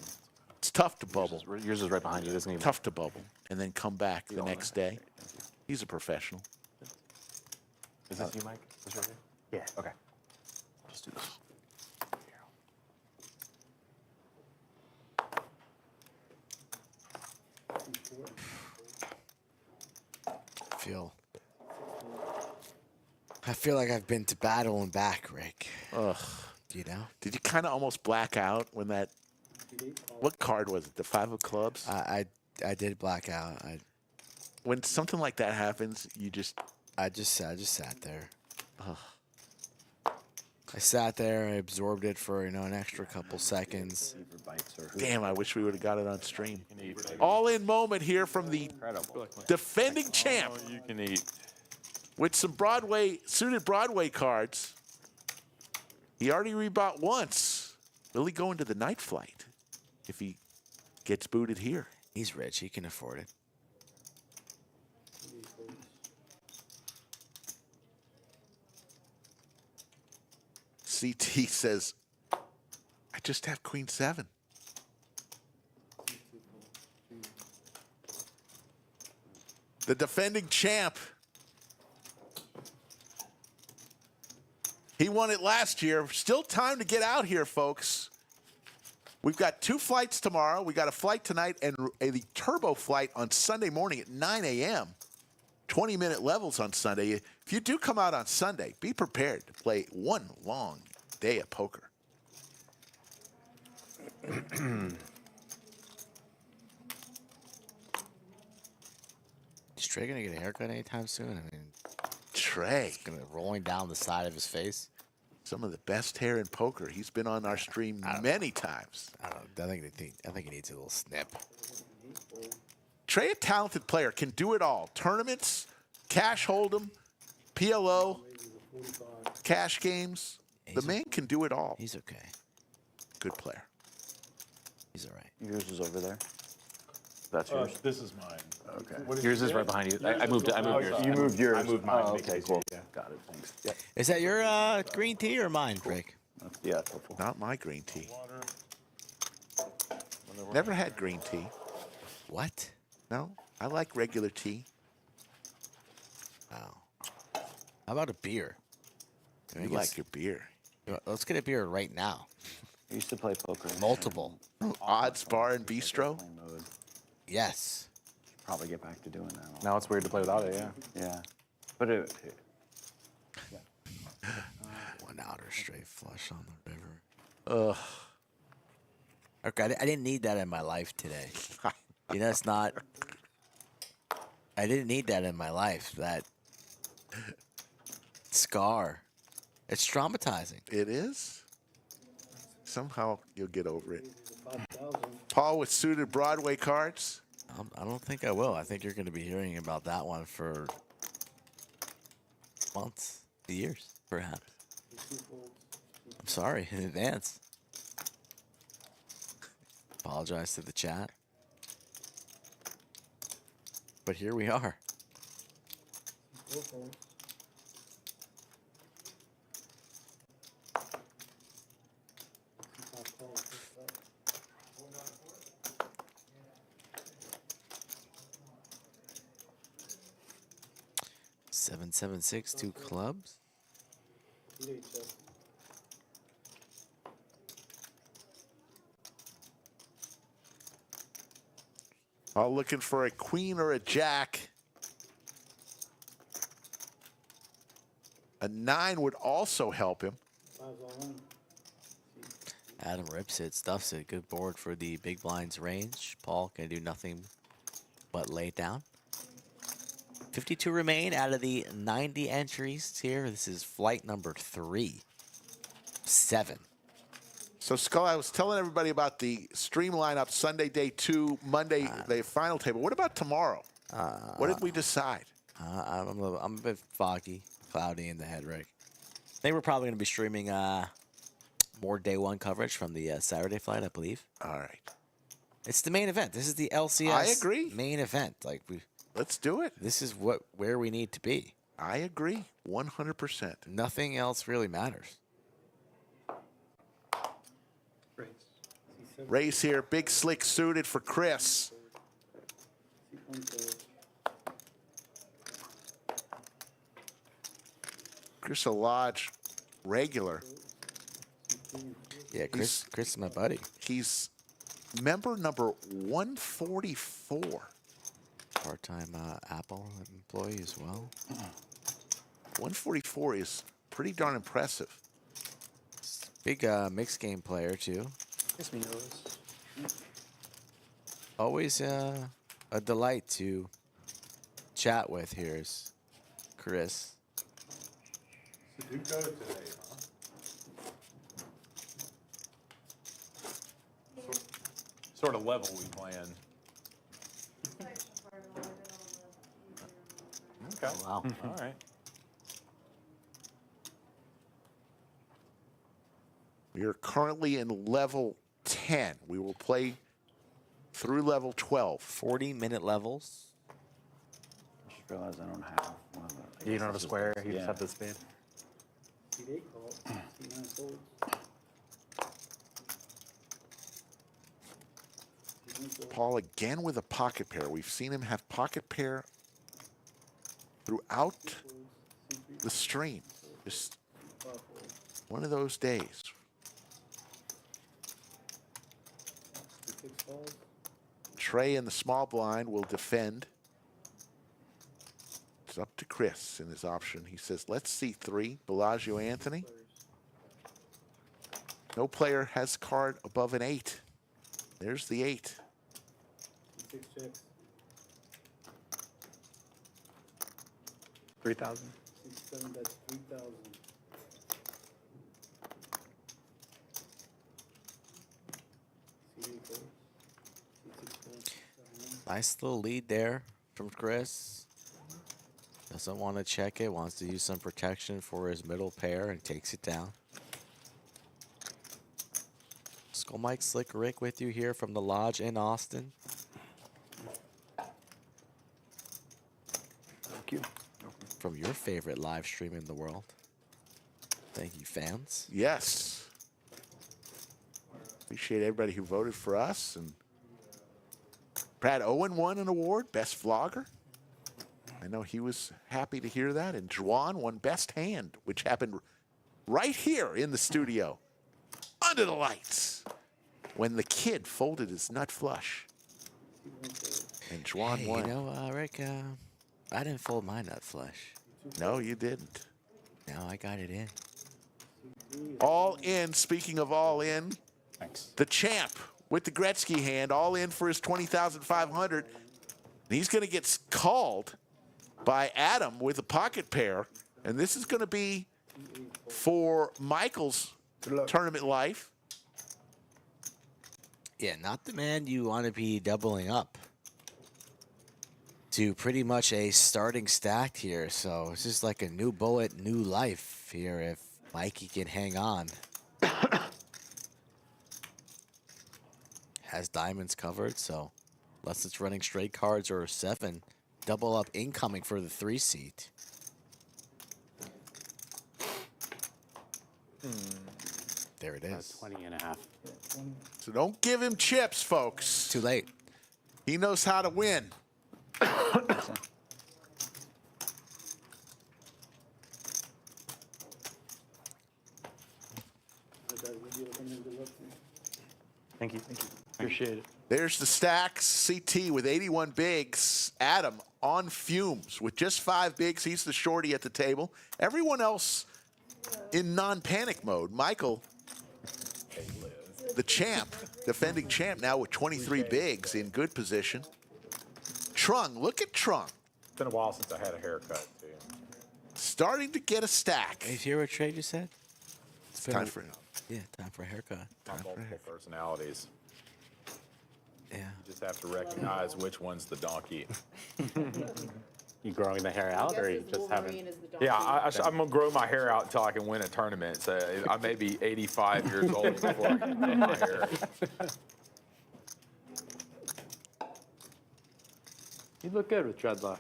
It's tough to bubble. Yours is right behind you, doesn't even. Tough to bubble and then come back the next day. He's a professional. Is this you, Mike? This right here? Yeah. Okay. Just do this. I feel like I've been to battle and back, Rick. Ugh. Did you kind of almost black out when that? What card was it? The 5 of clubs. I did black out. When something like that happens, you just. I just sat there. I sat there. I absorbed it for an extra couple seconds. Damn! I wish we would have got it on stream. All in moment here from the defending champ. You can eat. With some suited Broadway cards. He already rebought once. Will he go into the night flight if he gets booted here? He's rich. He can afford it. CT says, I just have Queen 7. The defending champ He won it last year. Still time to get out here, folks. We've got 2 flights tomorrow. We got a flight tonight and the turbo flight on Sunday morning at 9 a.m. 20-minute levels on Sunday. If you do come out on Sunday, be prepared to play one long day of poker. Is Trey gonna get a haircut anytime soon? I mean, Trey, it's gonna rolling down the side of his face. some of the best hair in poker. He's been on our stream many times. I think he needs a little snip. Trey, a talented player, can do it all. Tournaments, cash hold'em, PLO, cash games. The man can do it all. He's okay. Good player. He's all right. Yours is over there. That's yours. This is mine. Okay. Yours is right behind you. I moved it. I moved yours. You moved yours. I moved mine. Oh, to make it okay, easier. cool. Yeah. Got it. Thanks. Yep. Is that your green tea or mine, Drake? Yeah, it's helpful. Not my green tea. Never had green tea. What? No, I like regular tea. Wow. How about a beer? You like your beer. Let's get a beer right now. I used to play poker. Multiple. Odds Bar and Bistro. Playing mode. Yes. Should probably get back to doing that. Now it's weird to play without it. Yeah. Yeah. But it One outer straight flush on the river. Ugh. Okay, I didn't need that in my life today. You know, it's not. I didn't need that in my life. That scar. It's traumatizing. It is. Somehow you'll get over it. Paul with suited Broadway cards. I don't think I will. I think you're going to be hearing about that one for months, years, perhaps. I'm sorry in advance. Apologize to the chat. But here we are. Seven, 7, 6, 2 clubs. All looking for a queen or a jack. A 9 would also help him. Adam rips it, stuffs it. Good board for the big blinds range. Paul can do nothing but lay it down. 52 remain out of the 90 entries here. This is flight number 3. 7. So, Skull, I was telling everybody about the stream lineup Sunday, day 2, Monday, the final table. What about tomorrow? What did we decide? I'm a bit foggy, cloudy in the head, Rick. I think we're probably going to be streaming more day 1 coverage from the Saturday flight, I believe. All right. It's the main event. This is the LCS I agree. main event. Like Let's do it. This is where we need to be. I agree, 100%. Nothing else really matters. Race here, big slick suited for Chris. Chris a Lodge regular. Yeah, Chris is my buddy. He's member number 144. Part-time Apple employee as well. 144 is pretty darn impressive. Big mixed game player too. Yes, we know this. Always a delight to chat with. Here's Chris. Sudoku today, huh? Sort of level we playing. Okay. Oh, wow. All right. We are currently in level 10. We will play through level 12. 40-minute levels. I just realized I don't have one of the. You don't have a square. You just have the spade. C8 call. C9 folds. Paul again with a pocket pair. We've seen him have pocket pair throughout the stream. Just One of those days. 6 calls. Trey in the small blind will defend. It's up to Chris in his option. He says, let's see 3. Bellagio Anthony. No player has card above an 8. There's the 8. 6 checks. 3,000. 6, 7, that's 3,000. CD four. 6, 4, 7, Nice little lead there from Chris. Doesn't want to check it, wants to use some protection for his middle pair and takes it down. Skull Mike Slick Rick with you here from the Lodge in Austin. Thank you. From your favorite live stream in the world. Thank you, fans. Yes. Appreciate everybody who voted for us. And Brad Owen won an award, Best Vlogger. I know he was happy to hear that. And Juan won Best Hand, which happened right here in the studio, under the lights, when the kid folded his nut flush. And Juan Hey, won. you know, Rick, I didn't fold my nut flush. No, you didn't. No, I got it in. All in, speaking of all in, Thanks. the champ with the Gretzky hand, all in for his 20,500. And he's going to get called by Adam with a pocket pair. And this is going to be for Michael's tournament life. Yeah, not the man you want to be doubling up to pretty much a starting stack here. So it's just like a new bullet, new life here if Mikey can hang on. Has diamonds covered, so unless it's running straight cards or a 7, double up incoming for the 3 seat. There it is. 20 and a half. So don't give him chips, folks. Too late. He knows how to win. Thank you. Thank you. Appreciate it. There's the stacks. CT with 81 bigs. Adam on fumes with just 5 bigs. He's the shorty at the table. Everyone else in non-panic mode. Michael, the champ, defending champ now with 23 bigs in good position. Trung, look at Trung. It's been a while since I had a haircut, too. Starting to get a stack. Hey, you hear what Trey just said? It's time for Yeah, time for a haircut. Multiple personalities. Yeah. You just have to recognize which one's the donkey. You growing the hair out, or you just haven't? Yeah, I'm going to grow my hair out until I can win a tournament. So I may be 85 years old before I can grow my hair. You look good with dreadlocks.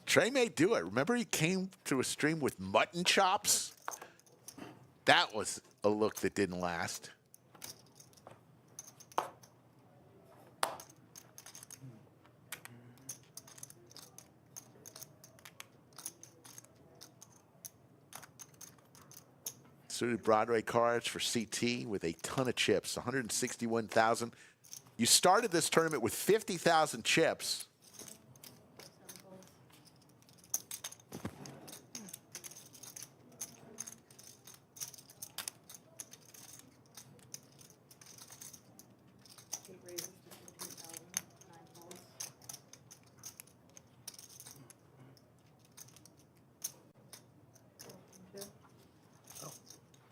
Trey may do it. Remember he came to a stream with mutton chops? That was a look that didn't last. Suited Broadway cards for CT with a ton of chips, 161,000. You started this tournament with 50,000 chips.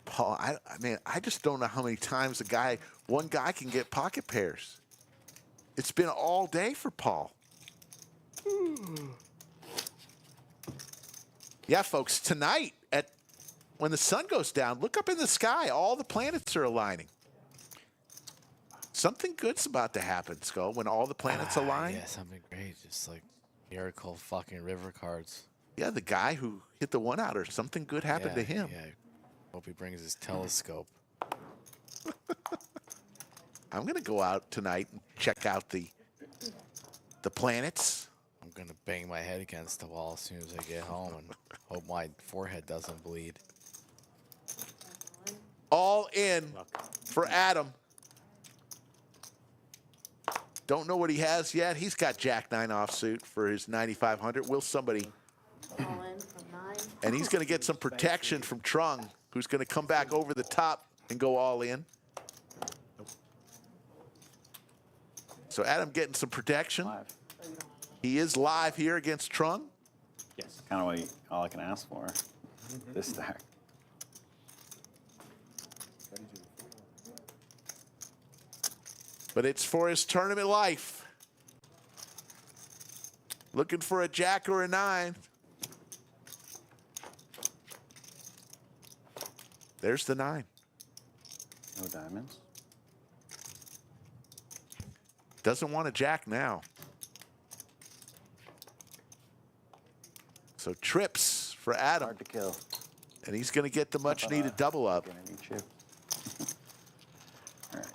Paul, I mean, I just don't know how many times one guy can get pocket pairs. It's been all day for Paul. Yeah, folks, tonight when the sun goes down, look up in the sky. All the planets are aligning. Something good's about to happen, Skull, when all the planets align. Yeah, something great. Just like miracle fucking river cards. Yeah, the guy who hit the one-outer, something good happened to him. Yeah. Hope he brings his telescope. I'm going to go out tonight and check out the planets. I'm gonna bang my head against the wall as soon as I get home and hope my forehead doesn't bleed. All in for Adam. Don't know what he has yet. He's got Jack 9 offsuit for his 9,500. Will somebody? All in from 9. And he's going to get some protection from Trung, who's going to come back over the top and go all in. So Adam getting some protection. He is live here against Trung. Yes. Kind of all I can ask for. This stack. But it's for his tournament life. Looking for a Jack or a 9. There's the 9. No diamonds. Doesn't want a Jack now. So trips for Adam. Hard to kill. And he's going to get the much needed double up. Get any chip. All right.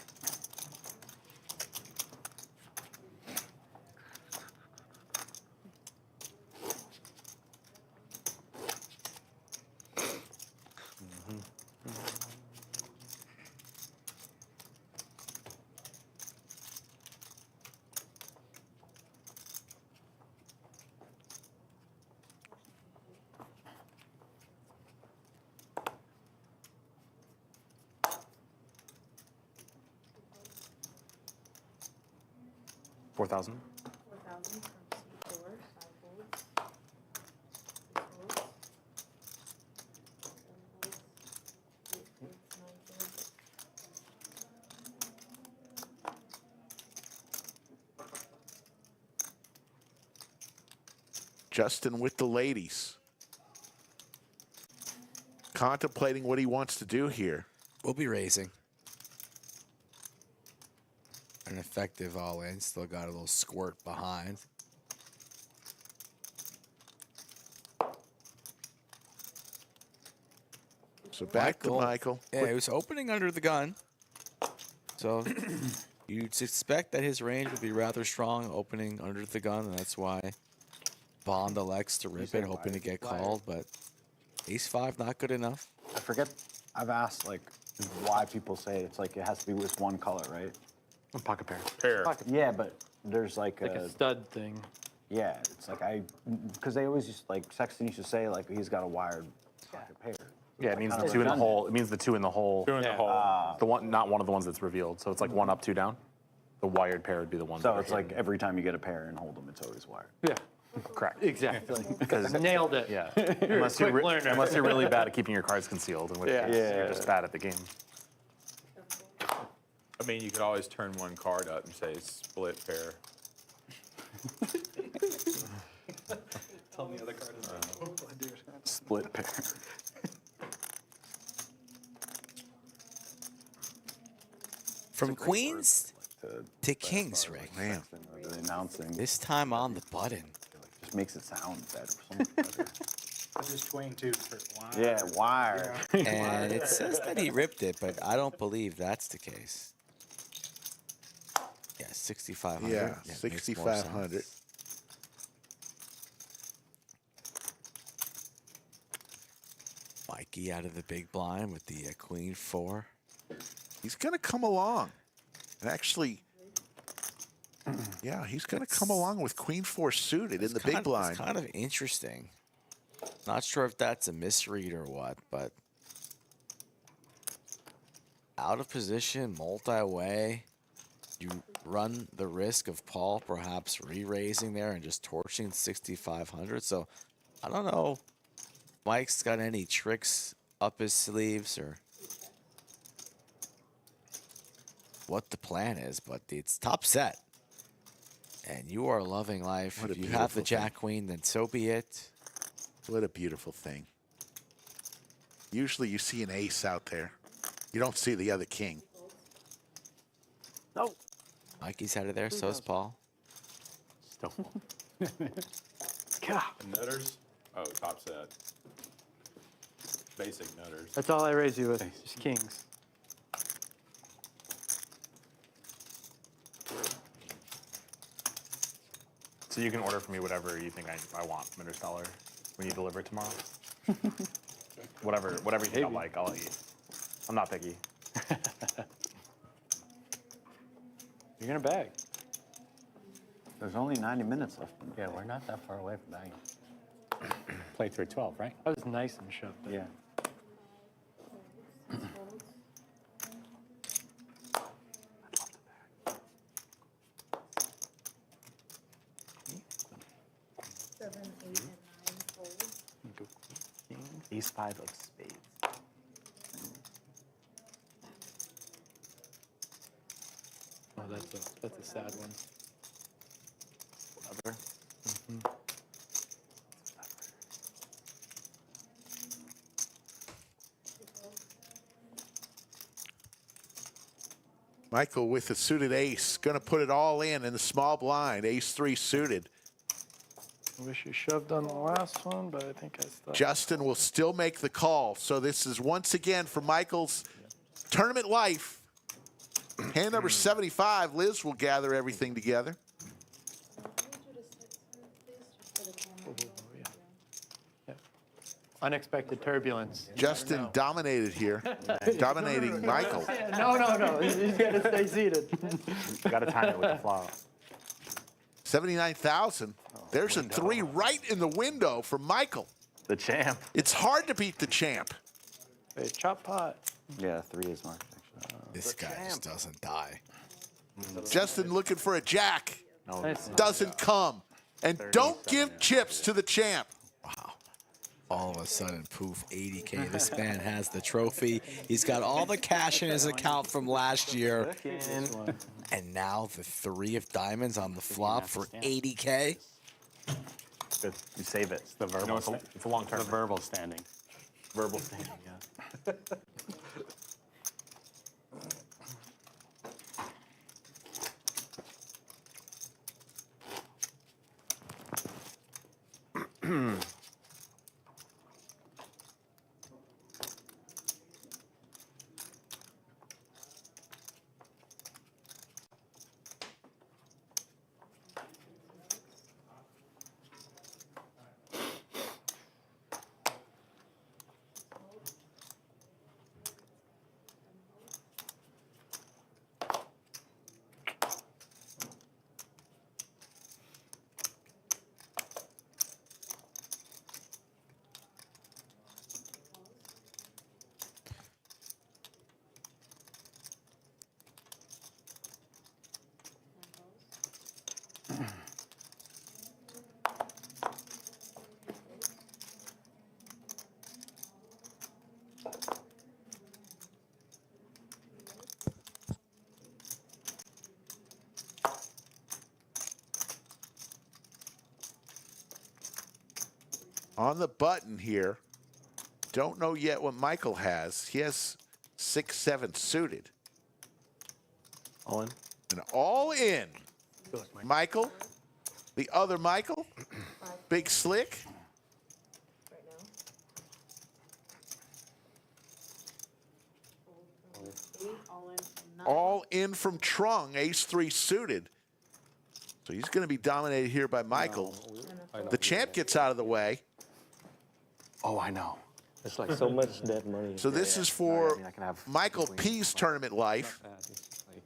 $4,000. 4,000 from C4. 5 folds. 6 folds. 7 folds. 8 folds. 9 folds. Justin with the ladies. Contemplating what he wants to do here. We'll be raising. An effective all in. Still got a little squirt behind. So back to Michael. Yeah, he was opening under the gun. So you'd suspect that his range would be rather strong opening under the gun, and that's why Bond elects to rip it, hoping to get called, but ace-5 not good enough. I forget. I've asked like why people say it's like it has to be with one color, right? A pocket pair. Yeah, but there's like a stud thing. Yeah, it's like because they always used like Sexton used to say like he's got a wired pocket pair. Yeah, it means the 2 in the hole. It means the 2 in the hole. 2 in the hole. The one, not one of the ones that's revealed. So it's like 1 up, 2 down. The wired pair would be the one. So it's like every time you get a pair and hold them, it's always wired. Yeah. Correct. Exactly. Nailed it. Yeah. You're unless, a quick you're learner. unless you're really bad at keeping your cards concealed, in which case you're just bad at the game. I mean, you could always turn one card up and say split pair. Tell me the other card is Split pair. From queens to kings, Rick. Man. The announcing This time on the button. just makes it sound better. So much better. This is Twain too. Yeah, wired. And it says that he ripped it, but I don't believe that's the case. Yeah, 6,500. Yeah, makes more 6,500. sense. Mikey out of the big blind with the queen 4. He's going to come along. And actually, yeah, he's going to come along with queen 4 suited in the big blind. It's kind of interesting. Not sure if that's a misread or what, but out of position, multi-way. You run the risk of Paul perhaps re-raising there and just torching 6,500. So I don't know if Mike's got any tricks up his sleeves or what the plan is, but it's top set. And you are loving life. What a If you have the beautiful Jack Queen, then so be it. What a beautiful thing. Usually you see an ace out there. You don't see the other king. No. Mikey's out of there, so's Paul. Still. Nutters? Oh, top set. Basic nutters. That's all I raise you with, just kings. So you can order for me whatever you think I want from Interstellar when you deliver it tomorrow. whatever you think I like, I'll eat. I'm not picky. You're gonna bag. There's only 90 minutes left. Yeah, we're not that far away from bagging. Play through 12, right? That was nice and shoved. Yeah. Seven, 8, and 9 fold. Ace 5 of spades. Oh, that's a sad one. Whatever. Michael with a suited ace, going to put it all in the small blind. Ace 3 suited. I wish you shoved on the last one, but I think I stopped. Justin will still make the call. So this is once again for Michael's tournament life. Hand number 75. Liz will gather everything together. Unexpected turbulence. Justin dominated here, dominating Michael. No. He's got to stay seated. Got to time it with the flop. 79,000. There's a 3 right in the window for Michael. The champ. It's hard to beat the champ. Hey, chop pot. Yeah, 3 is marked, actually. This guy just doesn't die. Justin looking for a jack. No, Nice. Doesn't come. And don't give chips to the champ. Wow. All of a sudden, poof, 80K. This man has the trophy. He's got all the cash in his account from last year. And now the 3 of diamonds on the flop for 80K. Good. You save it. It's the verbal. It's a long term. The verbal standing. Verbal standing, yeah. On the button here, don't know yet what Michael has. He has 6, 7 suited. All in. And all in. Michael, the other Michael, Big Slick. Right now. 8, all in, 9. All in from Trung, Ace 3 suited. So he's going to be dominated here by Michael. The champ gets out of the way. Oh, I know. It's like so much dead money. So this is for I mean, I can have Michael queens. P's tournament life.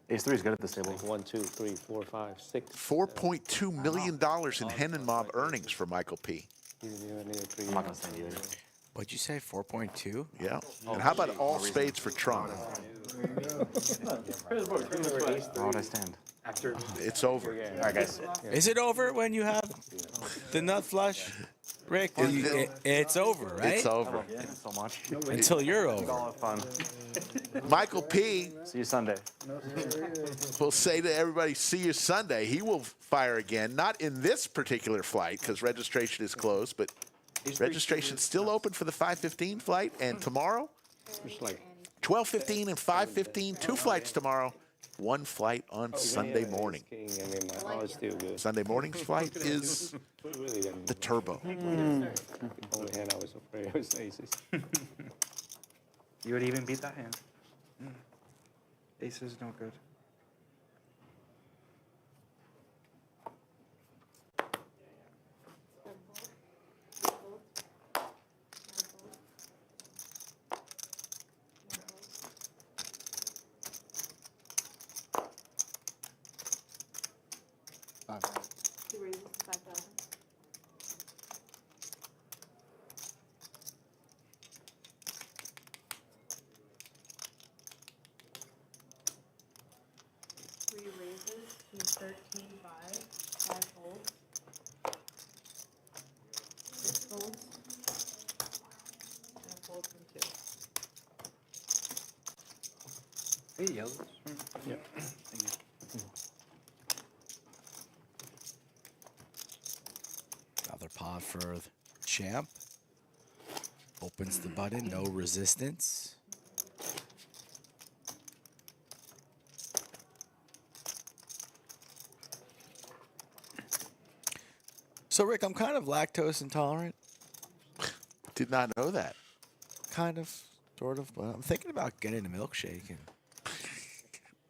Ace 3 is good at this table. 1, 2, 3, 4, 5, 6. $4.2 million in Hen and Mob earnings for Michael P. I'm not going to stand either. What'd you say, 4.2? Yeah. And how about all spades for Trung? How would I stand? It's over. All right, guys. Is it over when you have the nut flush? Rick, it's over, right? It's over. So much. Until you're over. All fun. Michael P See you Sunday. will say to everybody, see you Sunday. He will fire again, not in this particular flight because registration is closed, but registration's still open for the 5:15 flight. And tomorrow, 12:15 and 5:15, 2 flights tomorrow. 1 flight on Sunday morning. Sunday morning's flight is the Turbo. Only hand I was afraid was aces. You would even beat that hand. Ace is no good. 5,000. Three raises to 13,500. 5 folds. 6 folds. And a fold from 2. Hey, yellows. Yep. Another pot for the champ. Opens the button, no resistance. So, Rick, I'm kind of lactose intolerant. Did not know that. Kind of, sort of, but I'm thinking about getting a milkshake and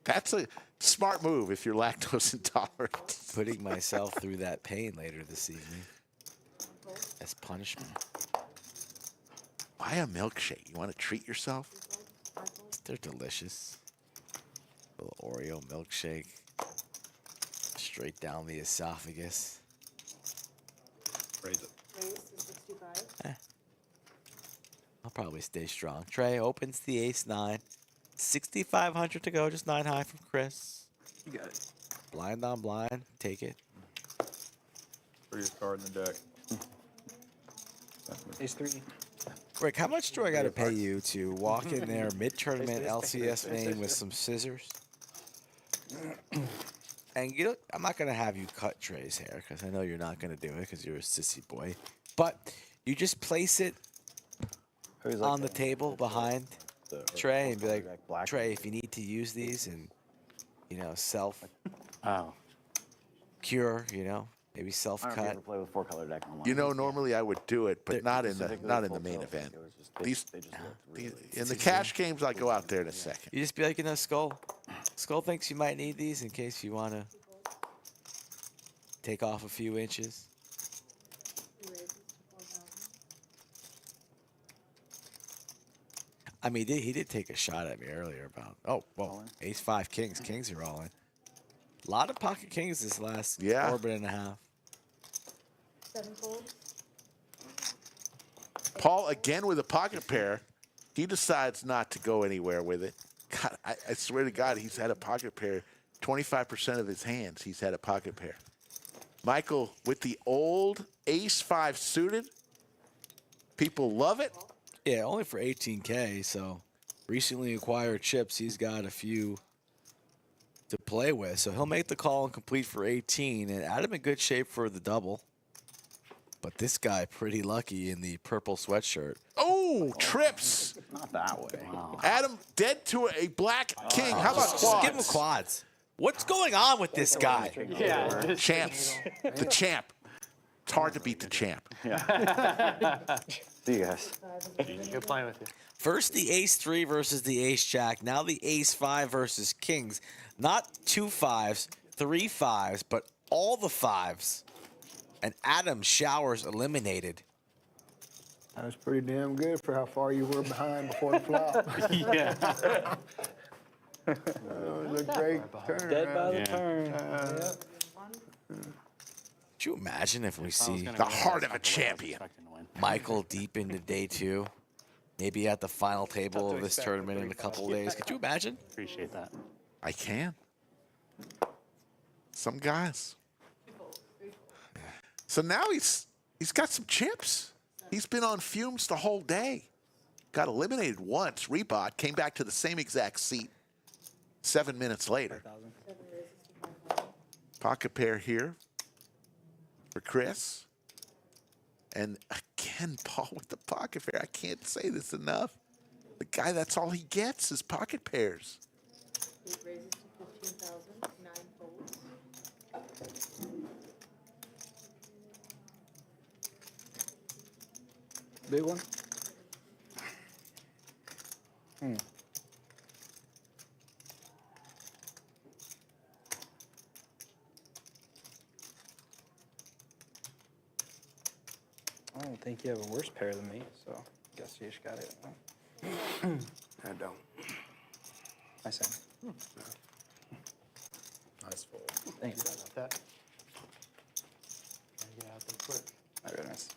That's a smart move if you're lactose intolerant. putting myself through that pain later this evening as punishment. Buy a milkshake. You want to treat yourself? They're delicious. A little Oreo milkshake. Straight down the esophagus. Raise it. Raise to 65. I'll probably stay strong. Trey opens the ace-9. 6,500 to go, just 9 high from Chris. You got it. Blind on blind, take it. Prettiest card in the deck. Ace 3. Rick, how much do I got to pay you to walk in there mid-tournament LCS main with some scissors? And you know, I'm not going to have you cut Trey's hair because I know you're not going to do it because you're a sissy boy. But you just place it on the table behind Trey and be like, Trey, if you need to use these and, you know, cure, you know, maybe self-cut. Play with 4-color deck online. You know, normally I would do it, but not in the main event. These in the cash games, I go out there in a second. You just be like, you know, Skull thinks you might need these in case you want to take off a few inches. Three raises to 4,000. I mean, he did take a shot at me earlier about, ace-5 kings. Kings are all in. A lot of pocket kings this last orbit and a half. 7 folds. Paul again with a pocket pair. He decides not to go anywhere with it. God, I swear to God, he's had a pocket pair. 25% of his hands, he's had a pocket pair. Michael with the old ace-5 suited. People love it. Yeah, only for 18K. So recently acquired chips. He's got a few to play with. So he'll make the call and complete for 18. And Adam in good shape for the double. But this guy pretty lucky in the purple sweatshirt. Oh, trips. Not that way. Wow. Adam dead to a black king. How about Just quads? give him quads. What's going on with this guy? Yeah. Champs. The champ. It's hard to beat the champ. See you guys. Good playing with you. First the ace-3 versus the ace-jack. Now the ace-5 versus kings. Not 2 5s, 3 5s, but all the 5s. And Adam showers eliminated. That was pretty damn good for how far you were behind before the flop. Yeah. It was a great turn. Dead by the turn. Could you imagine if we see The heart of a champion. Michael deep into day 2? Maybe at the final table of this tournament in a couple of days. Could you imagine? Appreciate that. I can. Some guys. So now he's got some chips. He's been on fumes the whole day. Got eliminated once, rebought, came back to the same exact seat 7 minutes later. 7 raises to 5,000. Pocket pair here for Chris. And again, Paul with the pocket pair. I can't say this enough. The guy, that's all he gets is pocket pairs. 8 raises to 15,000. 9 folds. Big one. I don't think you have a worse pair than me, so guess you just got it. I don't. I say. Nice fold. Thanks. About that. Yeah, they're quick. My goodness.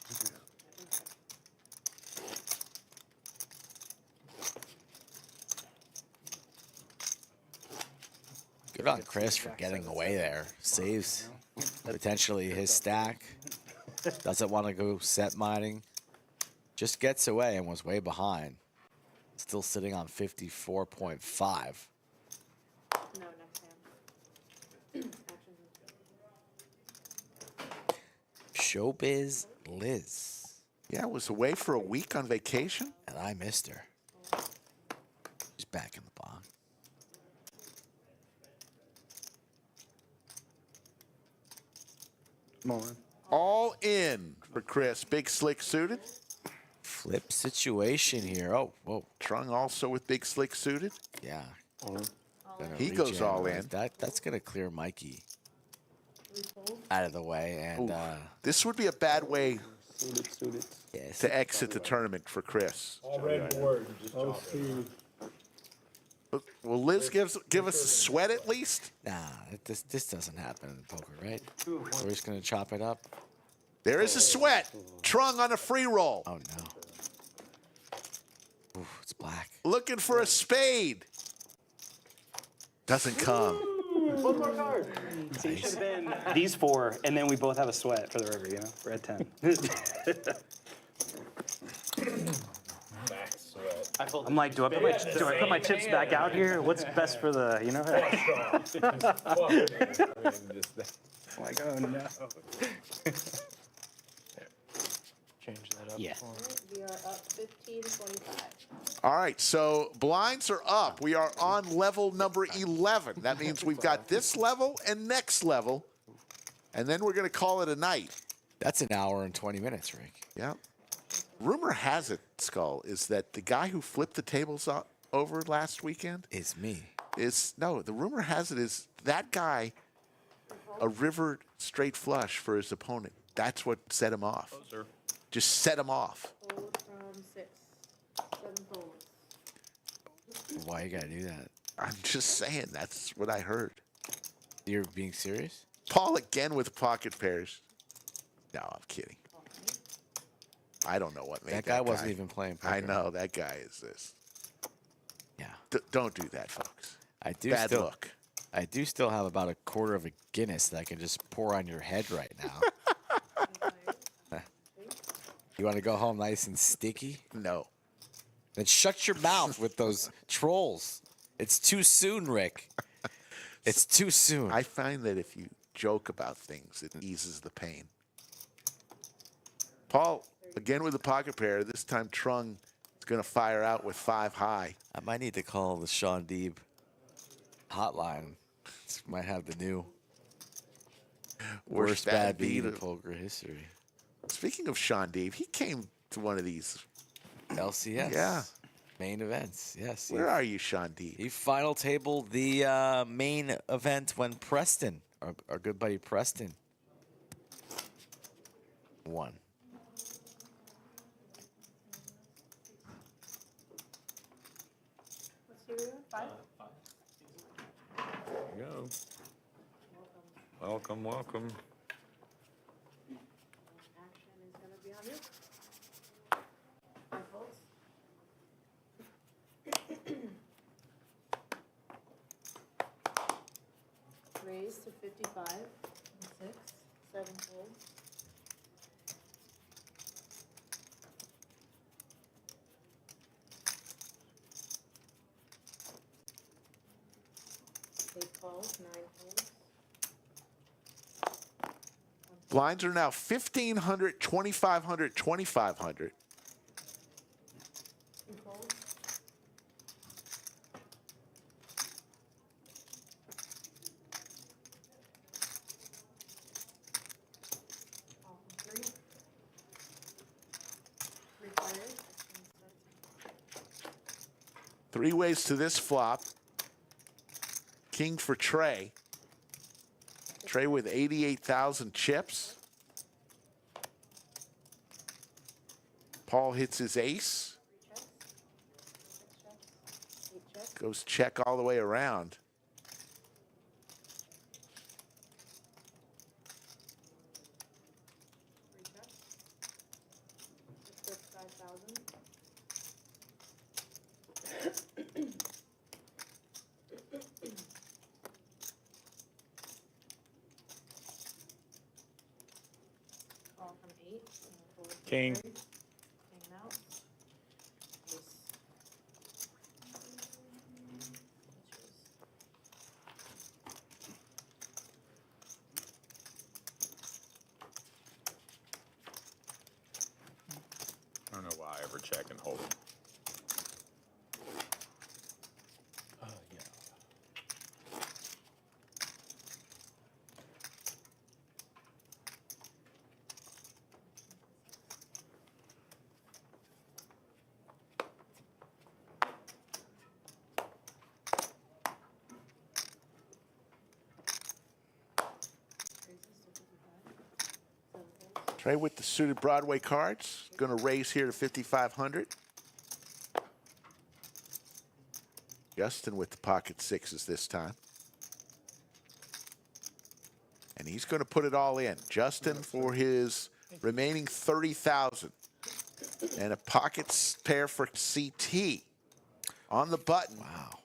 Good on Chris for getting away there. Saves potentially his stack. Doesn't want to go set mining. Just gets away and was way behind. Still sitting on 54.5. No, next hand. Showbiz Liz. Yeah, was away for a week on vacation. And I missed her. She's back in the box. Come on. All in for Chris. Big slick suited. Flip situation here. Oh, whoa. Trung also with big slick suited. Yeah. Gonna He goes rejam all those. in. That's going to clear Mikey out of the way. And This would be a bad way yes. to exit the tournament for Chris. All red board. Oh, see. Will Liz give us a sweat at least? Nah, this doesn't happen in poker, right? We're just going to chop it up. There is a sweat. Trung on a free roll. Oh, no. Ooh, it's black. Looking for a spade. Doesn't come. One more card. See, it should have been these four, and then we both have a sweat for the river, you know? We're at 10. Max sweat. I'm like, do I put my chips back out here? What's best for the, you know? I'm like, oh no. Change that up. Yeah. We are up 15-25. All right, so blinds are up. We are on level number 11. That means we've got this level and next level, and then we're going to call it a night. That's an hour and 20 minutes, Rick. Yeah. Rumor has it, Skull, is that the guy who flipped the tables over last weekend It's me. the rumor has it is that guy a river straight flush for his opponent. That's what set him off. Just set him off. Fold from 6. 7 folds. Why you got to do that? I'm just saying, that's what I heard. You're being serious? Paul again with pocket pairs. No, I'm kidding. I don't know what made That guy wasn't even playing poker. I know, that guy is this. Yeah. Don't do that, folks. I do Bad still, look. I do still have about a quarter of a Guinness that I can just pour on your head right now. You want to go home nice and sticky? No. Then shut your mouth with those trolls. It's too soon, Rick. It's too soon. I find that if you joke about things, it eases the pain. Paul, again with the pocket pair. This time Trung is going to fire out with 5 high. I might need to call the Sean Deeb hotline. This might have the new worst bad beat in poker history. Speaking of Sean Deeb, he came to one of these LCS. Yeah. Main events. Yes. Where are you, Sean Deeb? He final tabled the main event when Preston, our good buddy Preston, won. What's your 5? There you go. Welcome, welcome. Action is going to be on you. 5 folds. Raise to 55. 6. 7 folds. Eight calls, 9 folds. Blinds are now 1,500, 2,500, 2,500. 2 folds. All from 3. 3 fires. 3 ways to this flop. King for Trey. Trey with 88,000 chips. Paul hits his ace. 3 checks. 6 checks. 8 checks. Goes check all the way around. King. King out. Ace. I don't know why I ever check and hold it. Trey with the suited Broadway cards. Going to raise here to 5,500. Justin with the pocket sixes this time. And he's going to put it all in. Justin for his remaining 30,000. And a pocket pair for CT. On the button. Wow.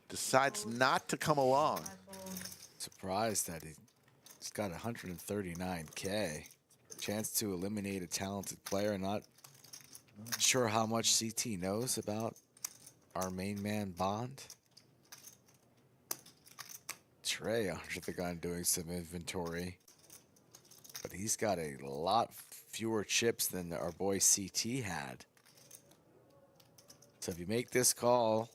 Decides not to come along. Surprised that he's got 139K. Chance to eliminate a talented player. Not sure how much CT knows about our main man Bond. Trey under the gun doing some inventory. But he's got a lot fewer chips than our boy CT had. So if you make this call,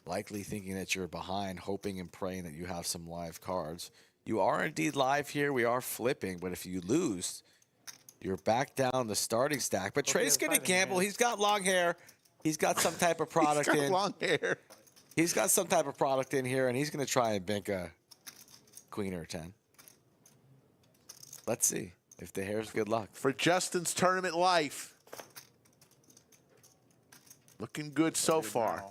likely thinking that you're behind, hoping and praying that you have some live cards. You are indeed live here. We are flipping, but if you lose, you're back down the starting stack. But Trey's going to gamble. He's got long hair. He's got some type of product He's got in. long hair. He's got some type of product in here, and he's going to try and bank a queen or a 10. Let's see if the hair's good luck. For Justin's tournament life. Looking good so far.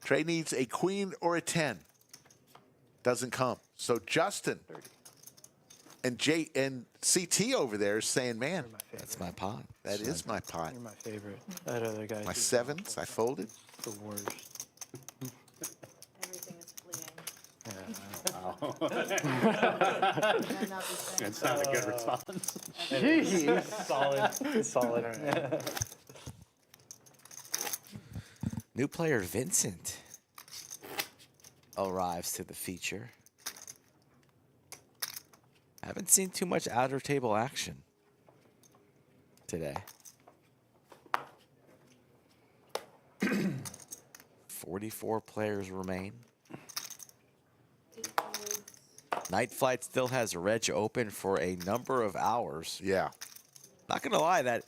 Trey needs a queen or a 10. Doesn't come. So Justin and CT over there is saying, man, that's my pot. That is my pot. You're my favorite. That other guy. My sevens, I folded. The worst. Everything is fleeing. That's not a good response. Jeez. Solid. Solid. New player Vincent arrives to the feature. I haven't seen too much outer table action today. 44 players remain. Night Flight still has Reg open for a number of hours. Yeah. Not gonna lie, that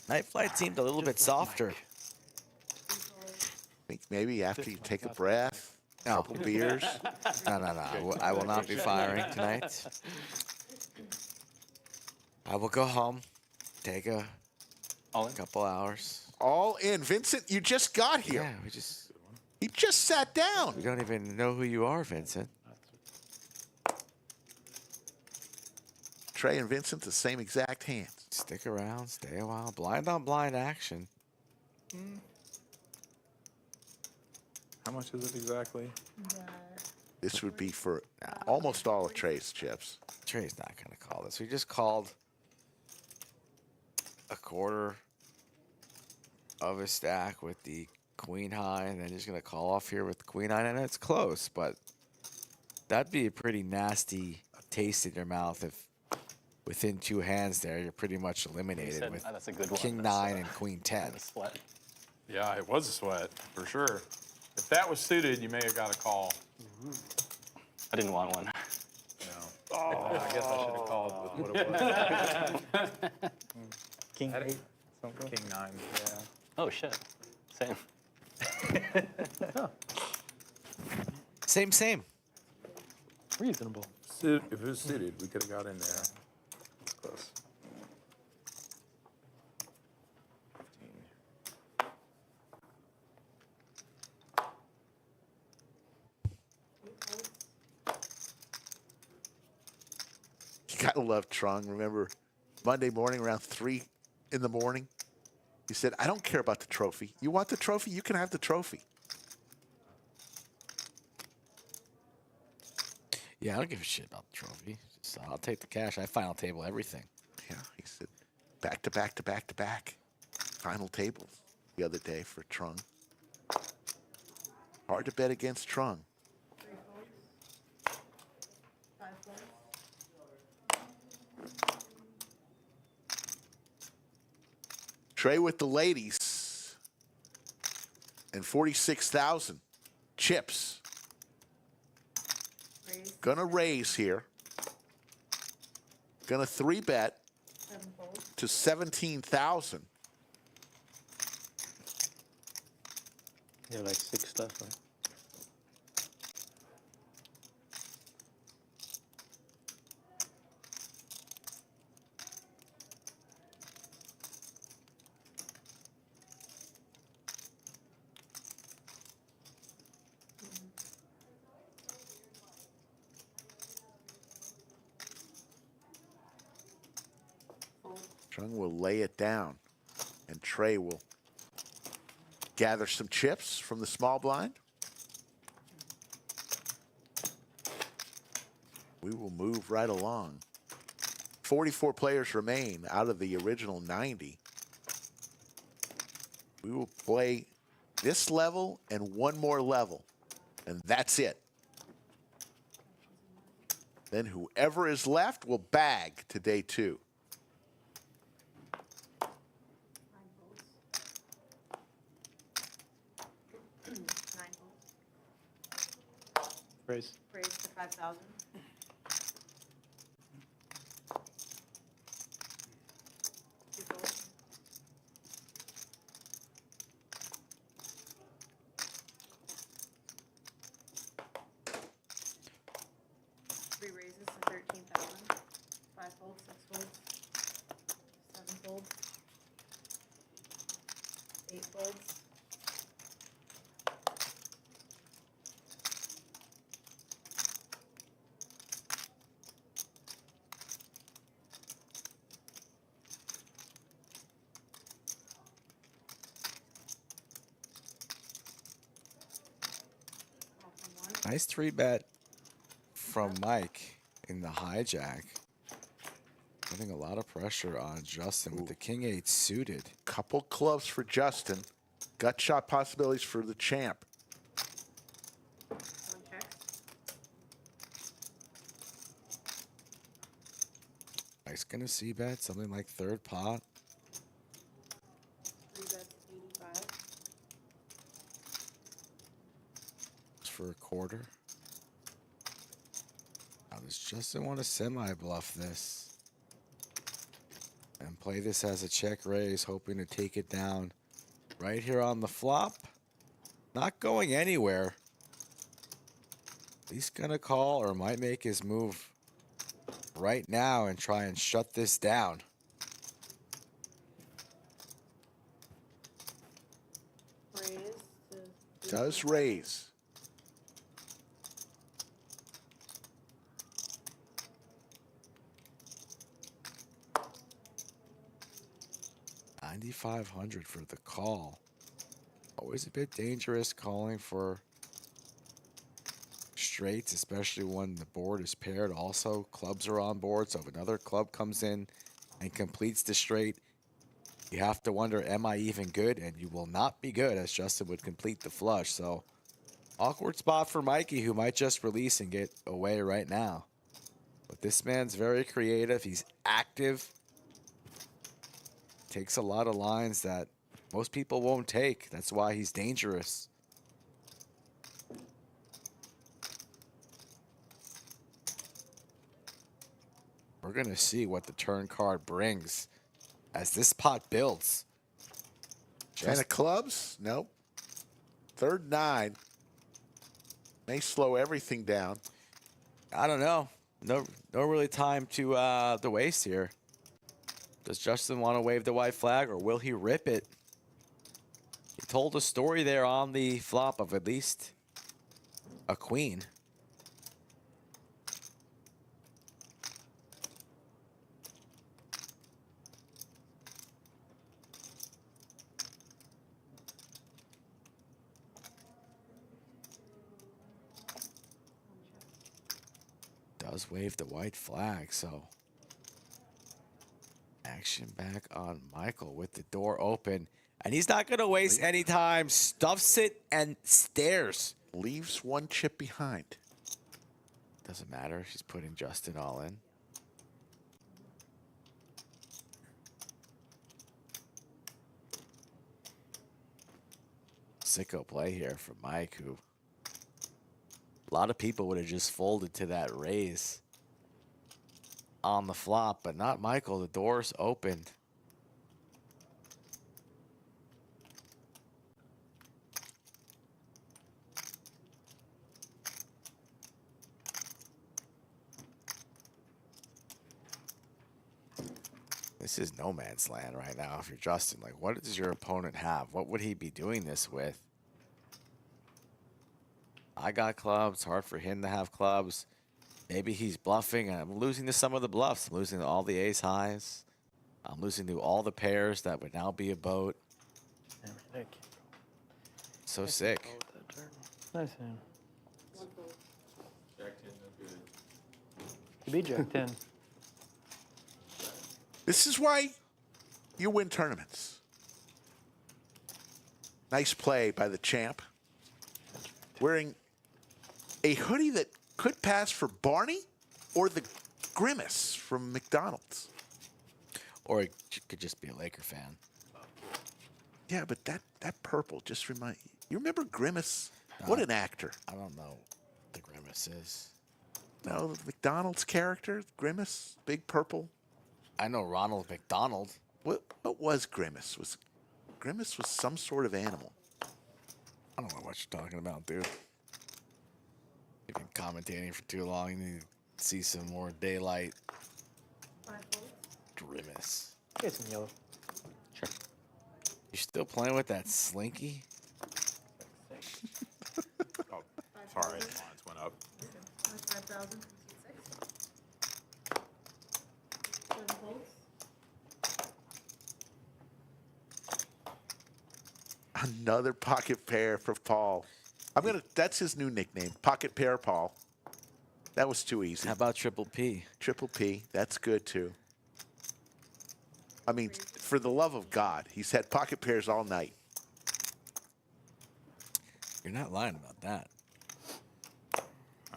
Night Flight seemed a little bit softer. I think maybe after you take a breath, a couple beers. No. I will not be firing tonight. I will go home, take a couple hours. All in. Vincent, you just got here. Yeah, he just sat down. We don't even know who you are, Vincent. Trey and Vincent, the same exact hands. Stick around, stay a while. Blind on blind action. How much is it exactly? This would be for almost all of Trey's chips. Trey's not going to call this. We just called a quarter of a stack with the queen high, and then he's going to call off here with the queen high, and it's close, but that'd be a pretty nasty taste in your mouth if within two hands there you're pretty much eliminated with that's a good one. king 9 and queen 10. Sweat. Yeah, it was a sweat, for sure. If that was suited, you may have got a call. I didn't want one. No. Oh, I guess I should have called with what it was. King 8. King 9. Yeah. Oh, shit. Same. Same. Reasonable. If it was suited, we could have got in there. Close. 15. You gotta love Trung. Remember, Monday morning around 3 in the morning, he said, I don't care about the trophy. You want the trophy? You can have the trophy. Yeah, I don't give a shit about the trophy. Just, I'll take the cash. I final table everything. Yeah, he said back to back to back to back. Final tables the other day for Trung. Hard to bet against Trung. 3 folds. 5 folds. Trey with the ladies. And 46,000 chips. Raise. Gonna raise here. Gonna 3-bet 7 folds. to 17,000. Yeah, like 6 left, right? Trung will lay it down. And Trey will gather some chips from the small blind. We will move right along. 44 players remain out of the original 90. We will play this level and one more level, and that's it. Then whoever is left will bag to day 2. 9 folds. 9 folds. Raise. Raise to 5,000. 2 folds. Three raises to 13,000. 5 folds, 6 folds, 7 folds, 8 folds. Off on 1. Nice 3-bet from Mike in the hijack. Putting a lot of pressure on Justin with the King 8 suited. Couple clubs for Justin. Gut shot possibilities for the champ. 1 check. Mike's gonna see bet something like 3rd pot. 3 bets 85. For a quarter. Now does Justin want to semi-bluff this? And play this as a check raise, hoping to take it down right here on the flop. Not going anywhere. He's gonna call or might make his move right now and try and shut this down. Raise to Does raise. $9,500 for the call. Always a bit dangerous calling for straights, especially when the board is paired. Also, clubs are on board, so if another club comes in and completes the straight, you have to wonder, am I even good? And you will not be good, as Justin would complete the flush. So, awkward spot for Mikey, who might just release and get away right now. But this man's very creative. He's active. Takes a lot of lines that most people won't take. That's why he's dangerous. We're going to see what the turn card brings as this pot builds. 10 of clubs? Nope. 3rd 9. May slow everything down. I don't know. No really time to waste here. Does Justin want to wave the white flag, or will he rip it? He told a story there on the flop of at least a queen. Does wave the white flag, so action back on Michael with the door open. And he's not going to waste any time. Stuffs it and stares. Leaves one chip behind. Doesn't matter. She's putting Justin all in. Sicko play here for Mike, who a lot of people would have just folded to that raise on the flop, but not Michael. The door's opened. This is no man's land right now if you're Justin. Like, what does your opponent have? What would he be doing this with? I got clubs. Hard for him to have clubs. Maybe he's bluffing. I'm losing to some of the bluffs. I'm losing to all the ace highs. I'm losing to all the pairs that would now be a boat. So sick. Nice hand. One fold. Jack 10, no good. To be Jack 10. This is why you win tournaments. Nice play by the champ. Wearing a hoodie that could pass for Barney or the Grimace from McDonald's. Or it could just be a Laker fan. Yeah, but that purple just remind you remember Grimace? What an actor. I don't know what the Grimace is. No, the McDonald's character, Grimace, big purple. I know Ronald McDonald. What was Grimace? Grimace was some sort of animal. I don't know what you're talking about, dude. You've been commentating for too long. You need to see some more daylight. 5 folds. Grimace. Get some yellow. Sure. You're still playing with that slinky? Oh, sorry, lines went up. That's 5,000 from seat 6. 7 folds. Another pocket pair for Paul. That's his new nickname, Pocket Pair Paul. That was too easy. How about Triple P? Triple P, that's good too. I mean, for the love of God, he's had pocket pairs all night. You're not lying about that.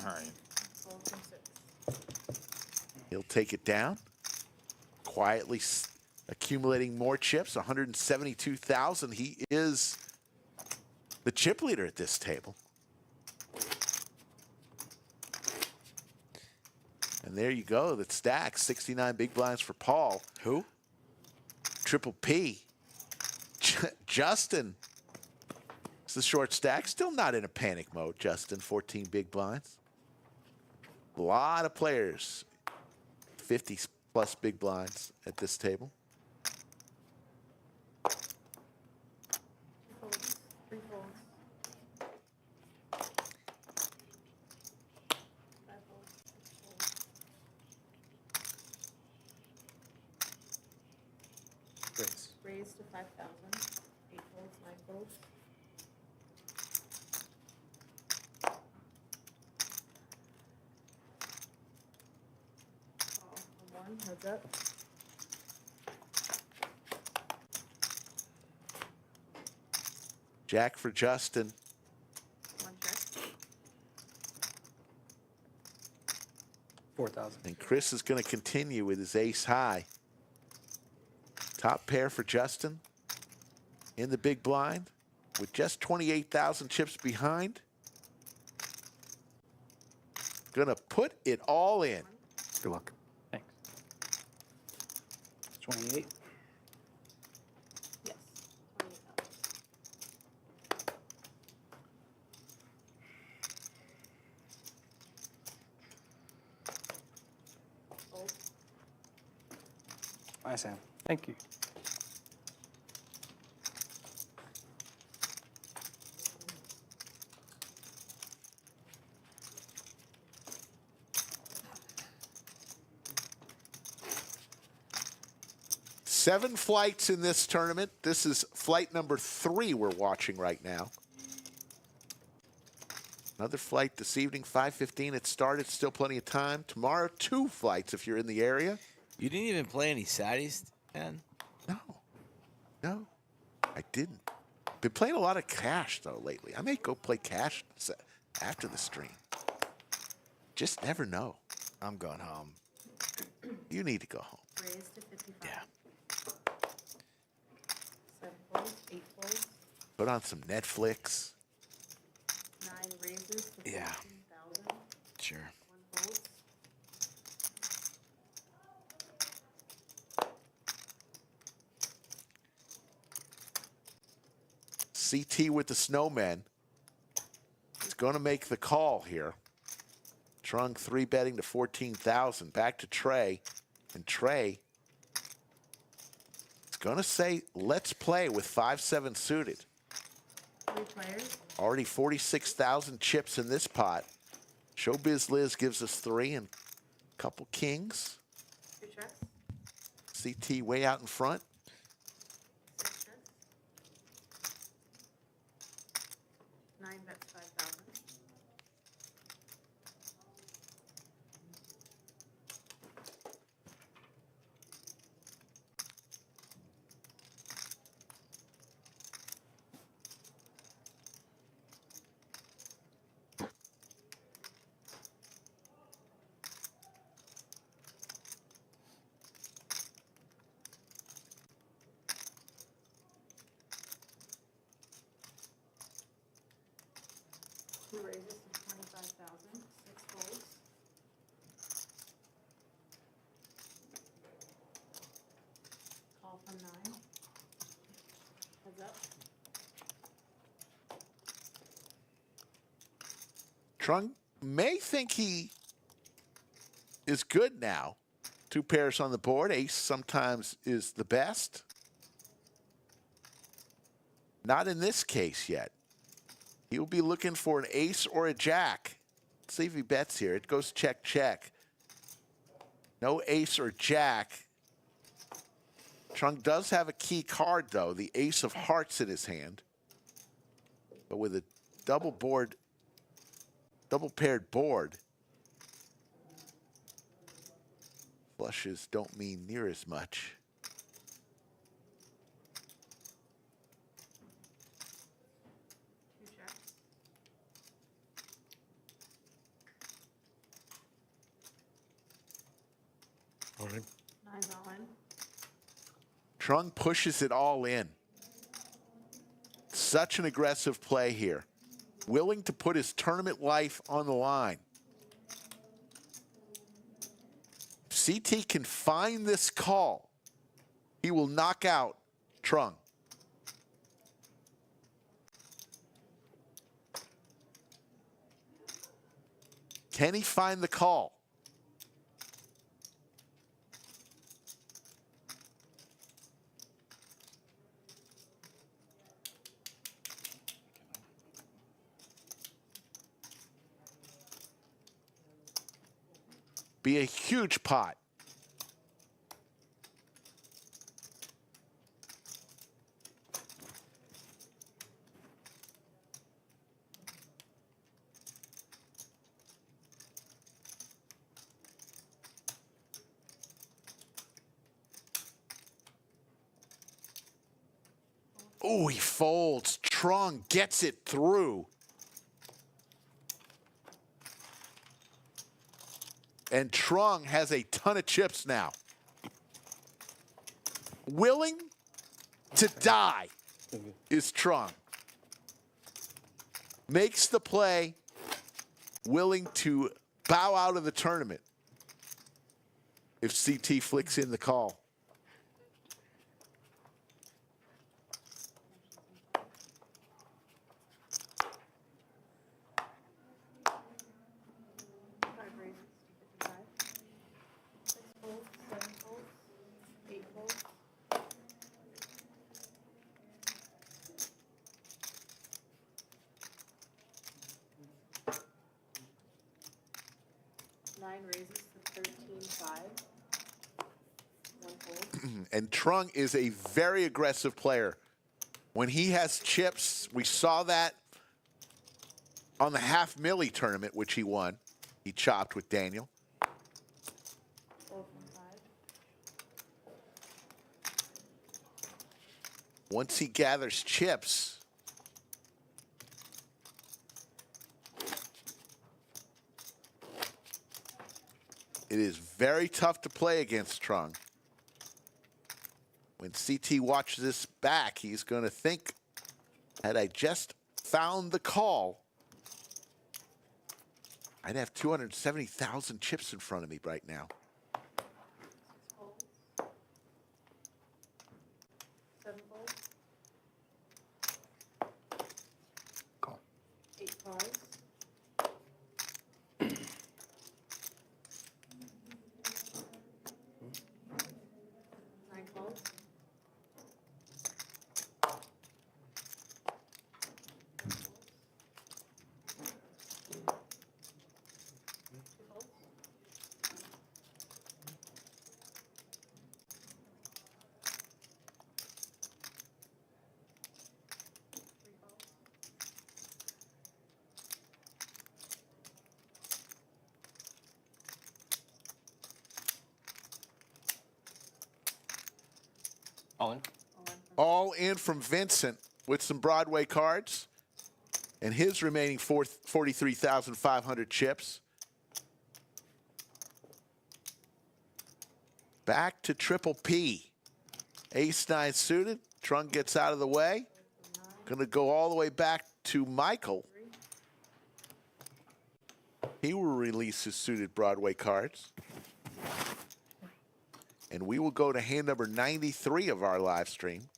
All right. Fold from 6. He'll take it down. Quietly accumulating more chips, 172,000. He is the chip leader at this table. And there you go, the stack, 69 big blinds for Paul. Who? Triple P. Justin. It's the short stack. Still not in a panic mode, Justin. 14 big blinds. A lot of players. 50 plus big blinds at this table. 2 folds. 3 folds. 5 folds. 6 folds. Raise to 5,000. 8 folds. 9 folds. Call on 1. Heads up. Jack for Justin. 1 check. 4,000. And Chris is going to continue with his ace high. Top pair for Justin in the big blind with just 28,000 chips behind. Gonna put it all in. Good luck. Thanks. 28. Yes. 28,000. Fold. Nice hand. Thank you. Seven flights in this tournament. This is flight number 3 we're watching right now. Another flight this evening, 5:15. It started. Still plenty of time. Tomorrow, 2 flights if you're in the area. You didn't even play any saddies, man? No, I didn't. Been playing a lot of cash though lately. I may go play cash after the stream. Just never know. I'm going home. You need to go home. Raise to 55. Yeah. 7 folds, 8 folds, Put on some Netflix. 9 raises to Yeah. 14,000. Sure. 1 folds. CT with the snowmen. He's going to make the call here. Trung 3-betting to 14,000. Back to Trey. And Trey is going to say, let's play with 5-7 suited. 3 players. Already 46,000 chips in this pot. Showbiz Liz gives us 3 and a couple kings. 2 checks. CT way out in front. 6 checks. 9 bets 5,000. Two raises to 25,000. 6 folds. Call from 9. Heads up. Trung may think he is good now. 2 pairs on the board. Ace sometimes is the best. Not in this case yet. He'll be looking for an ace or a jack. Let's see if he bets here. It goes check, check. No ace or jack. Trung does have a key card, though, the ace of hearts in his hand. But with a double paired board, flushes don't mean near as much. Nine's all in. Trung pushes it all in. Such an aggressive play here. Willing to put his tournament life on the line. If CT can find this call, he will knock out Trung. Can he find the call? Be a huge pot. Oh, he folds. Trung gets it through. And Trung has a ton of chips now. Willing to die is Trung. Makes the play, willing to bow out of the tournament if CT flicks in the call. Raises to 13.5. 1 fold. And Trung is a very aggressive player. When he has chips, we saw that on the half milli tournament, which he won. He chopped with Daniel. Fold from 5. Once he gathers chips, it is very tough to play against Trung. When CT watches this back, he's going to think, had I just found the call, I'd have 270,000 chips in front of me right now. 7 folds. Call. 8 cards. 9 calls. 2 folds. 3 calls. All in. All in from Vincent with some Broadway cards and his remaining 43,500 chips. Back to Triple P. Ace-9 suited. Trung gets out of the way. Going to go all the way back to Michael. He will release his suited Broadway cards. And we will go to hand number 93 of our live stream.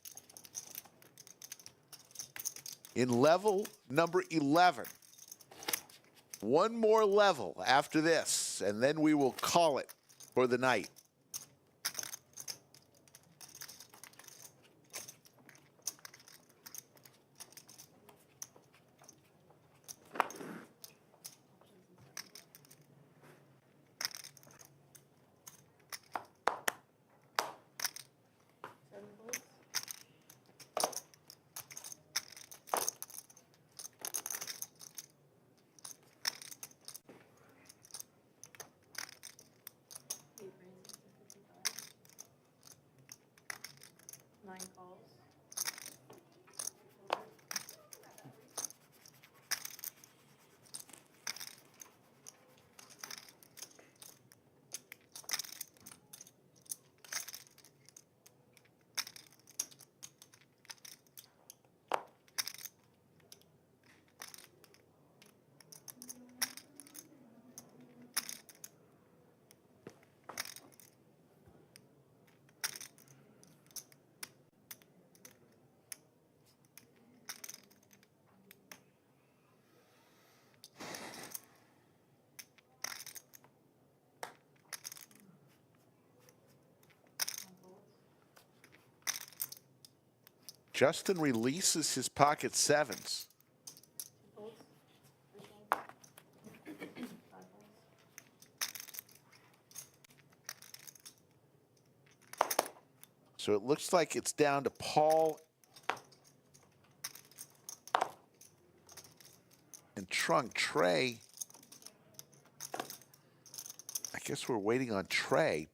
In level number 11. One more level after this, and then we will call it for the night. Justin releases his pocket sevens. So it looks like it's down to Paul and Trung. Trey, I guess we're waiting on Trey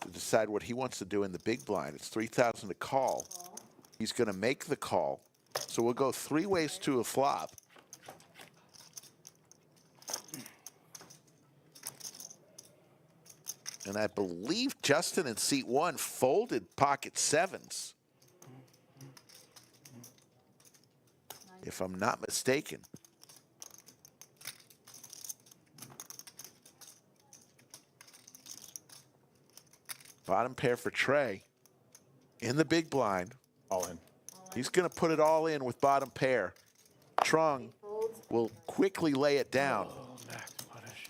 to decide what he wants to do in the big blind. It's 3,000 to call. He's going to make the call. So we'll go 3 ways to a flop. And I believe Justin in seat 1 folded pocket sevens, if I'm not mistaken. Bottom pair for Trey in the big blind. All in. He's going to put it all in with bottom pair. Trung will quickly lay it down. Max punish.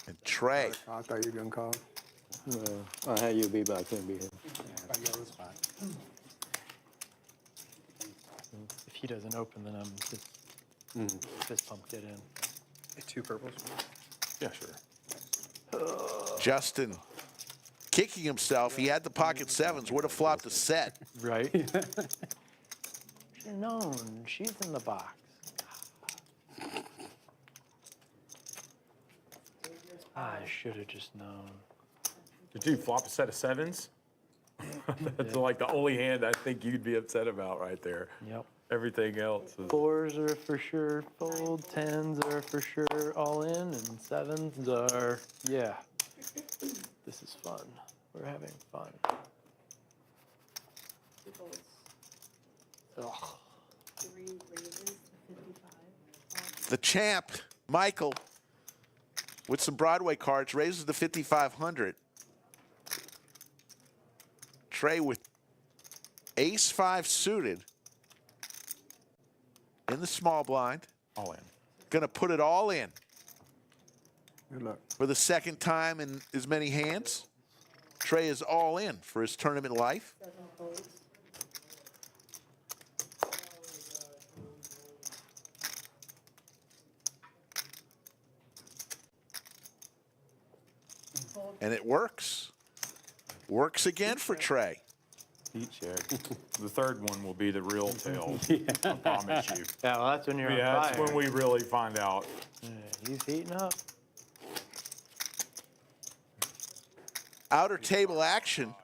And Trey. I thought you were going to call. I had you be, but I couldn't be here. If he doesn't open, then I'm just fist pump get in. 2 purples. Yeah, sure. Justin kicking himself. He had the pocket sevens. Would have flopped a set. Right? She's known. She's in the box. I should have just known. Did you flop a set of sevens? That's like the only hand I think you'd be upset about right there. Yep. Everything else is. Fours are for sure fold, tens are for sure all in, and sevens are, yeah. This is fun. We're having fun. Two folds. Ugh. 3 raises to 55. The champ, Michael, with some Broadway cards, raises to 5,500. Trey with ace-5 suited in the small blind. All in. Gonna put it all in Good luck. for the second time in as many hands. Trey is all in for his tournament life. 7 folds. And it works. Works again for Trey. Heat check. The third one will be the real tale. I promise you. Yeah, well, that's when you're Yeah, on that's fire. when we really find out. Yeah, he's heating up. Outer table action.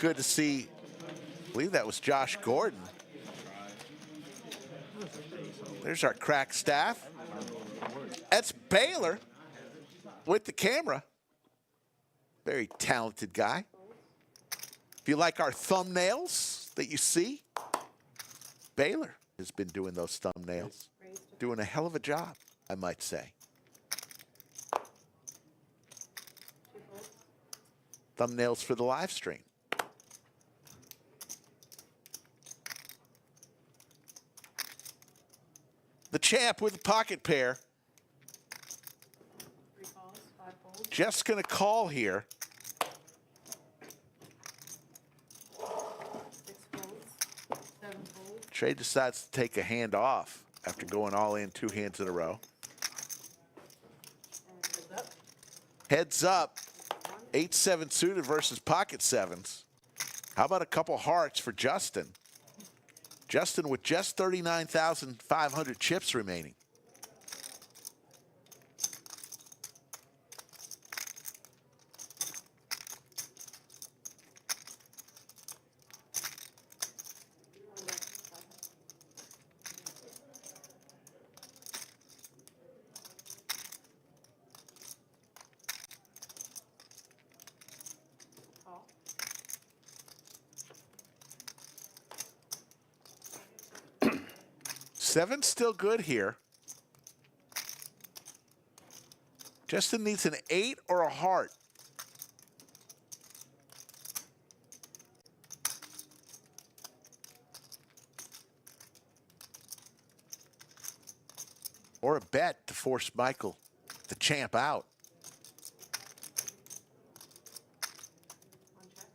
Good to see. I believe that was Josh Gordon. There's our crack staff. That's Baylor with the camera. Very talented guy. If you like our thumbnails that you see, Baylor has been doing those thumbnails. Doing a hell of a job, I might say. Thumbnails for the live stream. The champ with the pocket pair. 3 calls, 5 folds. Just going to call here. 6 folds. 7 folds. Trey decides to take a hand off after going all in 2 hands in a row. And heads up. Heads up. 8-7 suited versus pocket sevens. How about a couple hearts for Justin? Justin with just 39,500 chips remaining. Call. Seven's still good here. Justin needs an 8 or a heart. Or a bet to force Michael, the champ, out. 1 check.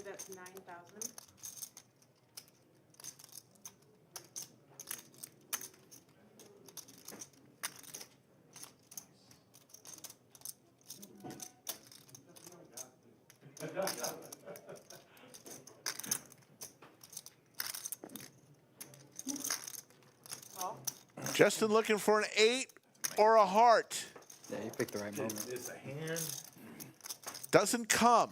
That's 9,000. Call. Justin looking for an 8 or a heart. Yeah, you picked the right moment. It's a hand. Doesn't come.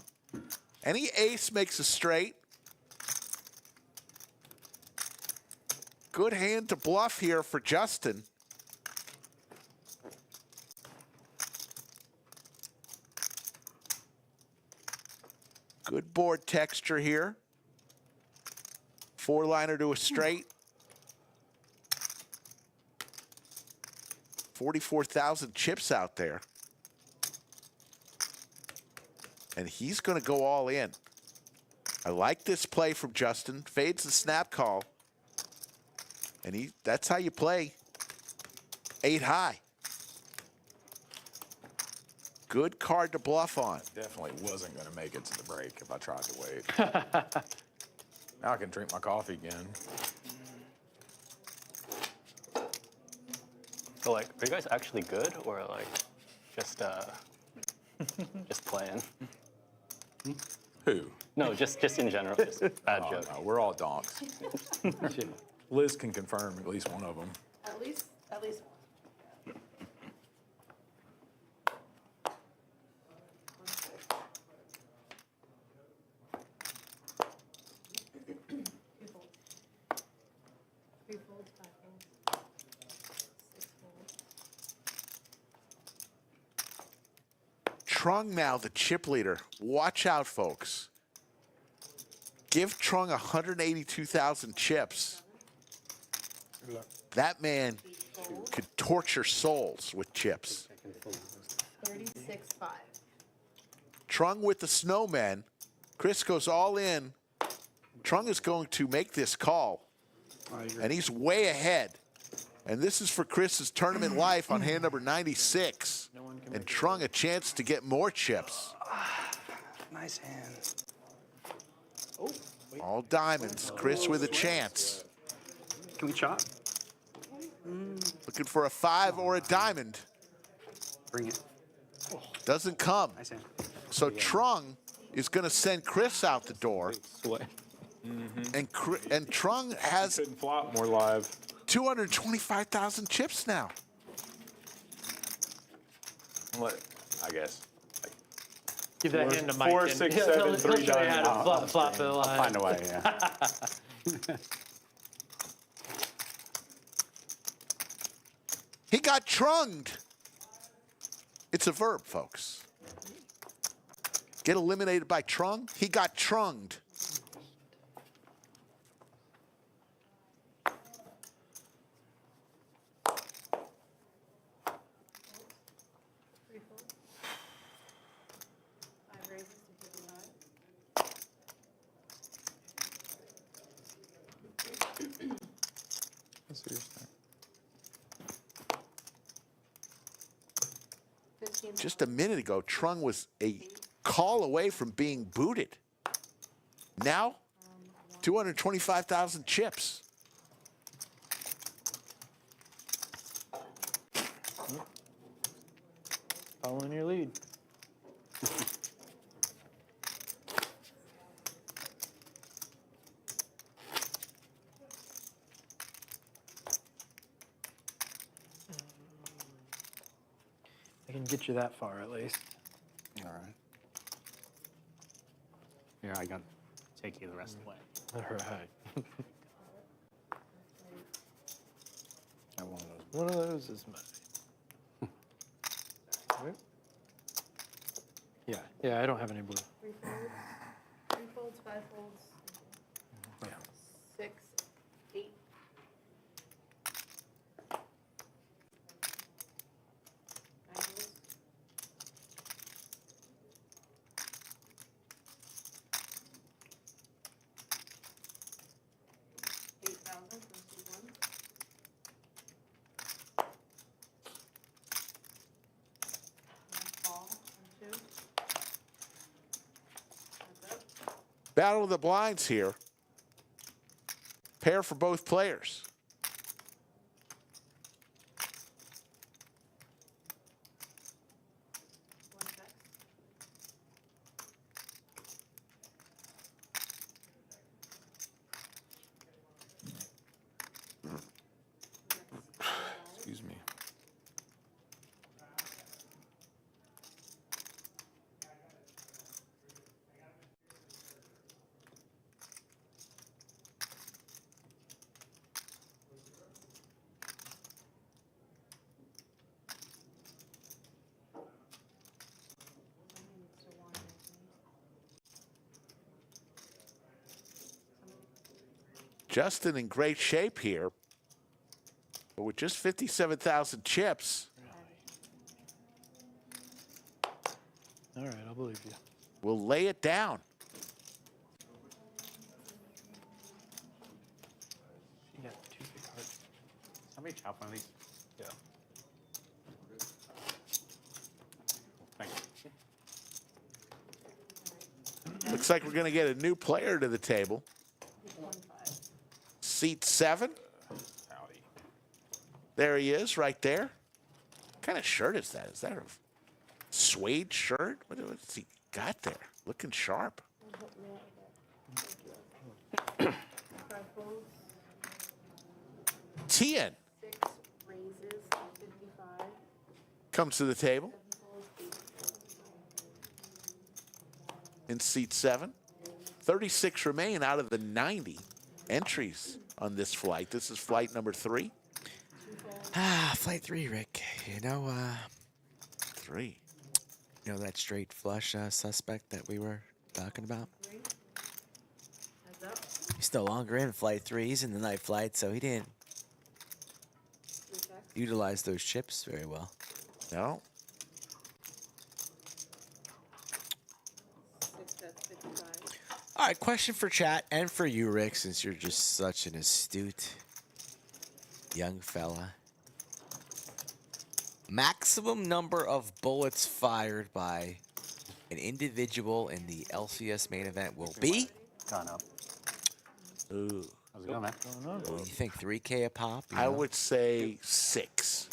Any ace makes a straight. Good hand to bluff here for Justin. Good board texture here. 4-liner to a straight. 44,000 chips out there. And he's going to go all in. I like this play from Justin. Fades the snap call. And that's how you play 8 high. Good card to bluff on. Definitely wasn't going to make it to the break if I tried to wait. Now I can drink my coffee again. So like, are you guys actually good or like just just playing? Who? No, just in general, just bad Oh, joke. no, we're all donks. Liz can confirm at least one of them. At least one. Two folds. Three folds, five folds, six folds. Trung now the chip leader. Watch out, folks. Give Trung 182,000 chips. That man could torture souls with chips. 36-5. Trung with the snowmen. Chris goes all in. Trung is going to make this call. And he's way ahead. And this is for Chris's tournament life on hand number 96. And Trung a chance to get more chips. Nice hand. All diamonds. Chris with a chance. Can we chop? Looking for a 5 or a diamond. Bring it. Doesn't come. Nice hand. So Trung is going to send Chris out the door. And Trung has Couldn't flop more live. 225,000 chips now. What? I guess. Give that hand to Mike. 4, and 6, he'll 7, 3 show you how to diamonds. flop the line. Find a way, yeah. He got trunged. It's a verb, folks. Get eliminated by Trung? He got trunged. Three folds. 5 raises to 55. Let's see your start. 15. Just a minute ago, Trung was a call away from being booted. Now, 225,000 chips. Following your lead. I can get you that far at least. All right. Here, I got take you the rest of the way. All right. I have one of those. One of those is mine. Right? Yeah, I don't have any blue. 3 folds. 3 folds, 5 folds. Yeah. 6, 8. Nine. 8,000 from C1. Fall from 2. That's it. Battle of the blinds here. Pair for both players. One check. Excuse me. Justin in great shape here. But with just 57,000 chips, All right, I'll believe you. we'll lay it down. You got 2 big hearts. Somebody chop one of these. Yeah. Thank you. Looks like we're going to get a new player to the table. Seat 7. Howdy. There he is, right there. What kind of shirt is that? Is that a suede shirt? What's he got there? Looking sharp. Tien 6 raises, 55. comes to the table in seat 7. 36 remain out of the 90 entries on this flight. This is flight number 3. Flight 3, Rick. You know, 3. you know that straight flush suspect that we were talking about? Heads up. He's no longer in flight 3. He's in the night flight, so he didn't 3 checks. utilize those chips very well. No. 6 bets, 55. All right, question for chat and for you, Rick, since you're just such an astute young fella. Maximum number of bullets fired by an individual in the LCS main event will be? Gone up. Ooh. How's it going, man? Oh, you think 3K a pop? you I know? would say 6.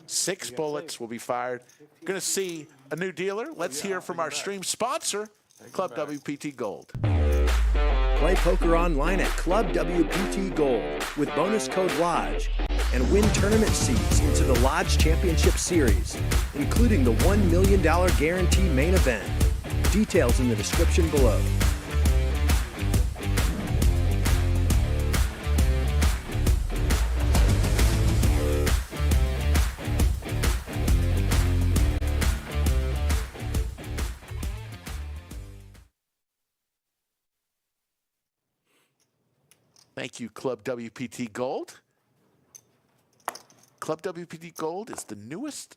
6 bullets will be fired. Going to see a new dealer. Let's hear from our stream sponsor, Club WPT Gold. Play poker online at Club WPT Gold with bonus code LODGE and win tournament seats into the Lodge Championship Series, including the $1 million guarantee main event. Details in the description below. Thank you, Club WPT Gold. Club WPT Gold is the newest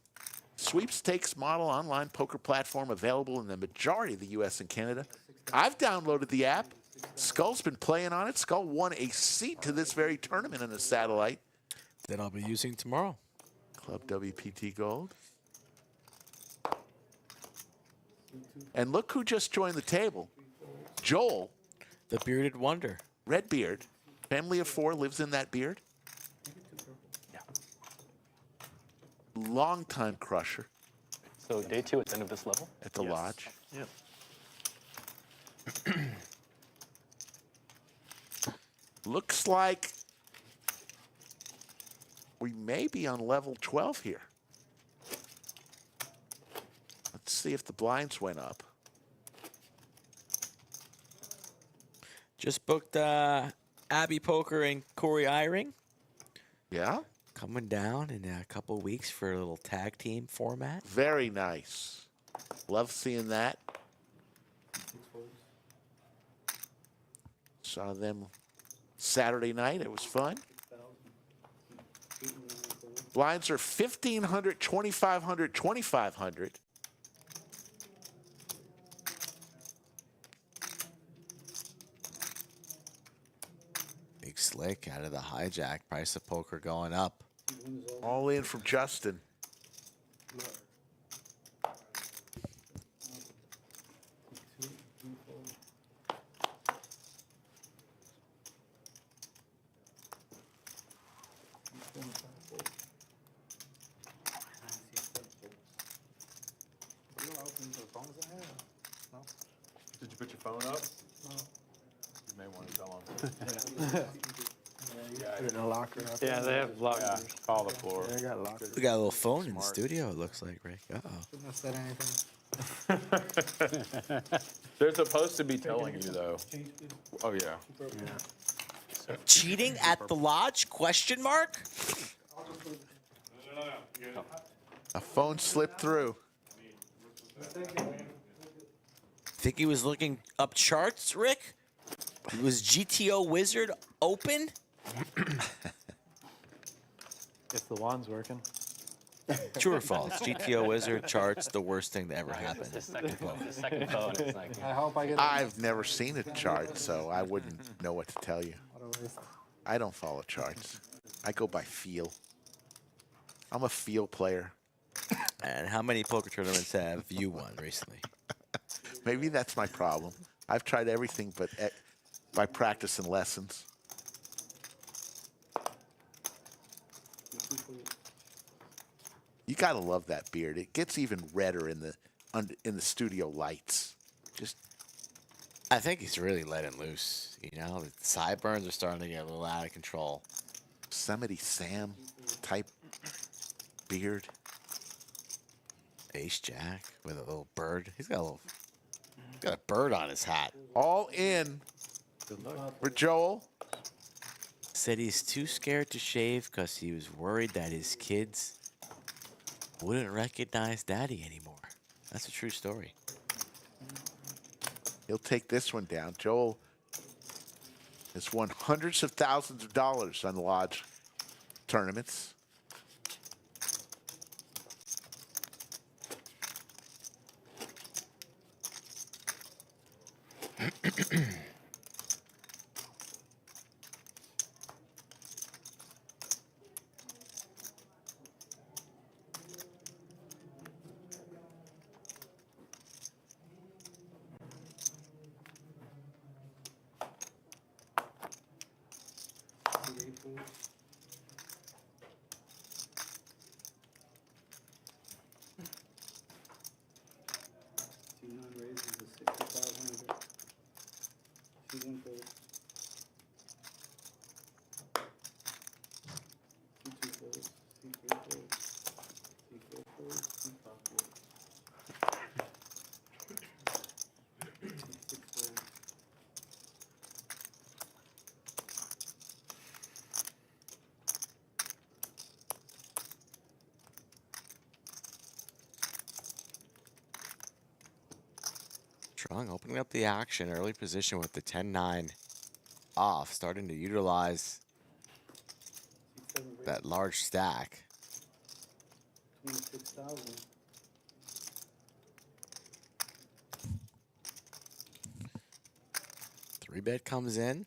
sweepstakes model online poker platform available in the majority of the U.S. and Canada. I've downloaded the app. Skull's been playing on it. Skull won a seat to this very tournament in a satellite. That I'll be using tomorrow. Club WPT Gold. And look who just joined the table. Joel, The bearded wonder. red beard, family of 4, lives in that beard. Longtime crusher So day 2 at the end of this level? at the lodge. Yep. Looks like we may be on level 12 here. Let's see if the blinds went up. Just booked Abby Poker and Corey Eyring. Yeah? Coming down in a couple weeks for a little tag team format. Very nice. Love seeing that. Saw them Saturday night. It was fun. Blinds are 1,500, 2,500, 2,500. Big slick out of the hijack. Price of poker going up. All in from Justin. Did you put your phone up? No. You may want to tell them. Put it in a locker. Yeah, they have lockers. Yeah, call the floor. They got lockers. We got a little phone in the studio, it looks like, Rick. Uh-oh. Shouldn't have said anything. They're supposed to be telling you, though. Oh, yeah. Cheating at the lodge? Question mark? A phone slipped through. Think he was looking up charts, Rick? Was GTO Wizard open? If the wand's working. True or false? GTO Wizard charts, the worst thing that ever happened. The second phone is like, I hope I get I've never seen a chart, so I wouldn't know what to tell you. I don't follow charts. I go by feel. I'm a feel player. And how many poker tournaments have you won recently? Maybe that's my problem. I've tried everything but by practice and lessons. You gotta love that beard. It gets even redder in the studio lights. Just I think he's really letting loose. You know, the sideburns are starting to get a little out of control. Yosemite Sam type beard. Ace Jack with a little bird. He's got a bird on his hat. All in for Joel. Said he's too scared to shave because he was worried that his kids wouldn't recognize daddy anymore. That's a true story. He'll take this one down. Joel has won hundreds of thousands of dollars on lodge tournaments. C9 raises to 6,500. C1 folds. C2 folds. C3 folds. C4 folds. C5 folds. C6 folds. Strong opening up the action, early position with the 10-9 off, starting to utilize that large stack. 26,000. Three bet comes in.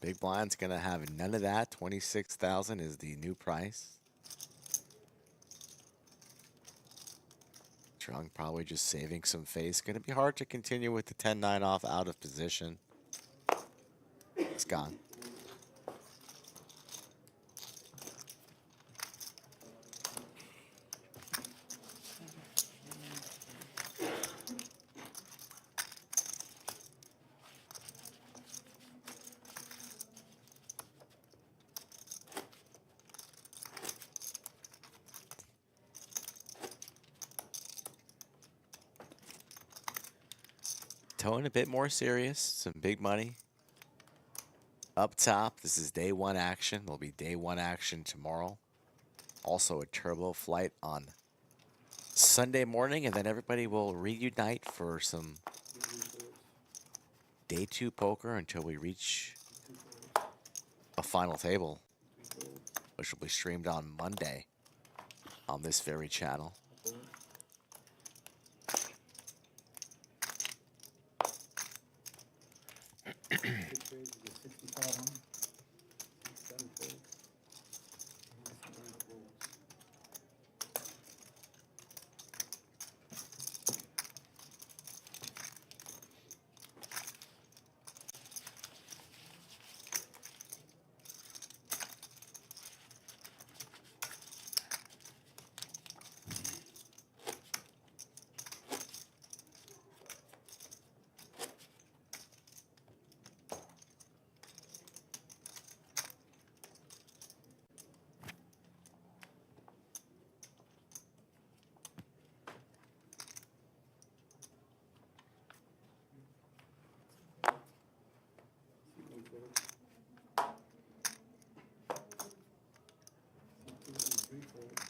Big blind's gonna have none of that. 26,000 is the new price. Strong probably just saving some face. Gonna be hard to continue with the 10-9 off out of position. It's gone. Tone a bit more serious, some big money. Up top, this is day one action. There'll be day one action tomorrow. Also a turbo flight on Sunday morning, and then everybody will reunite for some day two poker until we reach a final table, which will be streamed on Monday on this very channel. Six raises to 6,500. Seven folds. Nine folds.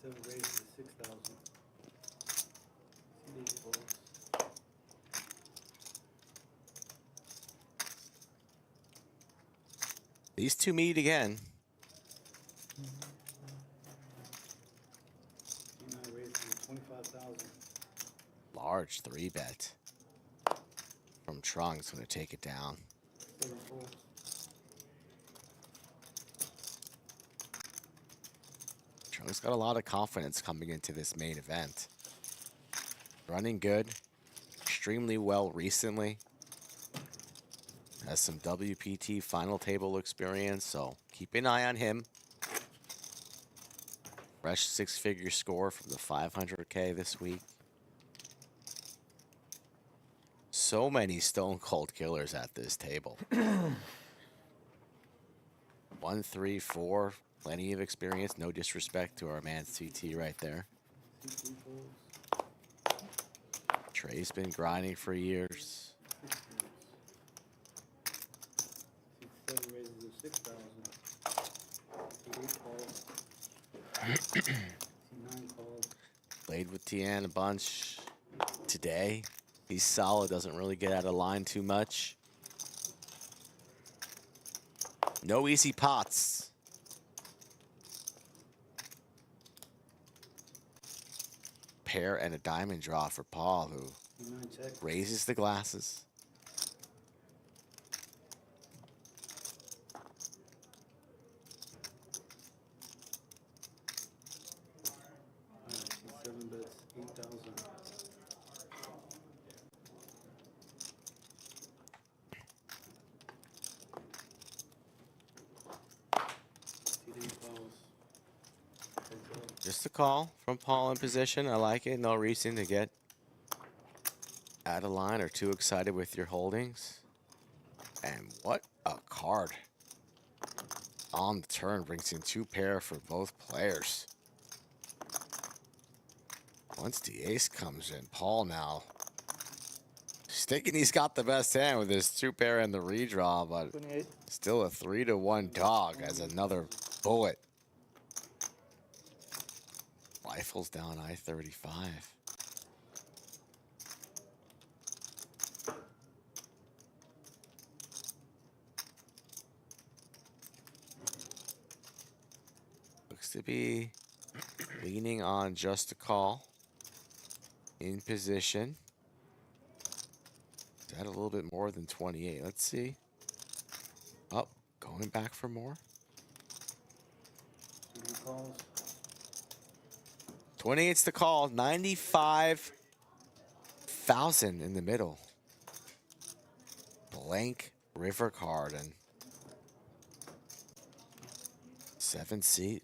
Seven raises to 6,000. C8 folds. These two meet again. C9 raises to 25,000. Large 3-bet from Trung's going to take it down. 7 folds. Trung's got a lot of confidence coming into this main event. Running good, extremely well recently. Has some WPT final table experience, so keep an eye on him. Fresh 6-figure score from the 500K this week. So many stone cold killers at this table. 1, 3, 4, plenty of experience. No disrespect to our man CT right there. 2 folds. Trey's been grinding for years. 6, 7 raises of 6,000. 8 calls. 9 calls. Played with Tian a bunch today. He's solid, doesn't really get out of line too much. No easy pots. Pair and a diamond draw for Paul, who 9 check. raises the glasses. Alright, 7 bets, 8,000. Just a call from Paul in position. I like it. No reason to get out of line or too excited with your holdings. And what a card. On the turn brings in 2 pair for both players. Once the ace comes in, Paul now he's thinking he's got the best hand with his 2 pair and the redraw, but 28. still a 3-1 dog as another bullet. Rifles down I-35. Looks to be leaning on just a call. In position. Is that a little bit more than 28? Let's see. Oh, going back for more. 2 calls. 28's the call. 95,000 in the middle. Blank river card and 7 seat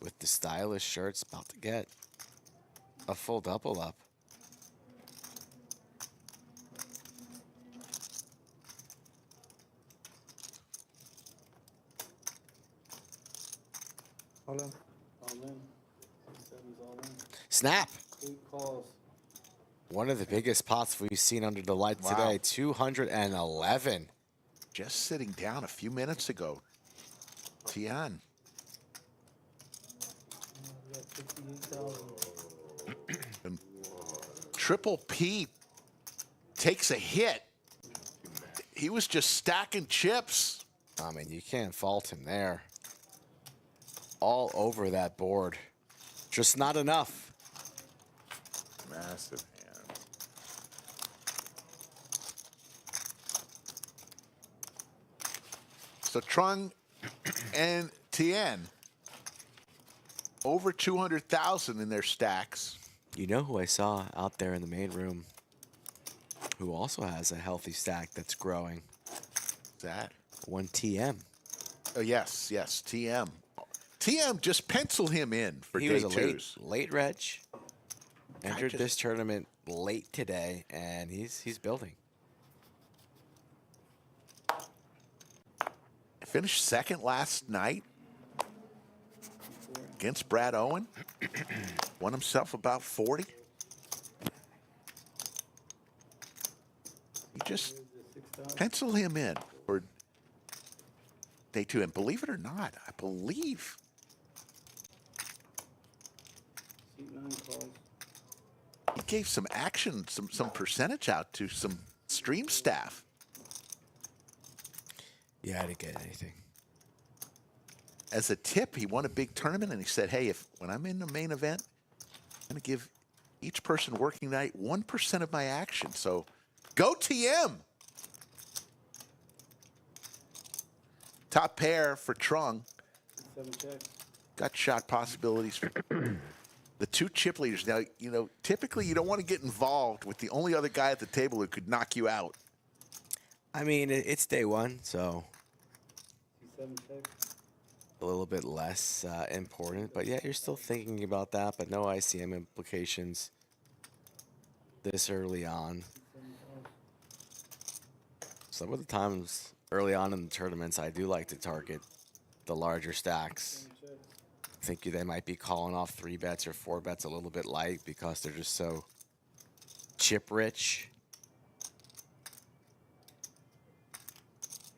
with the stylish shirts about to get a full double up. All in. All in. 7's all in. Snap. 8 calls. One of the biggest pots we've seen under the light Wow. today. 211. Just sitting down a few minutes ago. Tian. We got 58,000. And Triple P takes a hit. He was just stacking chips. I mean, you can't fault him there. All over that board. Just not enough. Massive hand. So Trung and Tian over 200,000 in their stacks. You know who I saw out there in the main room who also has a healthy stack that's growing? What's that? One TM. Oh, yes, yes, TM. TM, just pencil him in for He day was a twos. late reg. Entered just- this tournament late today, and he's building. Finished second last night against Brad Owen. Won himself about 40. You just pencil him in for day two. And believe it or not, I believe Seat 9 calls. he gave some action, some percentage out to some stream staff. Yeah, I didn't get anything. As a tip, he won a big tournament, and he said, "Hey, if when I'm in the main event, I'm gonna give Each person working tonight, 1% of my action. So go TM. Top pair for Trung. 7 checks. Got shot possibilities for the two chip leaders. Now, you know, typically you don't want to get involved with the only other guy at the table who could knock you out. I mean, it's day one, so 7 checks. a little bit less important. But yeah, you're still thinking about that, but no ICM implications this early on. Some of the times early on in the tournaments, I do like to target the larger stacks. I think they might be calling off 3 bets or 4 bets a little bit light because they're just so chip rich.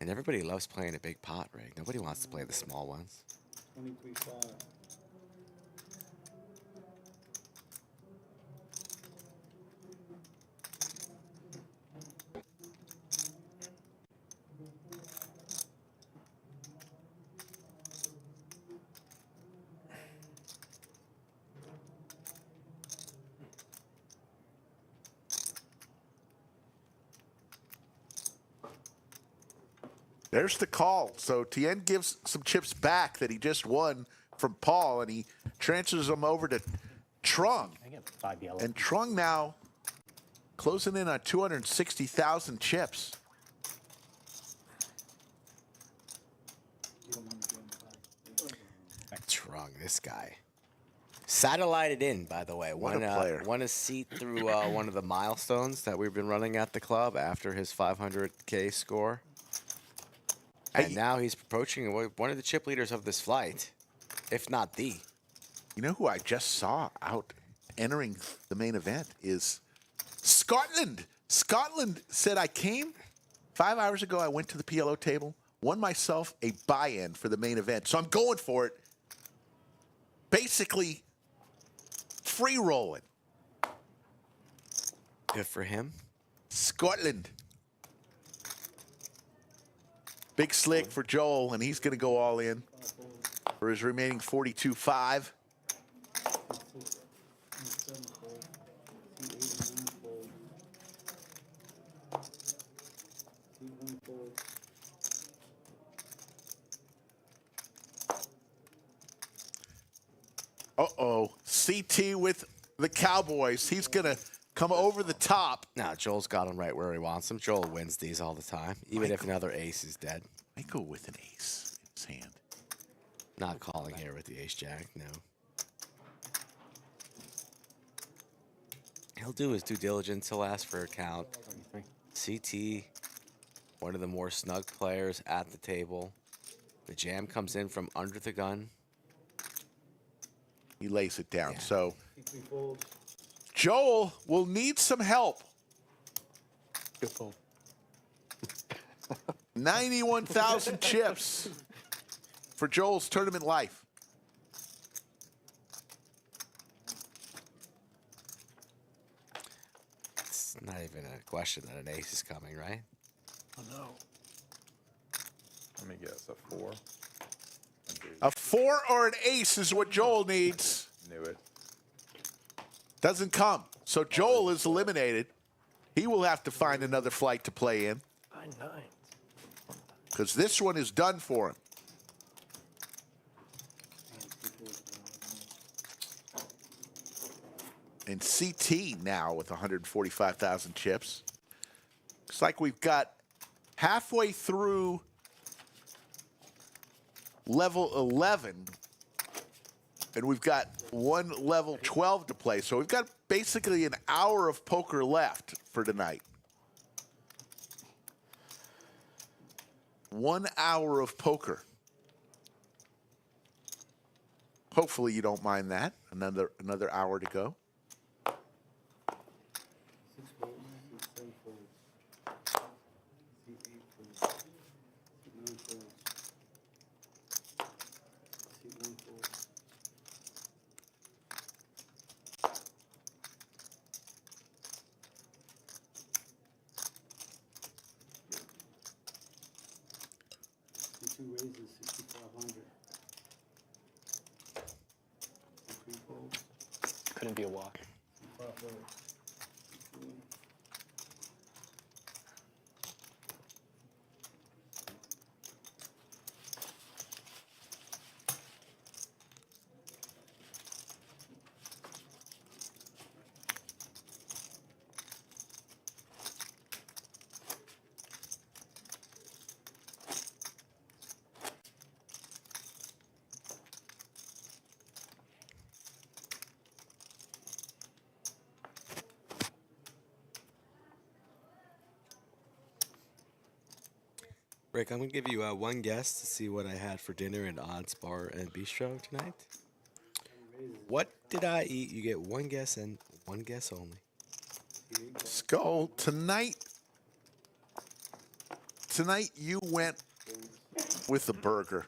And everybody loves playing a big pot, Rick. Nobody wants to play the small ones. 23.5. There's the call. So Tien gives some chips back that he just won from Paul, and he transfers them over to Trung. I get 5 yellow. And Trung now closing in on 260,000 chips. Trung, this guy. Satellited in, by the way. What a player. Won a seat through one of the milestones that we've been running at the club after his 500K score. And now he's approaching one of the chip leaders of this flight, if not the. You know who I just saw out entering the main event is Scotland. Scotland said, I came 5 hours ago. I went to the PLO table, won myself a buy-in for the main event. So I'm going for it. Basically, free rolling. Good for him. Scotland. Big slick for Joel, and he's going to go all in for his remaining 42.5. Uh-oh. CT with the Cowboys. He's going to come over the top. Now, Joel's got him right where he wants him. Joel wins these all the time, even if another ace is dead. I go with an ace in his hand. Not calling here with the ace-jack, no. He'll do his due diligence. He'll ask for a count. CT, one of the more snug players at the table. The jam comes in from under the gun. He lays it down. Yeah. So C3 folds. Joel will need some help. Good fold. 91,000 chips for Joel's tournament life. It's not even a question that an ace is coming, right? Oh, no. Let me guess, a 4. A 4 or an ace is what Joel needs. Knew it. Doesn't come. So Joel is eliminated. He will have to find another flight to play in 9-9. because this one is done for him. And CT now with 145,000 chips. Looks like we've got halfway through level 11, and we've got one level 12 to play. So we've got basically an hour of poker left for tonight. 1 hour of poker. Hopefully you don't mind that. Another hour to go. 6 folds. C7 folds. C8 folds. C9 folds. C1 folds. C2 raises 6,500. C3 folds. Couldn't be a walk. Five fold. Rick, I'm gonna give you one guess to see what I had for dinner at Odds Bar and Bistro tonight. What did I eat? You get one guess and one guess only. Skull, tonight you went with the burger.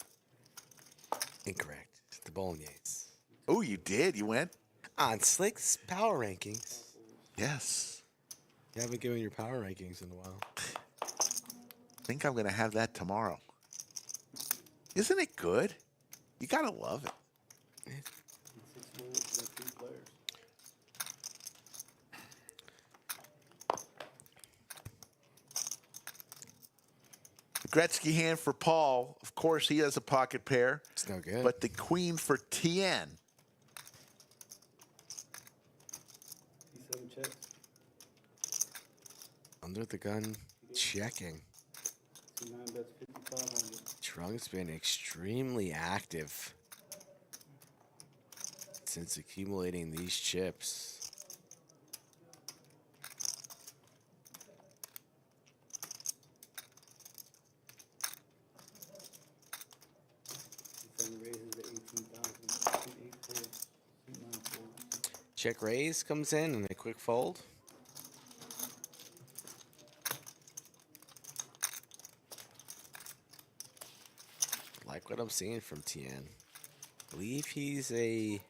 Incorrect. The bolognese. Oh, you did? You went? On Slick's Power Rankings. Yes. You haven't given your power rankings in a while. I think I'm going to have that tomorrow. Isn't it good? You got to love it. Six folds, got three players. The Gretzky hand for Paul. Of course, he has a pocket pair. It's no good. But the queen for Tien. D7 checks. Under the gun, checking. C9 bets 5,500. Trunk's been extremely active since accumulating these chips. D7 raises to 18,000. C8 folds. C9 folds. Check raise comes in and a quick fold. Like what I'm seeing from Tien. Believe he's a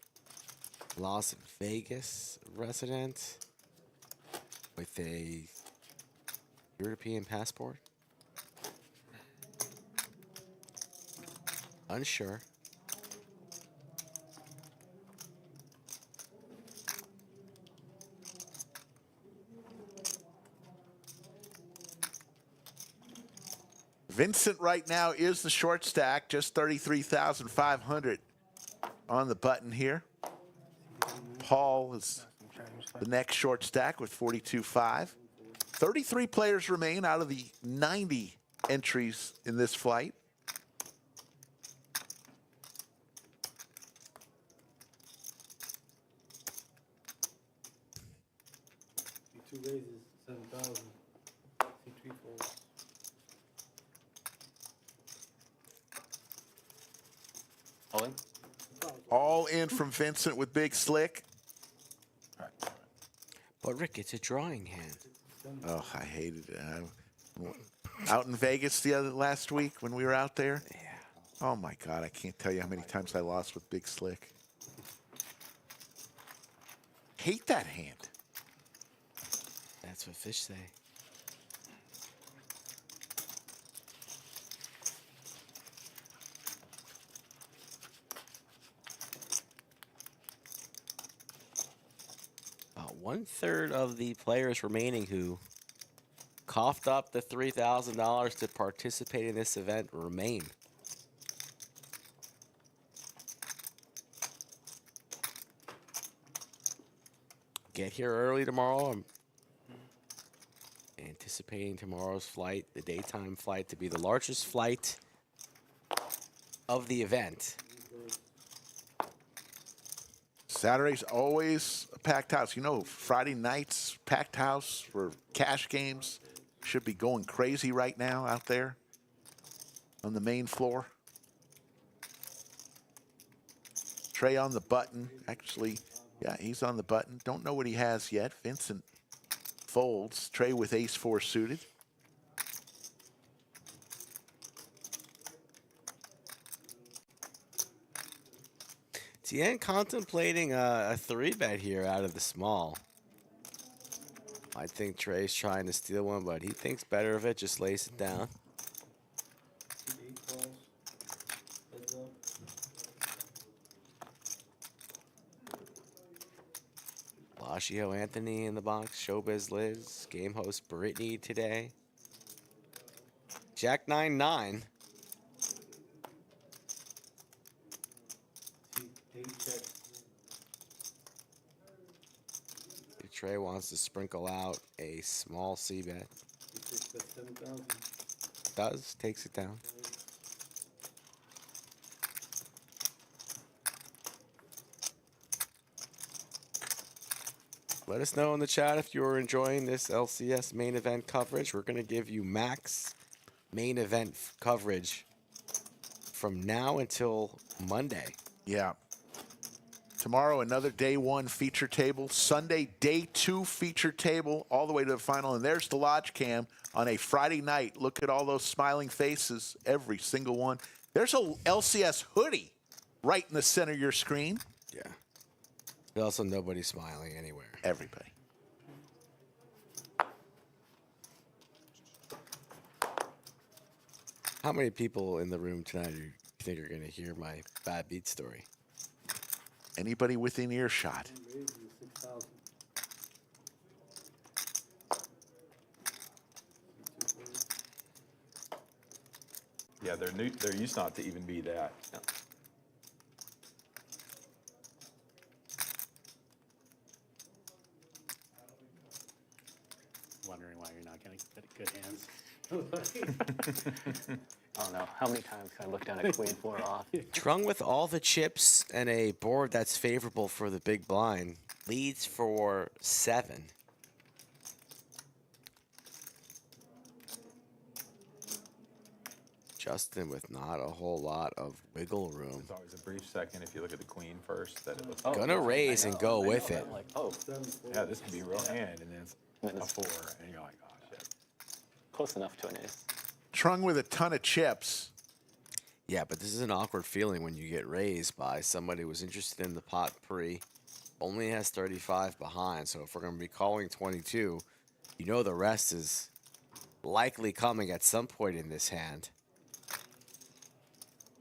Las Vegas resident with a European passport. Unsure. Vincent right now is the short stack, just 33,500 on the button here. Paul is the next short stack with 42.5. 33 players remain out of the 90 entries in this flight. D2 raises 7,000. C3 folds. All in? All in from Vincent with Big Slick. But Rick, it's a drawing hand. Oh, I hated it. Out in Vegas last week when we were out there. Yeah. Oh my God, I can't tell you how many times I lost with Big Slick. Hate that hand. That's what fish say. About 1/3 of the players remaining who coughed up the $3,000 to participate in this event remain. Get here early tomorrow. I'm anticipating tomorrow's flight, the daytime flight, to be the largest flight of the event. Saturday's always a packed house. You know, Friday nights, packed house for cash games. Should be going crazy right now out there on the main floor. Trey on the button. Actually, yeah, he's on the button. Don't know what he has yet. Vincent folds. Trey with ace-4 suited. Tien contemplating a 3-bet here out of the small. I think Trey's trying to steal one, but he thinks better of it, just lays it down. C8 calls. Heads up. A lot Mashio Anthony in the box. Showbiz Liz. Game host Brittany today. Jack 9-9. Trey wants to sprinkle out a small C bet. Does, takes it down. Let us know in the chat if you're enjoying this LCS main event coverage. We're going to give you max main event coverage from now until Monday. Yeah. Tomorrow, another day one feature table. Sunday, day two feature table, all the way to the final. And there's the Lodge Cam on a Friday night. Look at all those smiling faces, every single one. There's a LCS hoodie right in the center of your screen. Yeah. There's also nobody smiling anywhere. Everybody. How many people in the room tonight do you think are going to hear my bad beat story? Anybody within earshot. Yeah, they're used not to even be that. Wondering why you're not going to get good hands. I don't know. How many times can I look down at queen 4 off? Trung with all the chips and a board that's favorable for the big blind leads for 7. Justin with not a whole lot of wiggle room. There's always a brief second if you look at the queen first that it looks Gonna raise and go with it. Like, oh, yeah, this could be a real hand, and then it's a 4, and you're like, oh shit. close enough to an ace. Trung with a ton of chips. Yeah, but this is an awkward feeling when you get raised by somebody who was interested in the pot pre, only has 35 behind. So if we're going to be calling 22, you know the rest is likely coming at some point in this hand.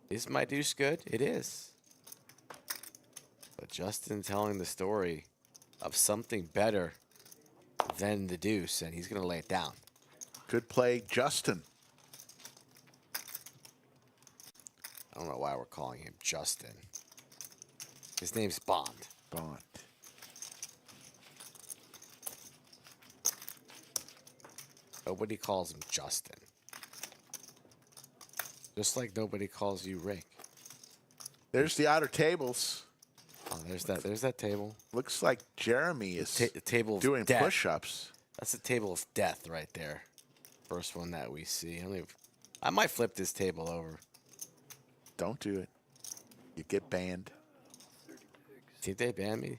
Is my deuce good? It is. But Justin telling the story of something better than the deuce, and he's going to lay it down. Good play, Justin. I don't know why we're calling him Justin. His name's Bond. Bond. Nobody calls him Justin. Just like nobody calls you Rick. There's the outer tables. Oh, there's that table. Looks like Jeremy is The table of doing death. push-ups. That's the table of death right there. First one that we see. I might flip this table over. Don't do it. You get banned. Think they ban me?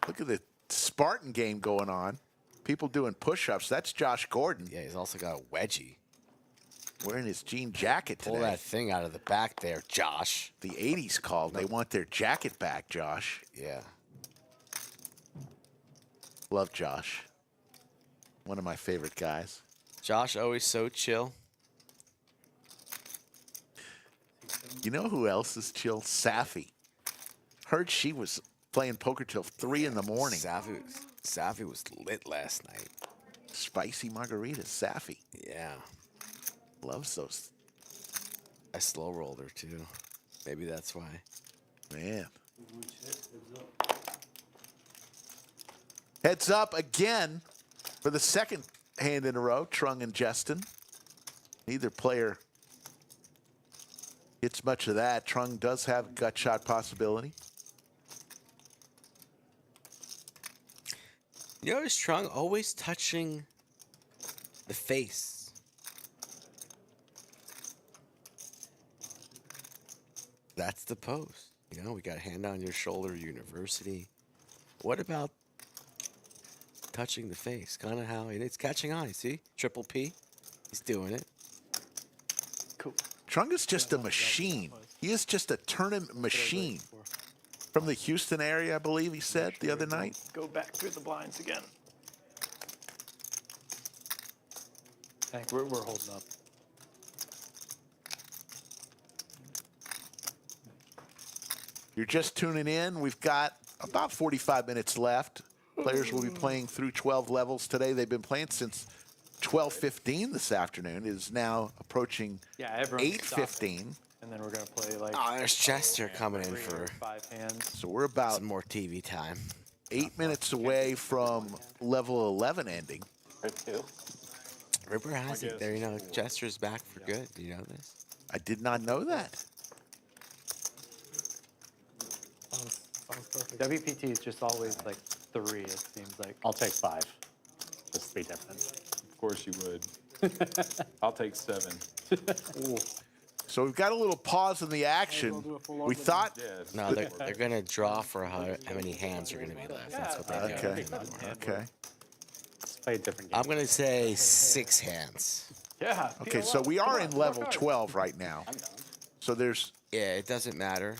Look at the Spartan game going on. People doing push-ups. That's Josh Gordon. Yeah, he's also got a wedgie. Wearing his jean jacket today. Pull that thing out of the back there, Josh. The 80s called. They want their jacket back, Josh. Yeah. Love Josh. One of my favorite guys. Josh always so chill. You know who else is chill? Safi. Heard she was playing poker till 3 in the morning. Safi was lit last night. Spicy margaritas, Safi. Yeah. Loves those. I slow rolled her too. Maybe that's why. Man. Heads up again for the second hand in a row, Trung and Justin. Neither player gets much of that. Trung does have a gut shot possibility. You notice Trung always touching the face. That's the pose. You know, we got hand on your shoulder, university. What about touching the face? Kind of how it's catching on. See? Triple P. He's doing it. Cool. Trung is just a machine. He is just a tournament machine. From the Houston area, I believe he said the other night. Go back through the blinds again. I think we're holding up. You're just tuning in. We've got about 45 minutes left Players will be playing through 12 levels today. They've been playing since 12:15 this afternoon. It is now approaching Yeah, everyone's 8:15. And then we're gonna play like. Oh, there's Chester coming in 3 for or 5 hands. So we're about some more TV time. 8 minutes away from level 11 ending. Or 2. Ripper has it there. You know, Chester's back for good. You know this? I did not know that. WPT is just always like 3. It seems like. I'll take 5. Just to be different. Of course you would. I'll take 7. So we've got a little pause in the action. We thought. No, they're gonna draw for how many hands are gonna be left. That's what they do. Okay. Okay. Let's play a different game. I'm gonna say 6 hands. Yeah. Okay. So we are in level 12 right now. So there's. Yeah, it doesn't matter.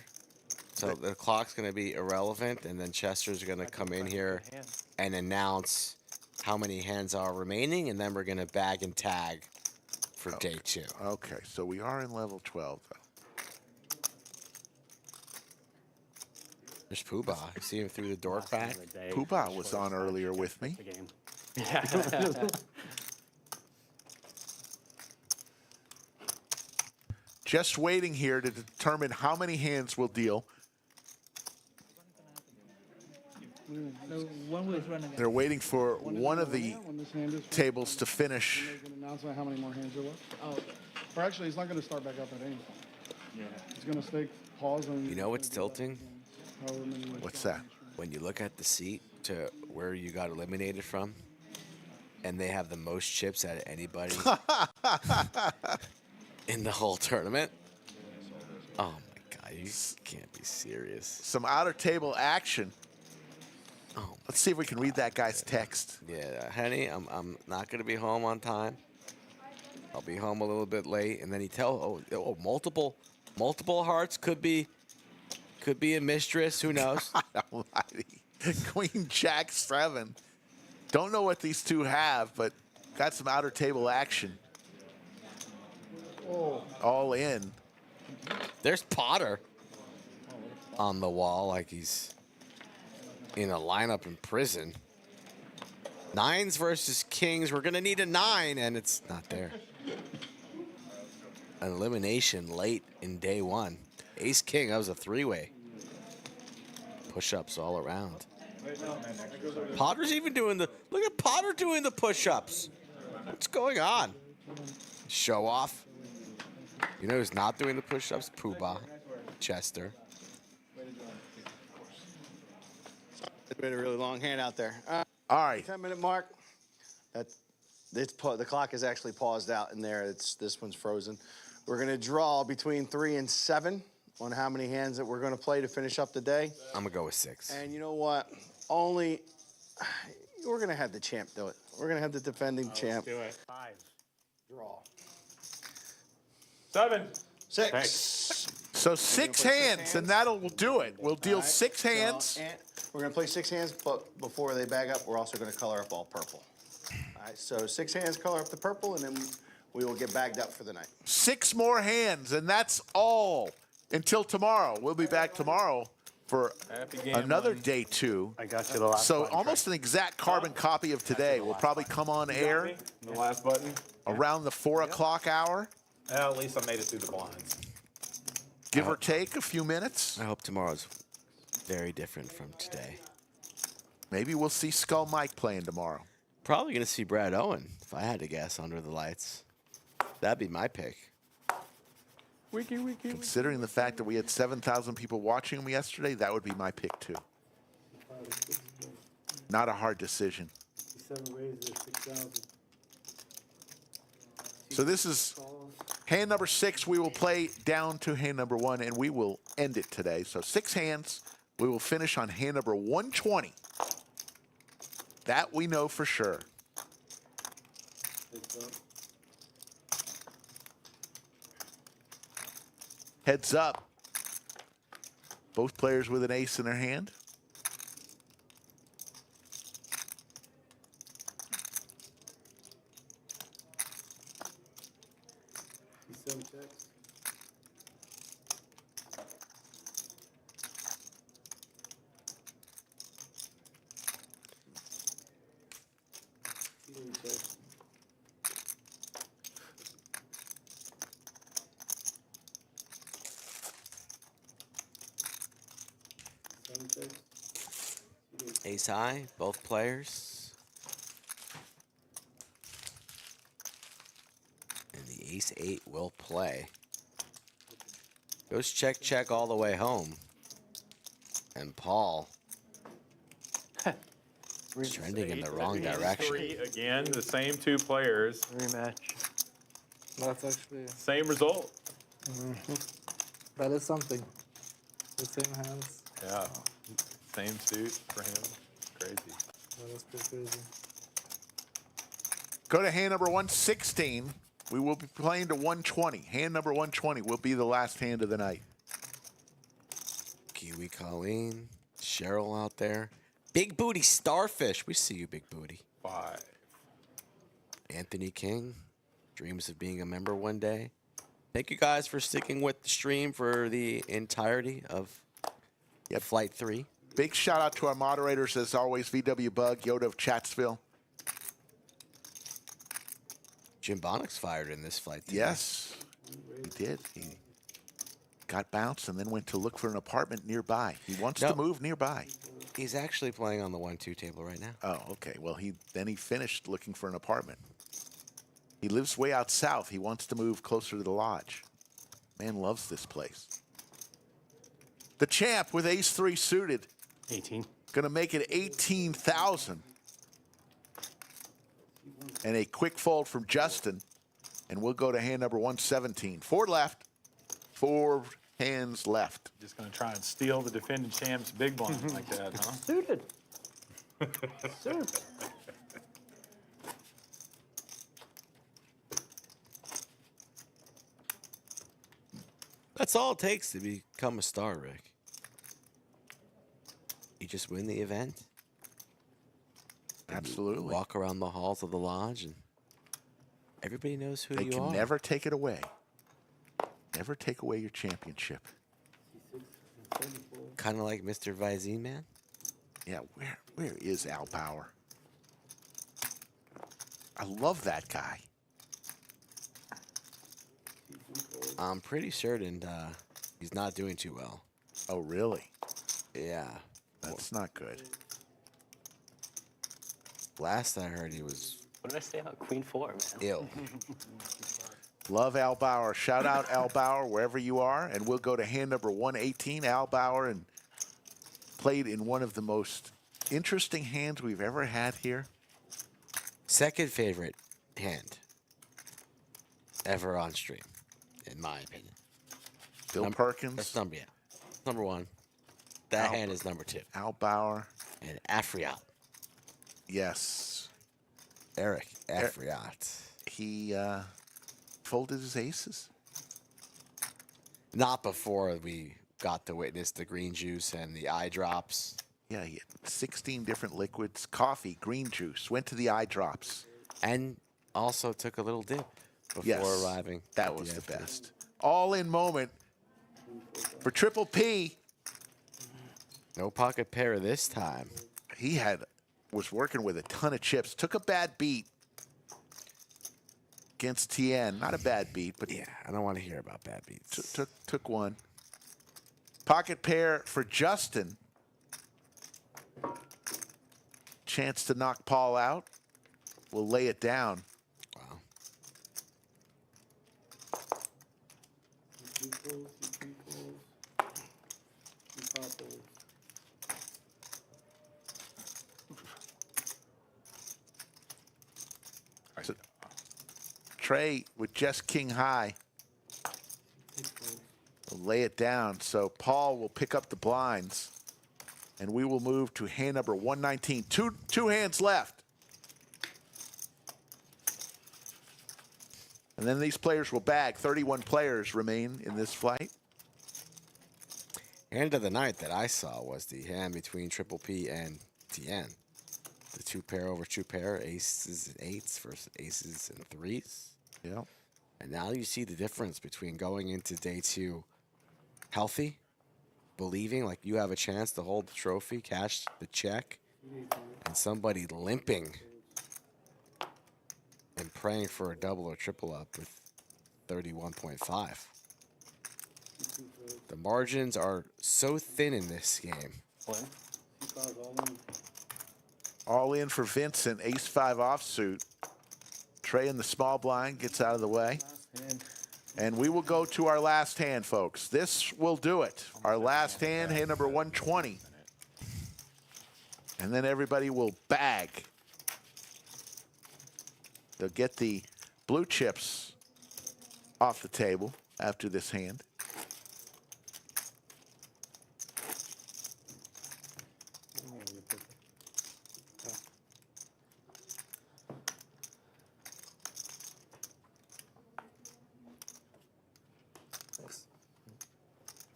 So the clock's gonna be irrelevant, and then Chester's gonna come in here and announce how many hands are remaining, and then we're gonna bag and tag for day 2. Okay. So we are in level 12 though. There's Poobah. You see him through the door crack? Poobah was on earlier with me. Yeah. Just waiting here to determine how many hands we'll deal. They're waiting for one of the tables to finish. Make an announcement how many more hands are left. Oh. Or actually, he's not going to start back up at any point. Yeah. He's going to stay pause on. You know what's tilting? What's that? When you look at the seat to where you got eliminated from, and they have the most chips out of anybody in the whole tournament. Oh my God, you can't be serious. Some outer table action. Oh, let's see if we can read that guy's text. Yeah, honey, I'm not gonna be home on time. I'll be home a little bit late, and then he multiple hearts could be a mistress. Who knows? Queen Jack 7. Don't know what these two have, but got some outer table action. All in. There's Potter on the wall like he's in a lineup in prison. 9s versus kings. We're going to need a 9, and it's not there. An elimination late in day 1. Ace king, that was a 3-way. Push-ups all around. Potter's even doing the... Look at Potter doing the push-ups. What's going on? Show off. You know who's not doing the push-ups? Poobah. Chester. It's been a really long hand out there. All right. 10-minute mark. The clock is actually paused out in there. This one's frozen. We're going to draw between 3 and 7 on how many hands that we're going to play to finish up the day. I'm going to go with 6. And you know what? We're going to have the champ do it. We're going to have the defending champ. Let's do it. 5. Draw. 7. 6. So 6 hands, and that'll do it. We'll deal 6 hands. And we're going to play 6 hands, but before they bag up, we're also going to color up all purple. All right, so 6 hands, color up the purple, and then we will get bagged up for the night. 6 more hands, and that's all until tomorrow. We'll be back tomorrow for another day 2. I got you the last So button, almost an exact carbon copy of today. We'll probably come on air The last button. around the 4 o'clock hour, Well, at least I made it through the blinds. give or take a few minutes. I hope tomorrow's very different from today. Maybe we'll see Skull Mike playing tomorrow. Probably going to see Brad Owen, if I had to guess, under the lights. That'd be my pick. Considering the fact that we had 7,000 people watching him yesterday, that would be my pick too. Not a hard decision. 7 raises, 6,000. So this is hand number 6. We will play down to hand number 1, and we will end it today. So 6 hands. We will finish on hand number 120. That we know for sure. Heads up. Both players with an ace in their hand. Seven checks. Ace high, both players. And the ace 8 will play. Goes check, check all the way home. And Paul is trending in the wrong direction. Three again, the same two players. Rematch. That's actually, Same result. that is something. The same hands. Yeah. Same suit for him. Crazy. That is pretty crazy. Go to hand number 116. We will be playing to 120. Hand number 120 will be the last hand of the night. Kiwi Colleen, Cheryl out there. Big Booty Starfish. We see you, Big Booty. 5. Anthony King, dreams of being a member one day. Thank you guys for sticking with the stream for the entirety of Flight 3. Big shout out to our moderators, as always, VW Bug, Yoda of Chatsville. Jim Bonnick's fired in this flight today. Yes, he did. He got bounced and then went to look for an apartment nearby. He wants to move nearby. He's actually playing on the 1-2 table right now. Oh, okay. Well, he finished looking for an apartment. He lives way out south. He wants to move closer to the lodge. Man loves this place. The champ with ace 3 suited. 18. Going to make it 18,000. And a quick fold from Justin. And we'll go to hand number 117. 4 left. 4 hands left. Just going to try and steal the defending champ's big blind like that, huh? Suited. Suited. That's all it takes to become a star, Rick. You just win the event. Absolutely. Walk around the halls of the lodge, and everybody knows who They you can are. never take it away. Never take away your championship. Kind of like Mr. Visine, man. Yeah, where is Al Bauer? I love that guy. I'm pretty certain he's not doing too well. Oh, really? Yeah. That's not good. Last I heard, he was What did I say about Queen 4, man? ill. Love Al Bauer. Shout out Al Bauer wherever you are. And we'll go to hand number 118. Al Bauer and played in one of the most interesting hands we've ever had here. Second favorite hand ever on stream, in my opinion. Bill Perkins. That's number one. That hand is number 2. Al Bauer. And Afriat. Yes. Eric Afriat. He folded his aces. Not before we got to witness the green juice and the eye drops. Yeah, he had 16 different liquids, coffee, green juice, went to the eye drops. And also took a little dip before arriving. That was the best. All in moment for Triple P. No pocket pair this time. He was working with a ton of chips. Took a bad beat against Tien. Not a bad beat, but yeah, I don't want to hear about bad beats. Took one. Pocket pair for Justin. Chance to knock Paul out. We'll lay it down. Wow. So, Trey with just king high. We'll lay it down. So Paul will pick up the blinds. And we will move to hand number 119. Two hands left. And then these players will bag. 31 players remain in this flight. Hand of the night that I saw was the hand between Triple P and Tien. The 2 pair over 2 pair, aces and 8s versus aces and 3s. Yeah. And now you see the difference between going into day 2 healthy, believing like you have a chance to hold the trophy, cash the check, and somebody limping praying for a double or triple up with 31.5. The margins are so thin in this game. C5 all in. All in for Vincent, ace-5 offsuit. Trey in the small blind gets out of the way. And we will go to our last hand, folks. This will do it. Our last hand, hand number 120. And then everybody will bag. They'll get the blue chips off the table after this hand.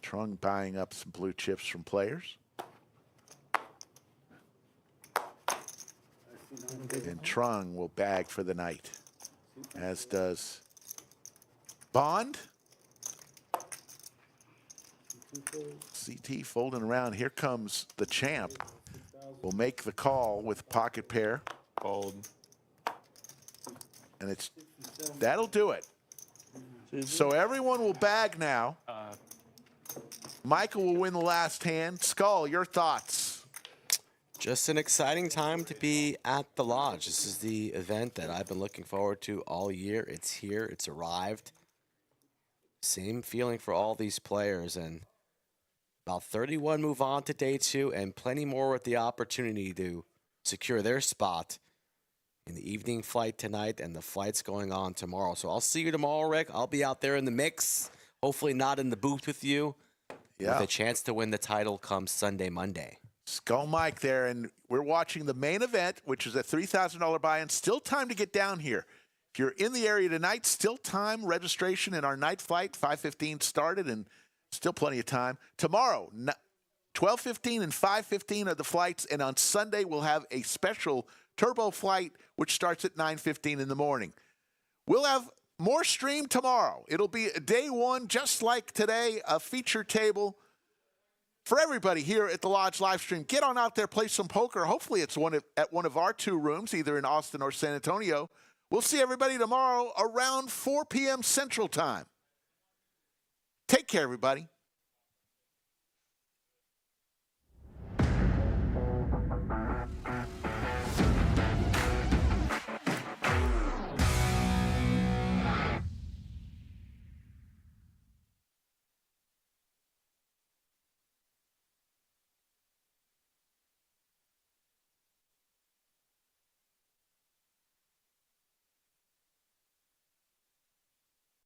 Trung buying up some blue chips from players. And Trung will bag for the night, as does Bond. CT folding around. Here comes the champ. Will make the call with pocket pair. Fold. And that'll do it. So everyone will bag now. Michael will win the last hand. Skull, your thoughts? Just an exciting time to be at the lodge. This is the event that I've been looking forward to all year. It's here. It's arrived. Same feeling for all these players. And about 31 move on to day 2, and plenty more with the opportunity to secure their spot in the evening flight tonight and the flights going on tomorrow. So I'll see you tomorrow, Rick. I'll be out there in the mix. Hopefully not in the booth with you. Yeah. With a chance to win the title come Sunday, Monday. Skull Mike there, and we're watching the main event, which is a $3,000 buy-in. Still time to get down here. If you're in the area tonight, still time. Registration in our night flight, 5:15 started, and still plenty of time. Tomorrow, 12:15 and 5:15 are the flights, and on Sunday we'll have a special turbo flight, which starts at 9:15 in the morning. We'll have more stream tomorrow. It'll be day 1, just like today, a feature table for everybody here at the Lodge live stream. Get on out there, play some poker. Hopefully it's at one of our 2 rooms, either in Austin or San Antonio. We'll see everybody tomorrow around 4 p.m. Central Time. Take care, everybody.